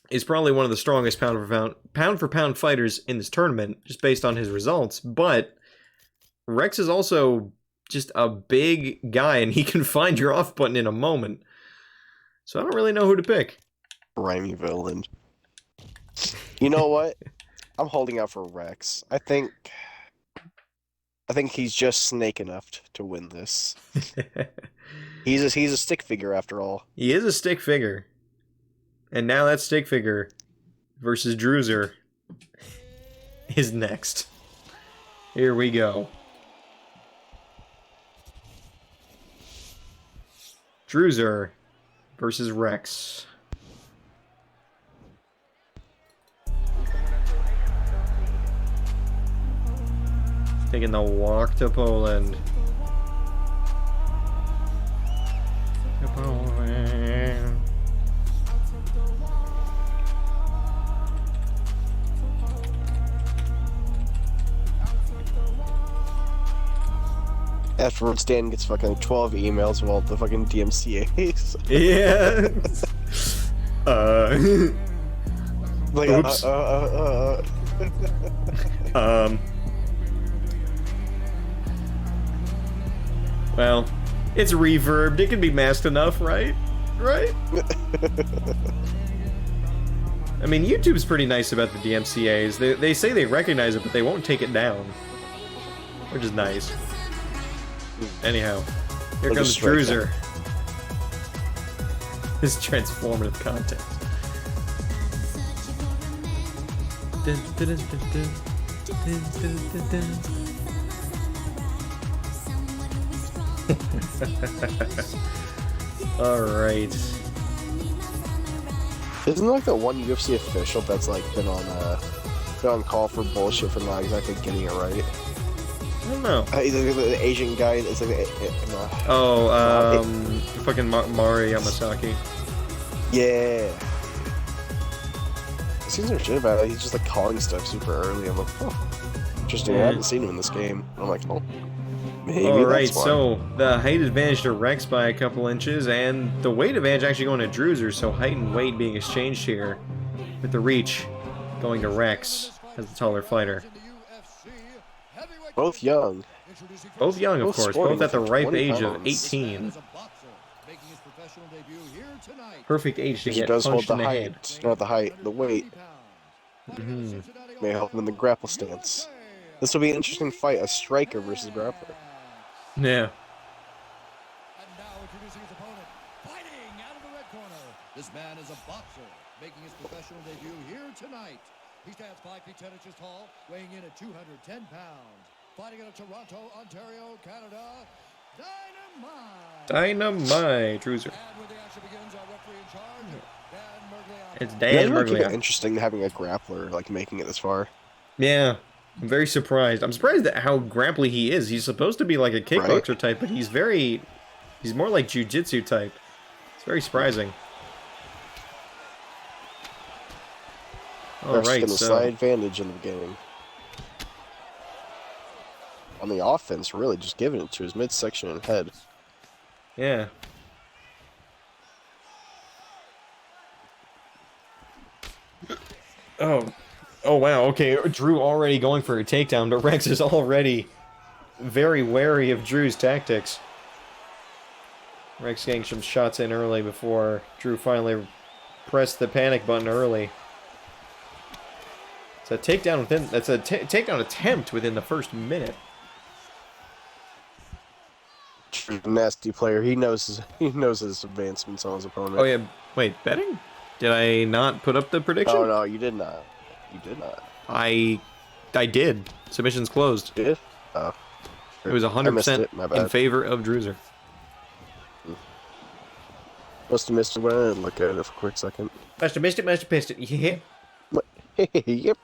is probably one of the strongest pound for pound fighters in this tournament, just based on his results. But Rex is also just a big guy, and he can find your off button in a moment. So I don't really know who to pick. Grimy villain. You know what? I'm holding out for Rex. I think I think he's just snake enough to win this. He's a stick figure after all. He is a stick figure. And now that stick figure versus Drewzer is next. Here we go. Drewzer versus Rex. Taking the walk to Poland. To Poland. Afterwards, Dan gets fucking 12 emails of all the fucking DMCAs. Yeah. Like, Oops. Well, it's reverbed. It can be masked enough, right? Right? I mean, YouTube's pretty nice about the DMCAs. They say they recognize it, but they won't take it down. Which is nice. Anyhow, here comes Drewzer. His transformative content. Dun, dun, dun, dun, dun. Dun, dun, dun, dun. Alright. Isn't there like that one UFC official that's like been on call for bullshit for not exactly getting it right? I don't know. The Asian guy that's like fucking Mari Yamasaki. Yeah. It seems like shit about it. He's just like calling stuff super early. I'm like, oh, interesting. I haven't seen him in this game. I'm like, oh, maybe Alright, that's why. so the height advantage to Rex by a couple inches, and the weight advantage actually going to Drewzer, so height and weight being exchanged here, with the reach going to Rex as the taller fighter. Both young. Both young, of Both course, sporting both at the for ripe 20 age of pounds. 18. Perfect age to He get does hold punched the in the head. height, not the height, the weight. May help him in the grapple stance. This will be an interesting fight, a striker versus grappler. Yeah. And now introducing his opponent, fighting out of the red corner. This man is a boxer, making his professional debut here tonight. He stands 5 feet 10 inches tall, weighing in at 210 pounds. Fighting out of Toronto, Ontario, Canada, Dynamite. Dynamite, Drewzer. And when the action begins, our referee in charge, Dan Mergliano. It's Yeah, Dan it's really Mergliano. interesting having a grappler like making it this far. Yeah, I'm very surprised. I'm surprised at how grapply he is. He's supposed to be like a kickboxer type, but he's more like jiu-jitsu type. It's very surprising. Ref's Alright, getting a so slight advantage in the beginning. On the offense, really just giving it to his midsection and head. yeah. Oh wow, okay, Drew already going for a takedown, but Rex is already very wary of Drew's tactics. Rex getting some shots in early before Drew finally pressed the panic button early. It's a takedown takedown attempt within the first minute. Nasty player. He knows his advancements on his opponent. Oh yeah, wait, betting? Did I not put up the prediction? Oh no, you did not. You did not. I did. Submission's closed. You did? Oh. It was I missed 100% it, my bad. in favor of Drewzer. Must have missed it when I didn't look at it for a quick second. Must have missed it, must have pissed it. Yeah. Yep.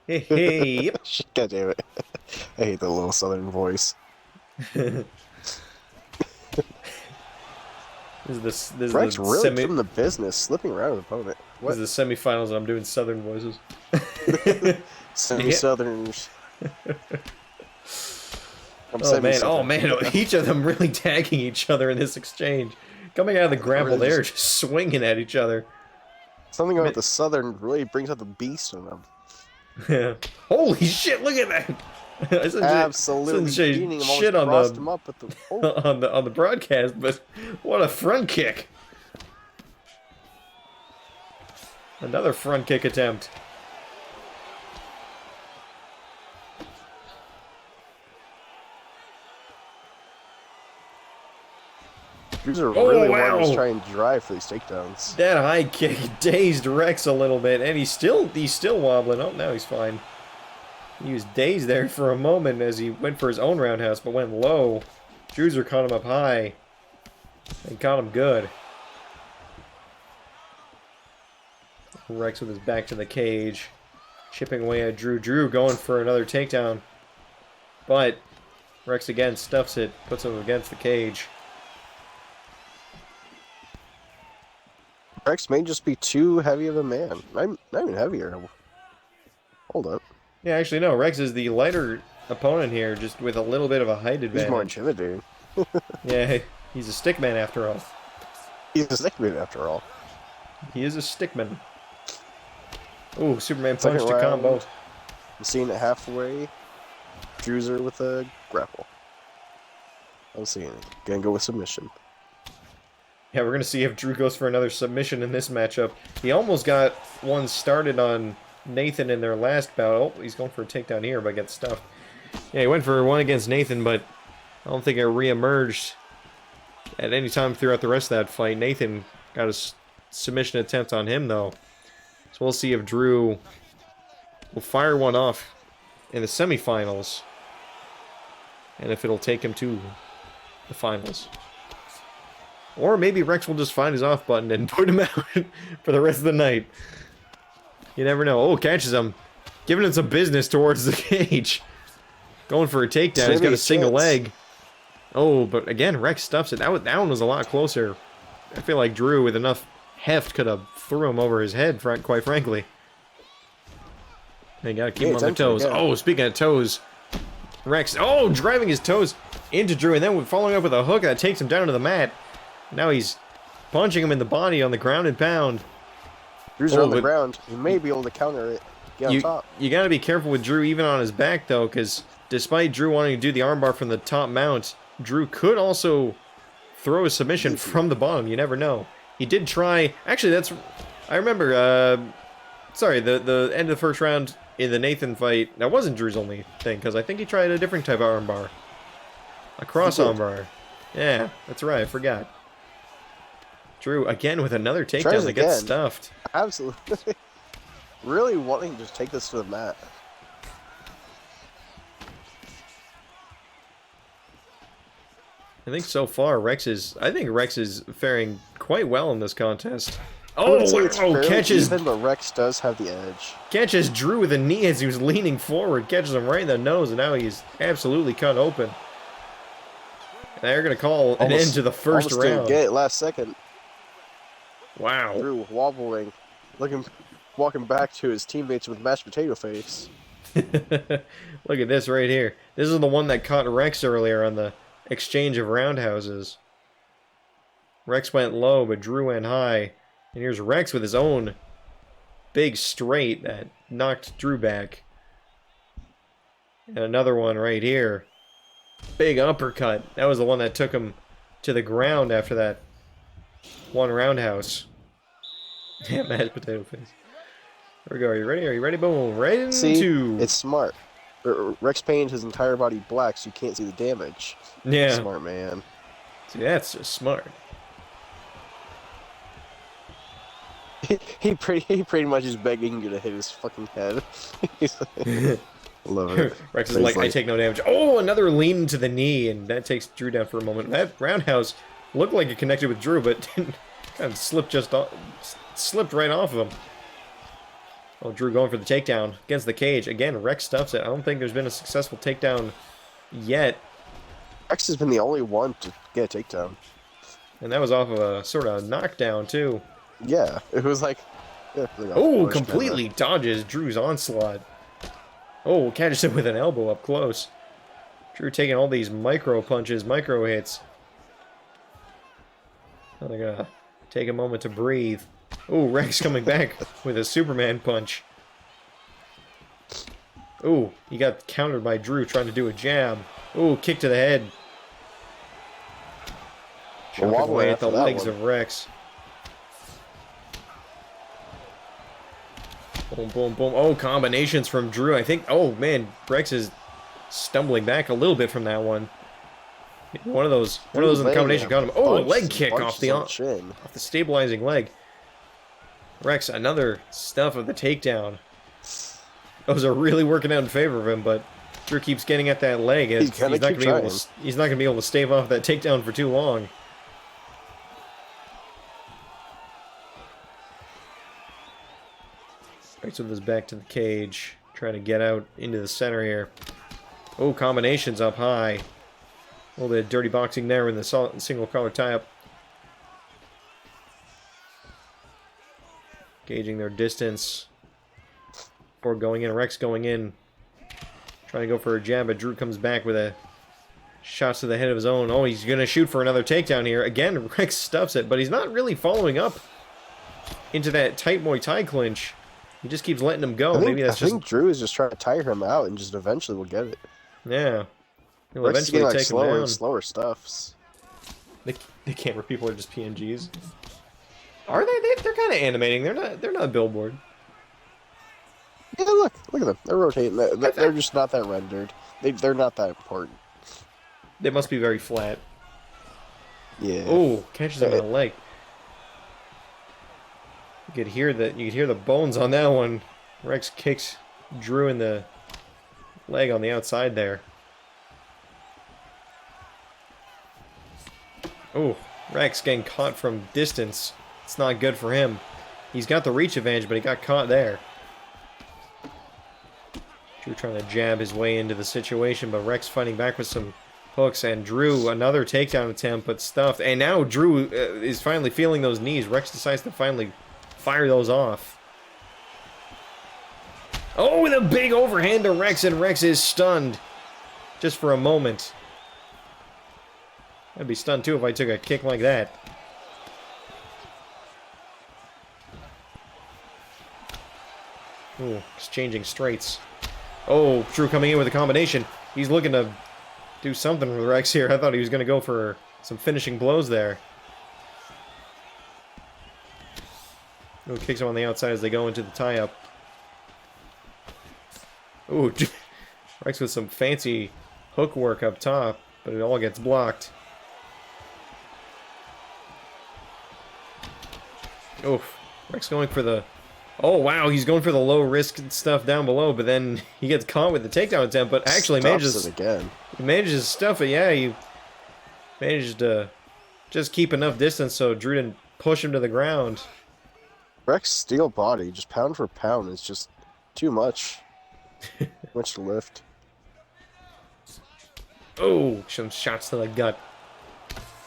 Hey, yep. God damn it. I hate the little southern voice. This is Frank's the really from the business, slipping around his opponent. This What? is the semifinals, and I'm doing Southern voices. Semi-southerners. Oh man, each of them really tagging each other in this exchange. Coming out of the grapple, Really they're just swinging at each other. Something about the southern really brings out the beast in them. Holy shit! Look at that. Absolutely beating him. Shit Almost on crossed the him up with the... Oh. on the broadcast, but what a front kick! Another front kick attempt. Drewzer Oh, really wanted wow. to try and drive for these takedowns. That high kick dazed Rex a little bit, and he's still wobbling. Oh, now he's fine. He was dazed there for a moment as he went for his own roundhouse, but went low. Drewzer caught him up high and caught him good. Rex with his back to the cage, chipping away at Drew. Drew going for another takedown, but Rex again stuffs it, puts him against the cage. Rex may just be too heavy of a man. Not even heavier. Hold up. Yeah, actually no, Rex is the lighter opponent here, just with a little bit of a height advantage. He's more intimidating. Yeah, he's a stickman after all. He's a stickman after all. He is a stickman. Ooh, Superman Second punch to round. combo. I'm seeing it halfway. Drewzer with a grapple. I'm seeing it. Gonna go with submission. Yeah, we're going to see if Drew goes for another submission in this matchup. He almost got one started on Nathan in their last bout. Oh, he's going for a takedown here, but gets stuffed. Yeah, he went for one against Nathan, but I don't think it re-emerged at any time throughout the rest of that fight. Nathan got a submission attempt on him, though. So we'll see if Drew will fire one off in the semifinals, and if it'll take him to the finals. Or maybe Rex will just find his off button and put him out for the rest of the night. You never know. Oh, catches him. Giving him some business towards the cage. Going for a takedown. He's got a single leg. Oh, but again, Rex stuffs it. That one was a lot closer. I feel like Drew, with enough heft, could have threw him over his head, quite frankly. They gotta keep him on their toes. Oh, speaking of toes, Rex, oh, driving his toes into Drew, and then following up with a hook that takes him down to the mat. Now he's punching him in the body on the ground and pound. Drew's on the ground. He may be able to counter it. Get on top. You gotta be careful with Drew even on his back, though, because despite Drew wanting to do the armbar from the top mount, Drew could also throw a submission from the bottom. You never know. He did try... Actually, I remember... sorry, the end of the first round in the Nathan fight, that wasn't Drew's only thing, because I think he tried a different type of armbar. A cross armbar. Yeah, that's right, I forgot. Drew, again, with another takedown that gets stuffed. Absolutely. Really wanting to just take this to the mat. I think so far, Rex is faring quite well in this contest. Oh, catches... Even, but Rex does have the edge. Catches Drew with a knee as he was leaning forward. Catches him right in the nose, and now he's absolutely cut open. And they're going to call an end to the first round. Didn't get it last second. Wow. Drew wobbling, walking back to his teammates with mashed potato face. Look at this right here. This is the one that caught Rex earlier on the exchange of roundhouses. Rex went low, but Drew went high. And here's Rex with his own big straight that knocked Drew back. And another one right here. Big uppercut. That was the one that took him to the ground after that one roundhouse. Yeah, mashed potato face. There we go. Are you ready? Are you ready? Boom. Right into... See, it's smart. Rex painted his entire body black so you can't see the damage. Yeah. Smart man. See, that's just smart. He pretty much is begging you to hit his fucking head. Love it. Rex is like, I take no damage. Oh, another lean to the knee, and that takes Drew down for a moment. That roundhouse looked like it connected with Drew, but kind of slipped right off of him. Oh, Drew going for the takedown against the cage. Again, Rex stuffs it. I don't think there's been a successful takedown yet. Rex has been the only one to get a takedown. And that was off of a sort of knockdown, too. Yeah, it was like... Yeah, oh, completely dodges Drew's onslaught. Oh, catches him with an elbow up close. Drew taking all these micro punches, micro hits. Now they're gonna take a moment to breathe. Oh, Rex coming back with a Superman punch. Oh, he got countered by Drew trying to do a jab. Oh, kick to the head. Chopping away at the legs of Rex. Boom, boom, boom. Oh, combinations from Drew. I think... Oh, man. Rex is stumbling back a little bit from that one. One of those in the combination got him. Oh, a leg kick off the chin. Off the stabilizing leg. Rex, another stuff of the takedown. Those are really working out in favor of him, but Drew keeps getting at that leg. He's not going to be able to stave off that takedown for too long. Rex with his back to the cage, trying to get out into the center here. Oh, combinations up high. A little bit of dirty boxing there in the single collar tie-up. Gauging their distance before going in. Rex going in. Trying to go for a jab, but Drew comes back with a shot to the head of his own. Oh, he's going to shoot for another takedown here. Again, Rex stuffs it, but he's not really following up into that tight Muay Thai clinch. He just keeps letting him go. I think Drew is just trying to tire him out and just eventually will get it. Yeah. He'll Rex eventually take him down. Slower stuffs. The camera people are just PNGs. Are they? They're kind of animating. They're not billboard. Yeah, look at them. They're rotating. They're just not that rendered. They're not that important. They must be very flat. Yeah. Oh, catches him in the leg. You could hear the bones on that one. Rex kicks Drew in the leg on the outside there. Oh, Rex getting caught from distance. It's not good for him. He's got the reach advantage, but he got caught there. Drew trying to jab his way into the situation, but Rex fighting back with some hooks, and Drew, another takedown attempt, but stuffed. And now Drew is finally feeling those knees. Rex decides to finally fire those off. Oh, with a big overhand to Rex, and Rex is stunned. Just for a moment. I'd be stunned too if I took a kick like that. Ooh, exchanging straights. Oh, Drew coming in with a combination. He's looking to do something with Rex here. I thought he was going to go for some finishing blows there. Ooh, kicks him on the outside as they go into the tie-up. Ooh, Rex with some fancy hook work up top, but it all gets blocked. Oof, Rex going for the... Oh, wow, he's going for the low-risk stuff down below, but then he gets caught with the takedown attempt, but actually manages... He manages to stuff it, yeah, he managed to just keep enough distance so Drew didn't push him to the ground. Rex steel body, just pound for pound, is just too much. Too much to lift. Oh, some shots to the gut.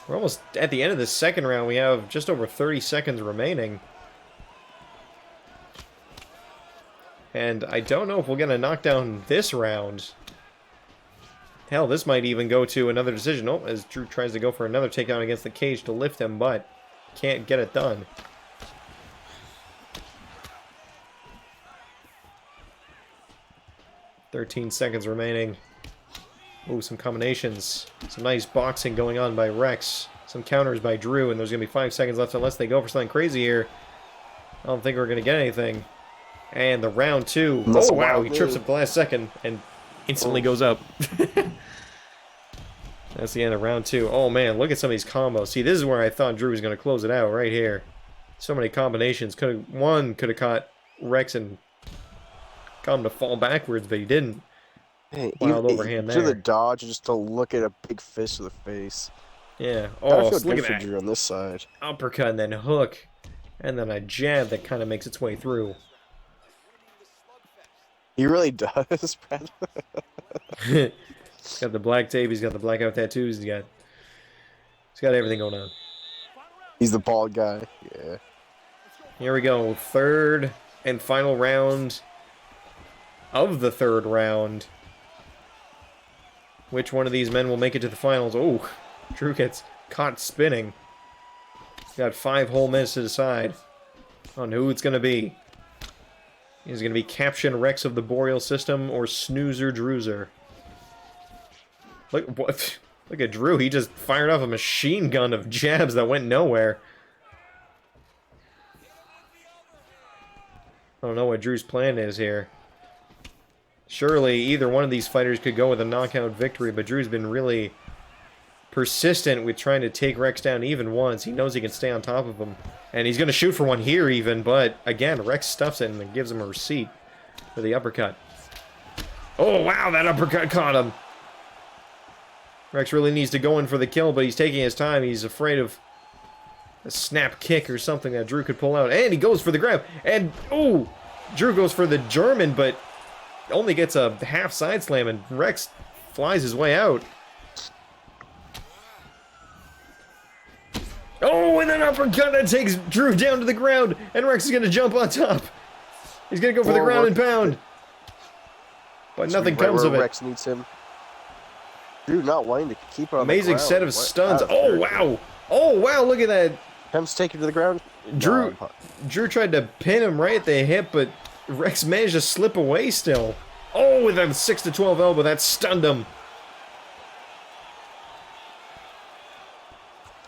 We're almost at the end of the second round. We have just over 30 seconds remaining. And I don't know if we're going to knock down this round. Hell, this might even go to another decision. Oh, as Drew tries to go for another takedown against the cage to lift him, but can't get it done. "13 seconds remaining. Ooh, some combinations. Some nice boxing going on by Rex. Some counters by Drew, and there's going to be 5 seconds left unless they go for something crazy here. I don't think we're going to get anything. And the round two. Oh, wow, he trips up the last second and instantly goes up. That's the end of round two. Oh, man, look at some of these combos. See, this is where I thought Drew was going to close it out, right here. So many combinations. One could have caught Rex and got him to fall backwards, but he didn't. Hey, Wild overhand there. To the dodge, just to look at a big fist to the face. Yeah. Oh, look at that. Drew on this side. Uppercut and then hook. And then a jab that kind of makes its way through. He really does, Brad. He's got the black tape. He's got the blackout tattoos. He's got everything going on. He's the bald guy. Yeah. Here we go. Third and final round of the third round. Which one of these men will make it to the finals? Oh, Drew gets caught spinning. He's got 5 whole minutes to decide on who it's going to be. Is it going to be Caption Rex of the Boreal System or Snoozer Drewzer? Look at Drew. He just fired off a machine gun of jabs that went nowhere. I don't know what Drew's plan is here. Surely either one of these fighters could go with a knockout victory, but Drew's been really persistent with trying to take Rex down even once. He knows he can stay on top of him. And he's going to shoot for one here even, but again, Rex stuffs it and gives him a receipt for the uppercut. Oh, wow, that uppercut caught him. Rex really needs to go in for the kill, but he's taking his time. He's afraid of a snap kick or something that Drew could pull out. And he goes for the grab. And, oh, Drew goes for the German, but only gets a half side slam, and Rex flies his way out. Oh, and then uppercut that takes Drew down to the ground, and Rex is going to jump on top. He's going to go for the ground and pound. But nothing comes of it. Rex needs him. Drew not wanting to keep on Amazing the ground. set of stuns. Oh, wow. Oh, wow, look at that. Attempts to take him to the ground. Drew tried to pin him right at the hip, but Rex managed to slip away still. Oh, with a 6 to 12 elbow, that stunned him.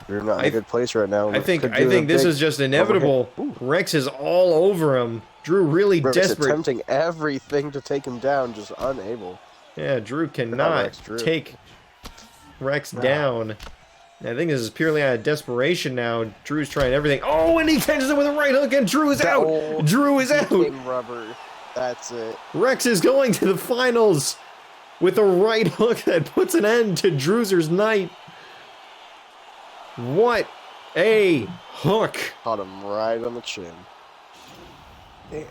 You're not in a good place right now. I think this is just inevitable. Rex is all over him. Drew really Rex desperate. Attempting everything to take him down, just unable. Yeah, Drew cannot take Rex down. I think this is purely out of desperation now. Drew's trying everything. Oh, and he catches it with a right hook, and Drew is out. Drew is out. Rubber. That's it. Rex is going to the finals with a right hook that puts an end to Drewzer's night. What a hook. Caught him right on the chin. Damn.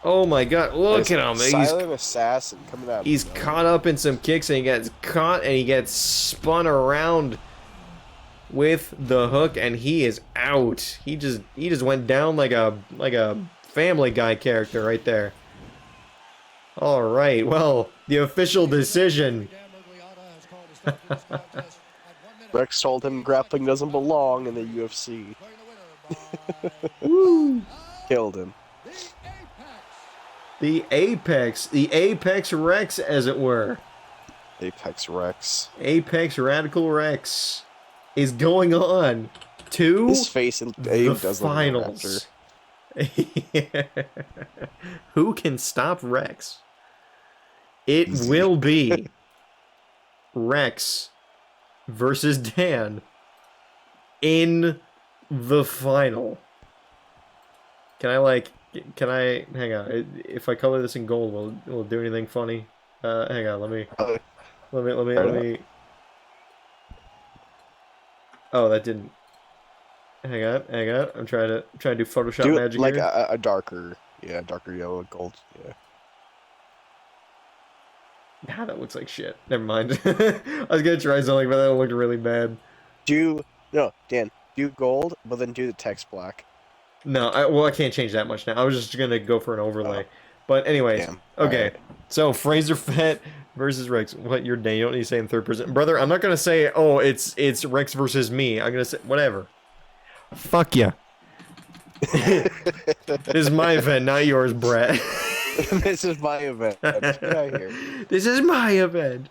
Oh my god, look at him. Silent assassin coming out. He's caught up in some kicks, and he gets caught, and he gets spun around with the hook, and he is out. He just went down like a Family Guy character right there. All right, well, the official decision. Rex told him grappling doesn't belong in the UFC. Woo! Killed him. The Apex Rex, as it were. Apex Rex. Apex Radical Rex is going on to his face and the finals. Who can stop Rex? It will be Rex versus Dan in the final. Can I hang on? If I color this in gold, will it do anything funny? Hang on, let me. Oh, that didn't. Hang on. I'm trying to do Photoshop magic like here. a darker yellow, gold. Yeah. Nah, that looks like shit. Never mind. I was gonna try something, but that looked really bad. Dan, do gold, but then do the text black. No, I can't change that much now. I was just gonna go for an overlay. But anyways, Damn. okay. Right. So Fraserfatt versus Rex. What your day? You don't need to say in third person, brother. I'm not gonna say, oh, it's Rex versus me. I'm gonna say whatever. Fuck ya. This is my event, not yours, Brett. This is my event. Get out of here. This is my event.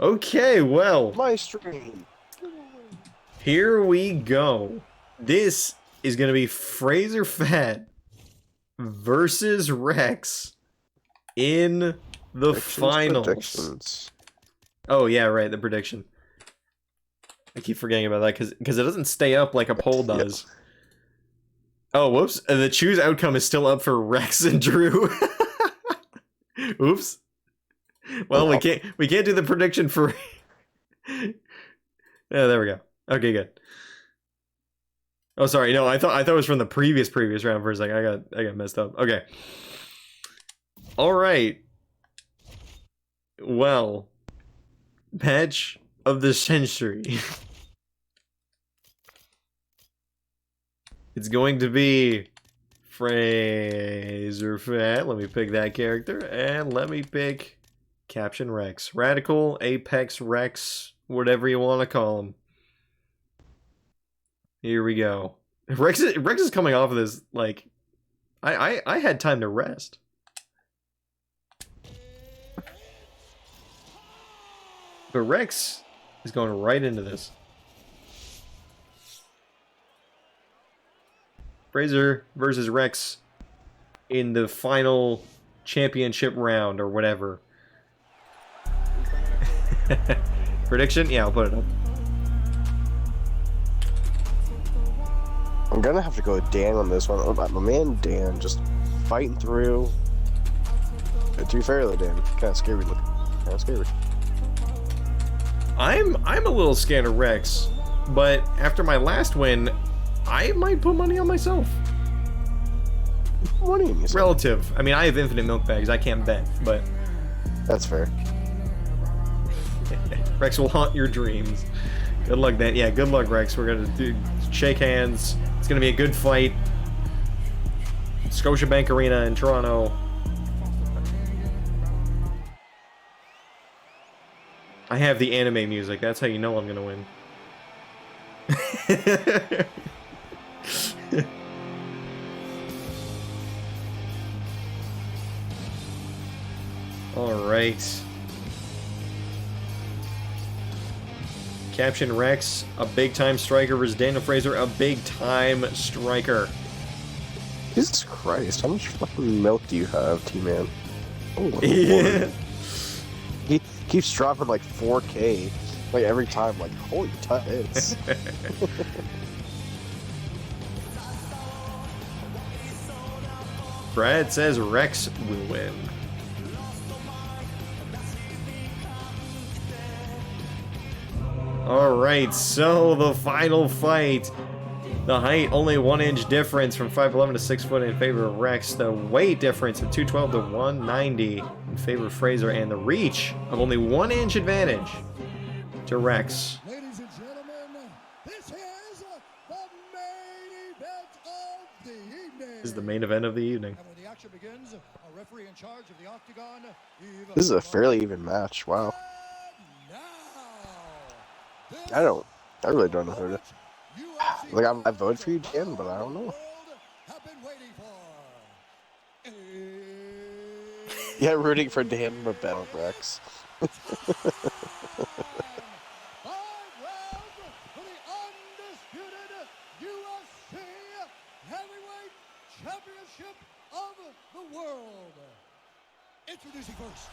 Okay, well. My stream. Here we go. This is going to be Fraserfatt versus Rex in the finals. Oh, yeah, right, the prediction. I keep forgetting about that because it doesn't stay up like a poll does. Yep. Oh, whoops. The choose outcome is still up for Rex and Drew. Oops. Well, we can't do the prediction for Yeah, there we go. Okay, good. Oh, sorry. No, I thought it was from the previous round for a second. I got messed up. Okay. All right. Well, match of the century. It's going to be Fraserfatt. Let me pick that character, and let me pick Caption Rex. Radical, Apex Rex, whatever you want to call him. Here we go. Rex is coming off of this, like, I had time to rest. But Rex is going right into this. Fraser versus Rex in the final championship round or whatever. Prediction? Yeah, I'll put it up. I'm gonna have to go with Dan on this one. Oh, my man Dan just fighting through. To be fair though, Dan, kind of scary looking. Kind of scary. I'm a little scared of Rex, but after my last win, I might put money on myself. Money in yourself. Relative. I mean, I have infinite milk bags. I can't bet, but That's fair. Rex will haunt your dreams. Good luck, Dan. Yeah, good luck, Rex. We're gonna shake hands. It's gonna be a good fight. Scotiabank Arena in Toronto. I have the anime music. That's how you know I'm gonna win. All right. Caption Rex, a big-time striker versus Daniel Fraser, a big-time striker. Jesus Christ, how much fucking milk do you have, T-Man? Oh, Yeah. He keeps dropping like 4K, like every time, like, holy tits. Brad says Rex will win. Alright, so the final fight. The height, only 1 inch difference from 5'11 to 6 foot in favor of Rex. The weight difference of 212 to 190 in favor of Fraser. And the reach of only 1 inch advantage to Rex. Ladies and gentlemen, this is the main event of the evening. This is the main event of the evening. And when the action begins, a referee in charge of the octagon. This is a fairly even match, wow. Now, I really don't know who to... Like, I voted for you, Dan, but I don't know. Yeah, rooting for Dan but Battle Rex. Championship of the world. Introducing first,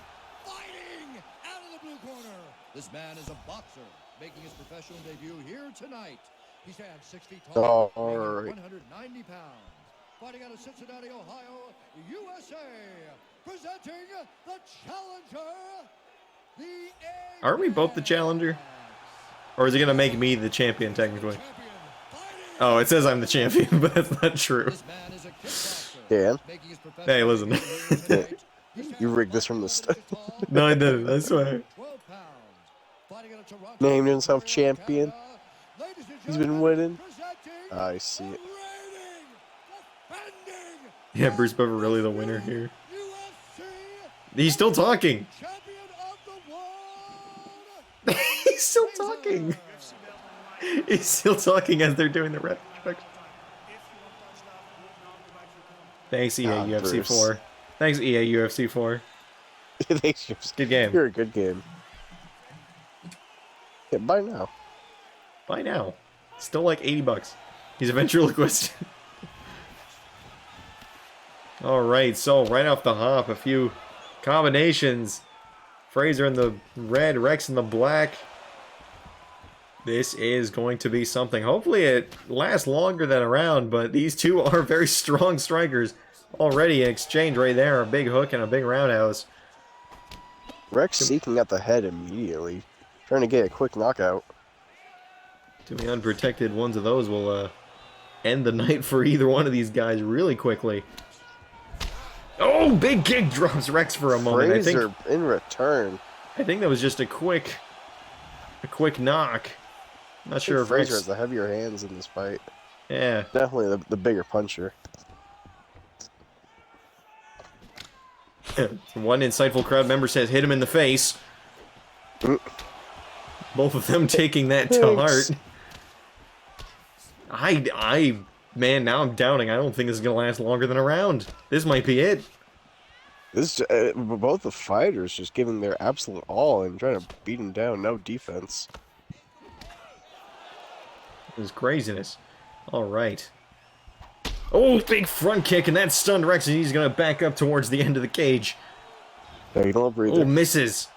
fighting out of the blue corner. This man is a boxer, making his professional debut here tonight. He stands 6 feet tall, weighing 190 pounds. Fighting out of Cincinnati, Ohio, USA. Presenting the challenger, the Aren't we both the challenger? Or is it going to make me the champion, technically? Oh, it says I'm the champion, but that's not true. Dan? Hey, listen. You rigged this from the start. No, I didn't. I swear. Named himself champion. He's been winning. I see it. Yeah, Bruce Buffer really the winner here. He's still talking. He's still talking. He's still talking as they're doing the retrospective. Thanks, EA UFC Bruce. 4. Thanks, EA UFC 4. Good game. You're a good game. Yeah, bye now. Buy now. Still like $80. He's a ventriloquist. Alright, so right off the hop, a few combinations. Fraser in the red, Rex in the black. This is going to be something. Hopefully it lasts longer than a round, but these two are very strong strikers. Already an exchange right there, a big hook and a big roundhouse. Rex seeking at the head immediately, trying to get a quick knockout. To be unprotected, ones of those will end the night for either one of these guys really quickly. Oh, big kick drops Rex for a moment. Fraser in return. I think that was just a quick knock. Not sure if Fraser Rex... has the heavier hands in this fight. Yeah. Definitely the bigger puncher. One insightful crowd member says, hit him in the face. Both of them taking that to heart. Man, now I'm doubting. I don't think this is going to last longer than a round. This might be it. This both the fighters just giving their absolute all and trying to beat him down. No defense. This is craziness. All right. Oh, big front kick, and that stunned Rex, and he's going to back up towards the end of the cage. No, you don't breathe. Oh, misses.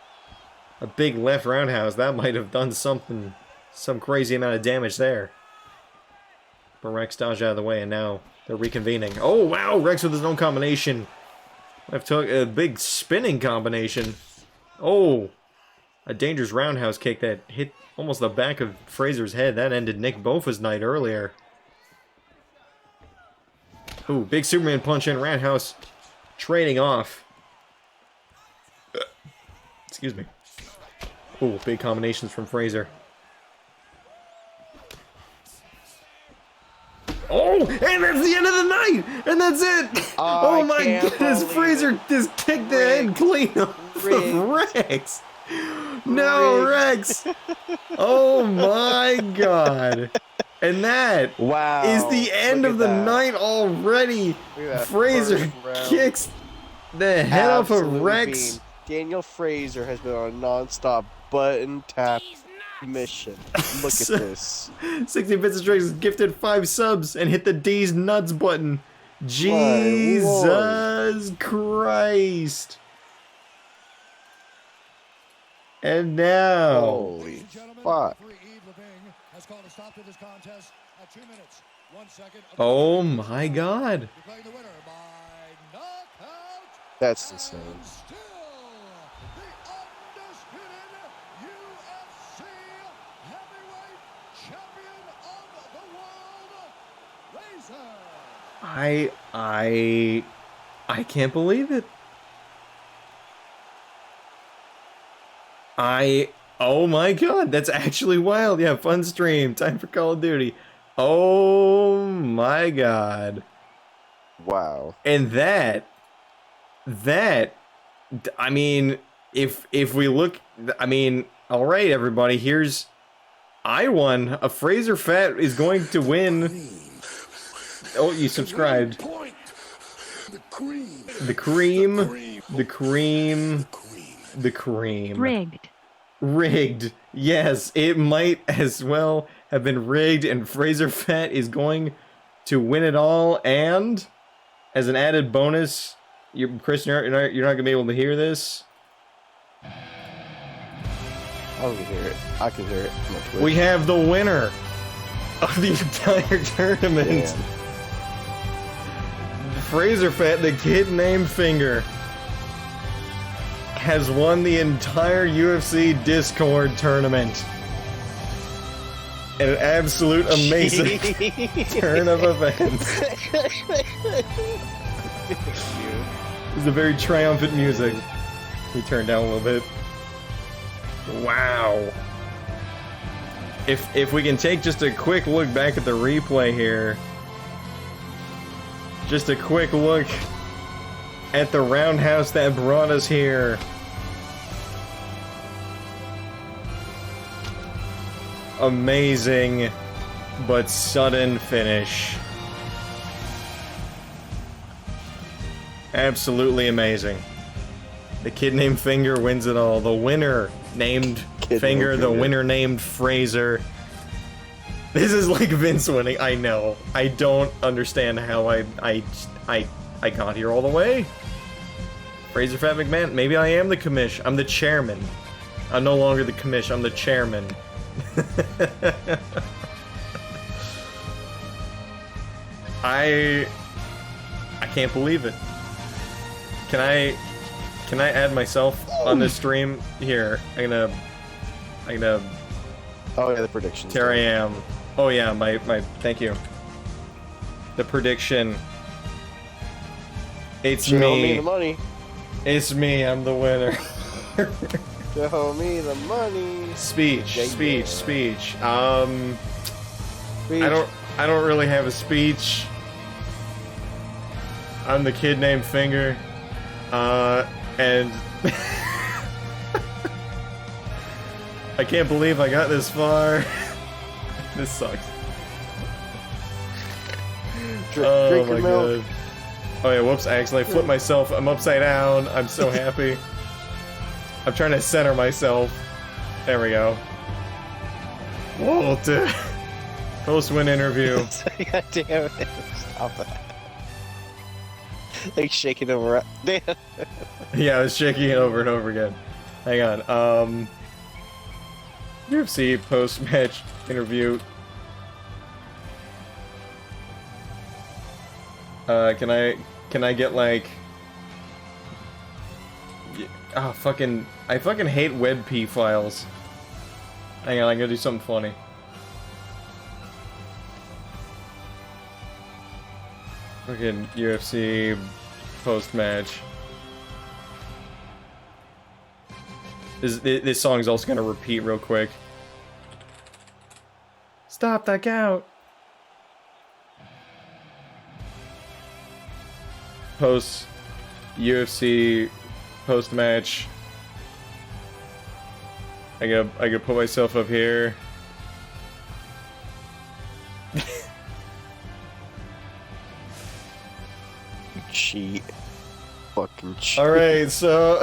a big left roundhouse. That might have done something, some crazy amount of damage there. But Rex dodged out of the way, and now they're reconvening. Oh, wow, Rex with his own combination. I've took a big spinning combination. Oh, a dangerous roundhouse kick that hit almost the back of Fraser's head. That ended Nickbofa's night earlier. Ooh, big Superman punch in, roundhouse trading off. Excuse me. Ooh, big combinations from Fraser. Oh, and that's the end of the night! And that's it! Oh my goodness, Fraser just kicked the head clean off of Rex! No, Rex! Oh my god! And that is the end of the night already! Fraser kicks the head off of Rex! Beam. Daniel Fraser has been on a non-stop button tap mission. Look at this. 60 bits of strikes gifted 5 subs and hit the D's nuts button. Jesus Christ. And now. Holy fuck. Oh my god. That's insane. I can't believe it. Oh my god, that's actually wild. Yeah, fun stream. Time for Call of Duty. Oh my god. Wow. And that, I mean, if we look, I mean, all right, everybody, here's, I won. A Fraserfatt is going to win. Oh, you subscribed. The cream. Rigged. Yes, it might as well have been rigged, and Fraserfatt is going to win it all. And as an added bonus, Chris, you're not gonna be able to hear this. I can hear it. I can hear it. We have the winner of the entire tournament. Yeah. Fraserfatt, the kid named Finger, has won the entire UFC Discord tournament. An absolute amazing turn of events. It's a very triumphant music. We turn down a little bit. Wow. If we can take just a quick look back at the replay here. Just a quick look at the roundhouse that brought us here. Amazing, but sudden finish. Absolutely amazing. The kid named Finger wins it all. The winner named Finger, the winner named Fraser. This is like Vince winning. I know. I don't understand how I got here all the way. Fraserfatt McMahon. Maybe I am the commish. I'm the chairman. I'm no longer the commish. I'm the chairman. I can't believe it. Can I add myself on this stream? Here, I'm gonna. Oh yeah, the predictions. Here I am. Oh yeah, my. Thank you. The prediction. It's Show me. me the money. It's me. I'm the winner. Show me the money. Speech. Yeah, Speech. yeah. Speech. Speech. I don't really have a speech. I'm the kid named Finger. And I can't believe I got this far. This sucks. Oh Drink my your milk. god. Oh yeah, whoops, I accidentally flipped myself. I'm upside down. I'm so happy. I'm trying to center myself. There we go. Whoa, post-win interview. God damn it. Stop that. Like shaking over. Damn. Yeah, I was shaking it over and over again. Hang on. UFC post-match interview. Can I get like... Oh, I fucking hate WebP files. Hang on, I'm gonna do something funny. Fucking UFC post-match. This song is also gonna repeat real quick. Stop that count! UFC post-match. I gotta put myself up here. Cheat. Fucking cheat. Alright, so...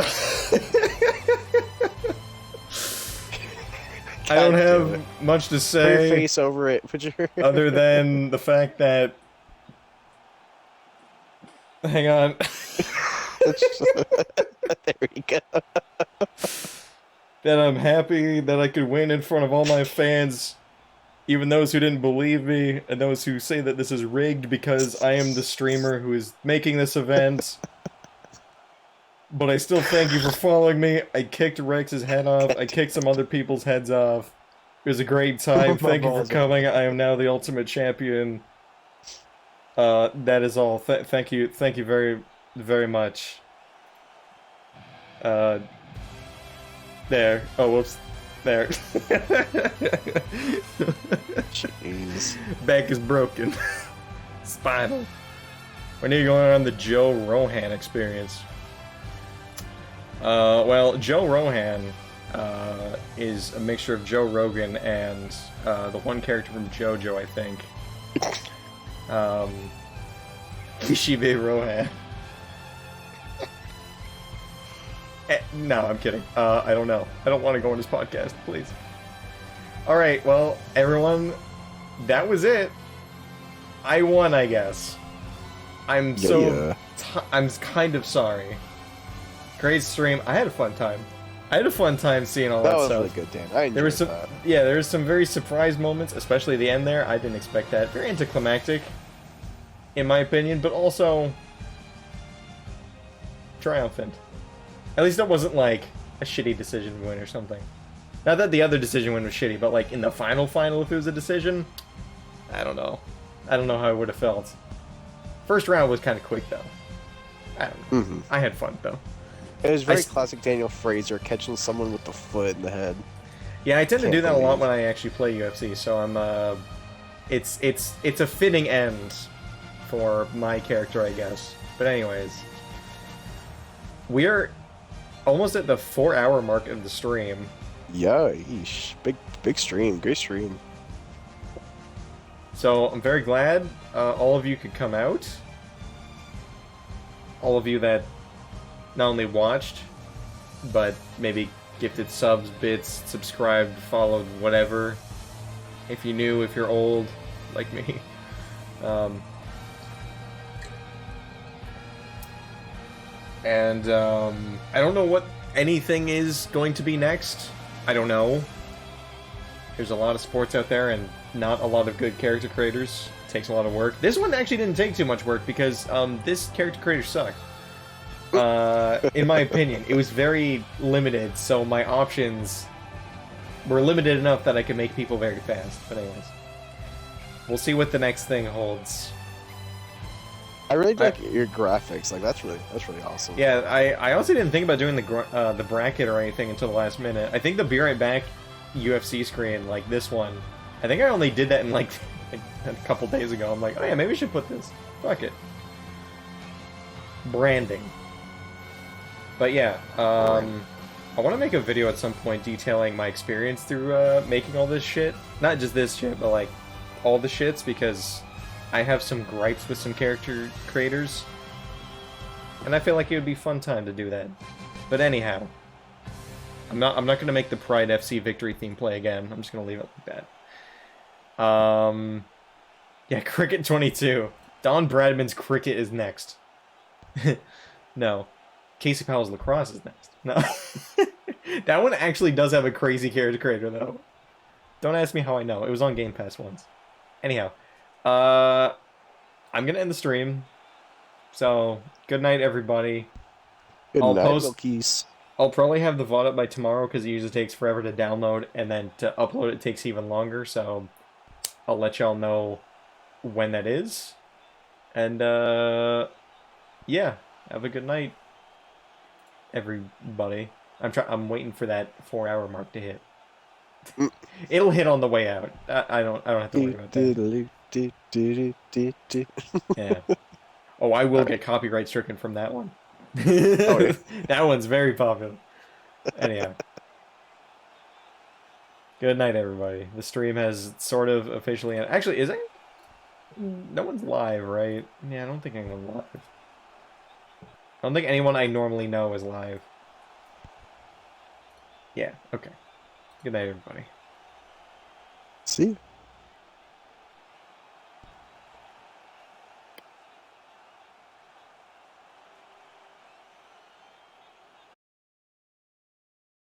I don't have much to say. Put your face over it. Put your... other than the fact that... Hang on. There we go. That I'm happy that I could win in front of all my fans, even those who didn't believe me, and those who say that this is rigged because I am the streamer who is making this event. But I still thank you for following me. I kicked Rex's head off. I kicked some other people's heads off. It was a great time. Thank you for coming. I am now the ultimate champion. That is all. Thank you very, very much. There. Oh, whoops. There. Jeez. Back is broken. Spinal. When are you going on the Joe Rohan experience? Well, Joe Rohan is a mixture of Joe Rogan and the one character from JoJo, I think. Kishibe Rohan. No, I'm kidding. I don't know. I don't want to go on his podcast, please. Alright, well, everyone, that was it. I won, I guess. I'm I'm kind of sorry. Great stream. I had a fun time. I had a fun time seeing all that stuff. That was really good, Dan. I enjoyed that. Yeah, there was some very surprise moments, especially the end there. I didn't expect that. Very anticlimactic, in my opinion, but also triumphant. At least it wasn't like a shitty decision win or something. Not that the other decision win was shitty, but like in the final, if it was a decision, I don't know. I don't know how I would have felt. First round was kind of quick though. I don't know. Mm-hmm. I had fun though. It was very classic Daniel Fraser catching someone with the foot in the head. Yeah, I tend to do that a lot when I actually play UFC, so I'm it's a fitting end for my character, I guess. But anyways, we are almost at the 4-hour mark of the stream. Yeah, yeesh. Big stream, great stream. So I'm very glad all of you could come out. All of you that not only watched, but maybe gifted subs, bits, subscribed, followed, whatever. If you're new, if you're old, like me. I don't know what anything is going to be next. I don't know. There's a lot of sports out there and not a lot of good character creators. It takes a lot of work. This one actually didn't take too much work because this character creator sucked. In my opinion, it was very limited, so my options were limited enough that I could make people very fast. But anyways, we'll see what the next thing holds. I really like your graphics. Like that's really awesome. Yeah, I also didn't think about doing the bracket or anything until the last minute. I think the Be Right Back UFC screen, like this one, I think I only did that in like a couple days ago. I'm like, oh yeah, maybe we should put this. Fuck it. Branding. But yeah, I want to make a video at some point detailing my experience through making all this shit. Not just this shit, but like all the shits, because I have some gripes with some character creators. And I feel like it would be a fun time to do that. But anyhow, I'm not going to make the Pride FC victory theme play again. I'm just going to leave it like that. Yeah, Cricket 22. Don Bradman's Cricket is next. No. Casey Powell's Lacrosse is next. No. That one actually does have a crazy character creator, though. Don't ask me how I know. It was on Game Pass once. Anyhow, I'm gonna end the stream. So, good night, everybody. Good I'll night, post- Milkies. I'll probably have the VOD up by tomorrow because it usually takes forever to download, and then to upload it takes even longer, so I'll let y'all know when that is. And, yeah, have a good night, everybody. I'm waiting for that 4-hour mark to hit. It'll hit on the way out. I don't have to worry about that. Yeah. Oh, I will get copyright stricken from that one. Oh, yeah. That one's very popular. Anyhow. Good night, everybody. The stream has sort of officially... Actually, is it? No one's live, right? Yeah, I don't think anyone's live. I don't think anyone I normally know is live. Yeah, okay. Good night, everybody. See you.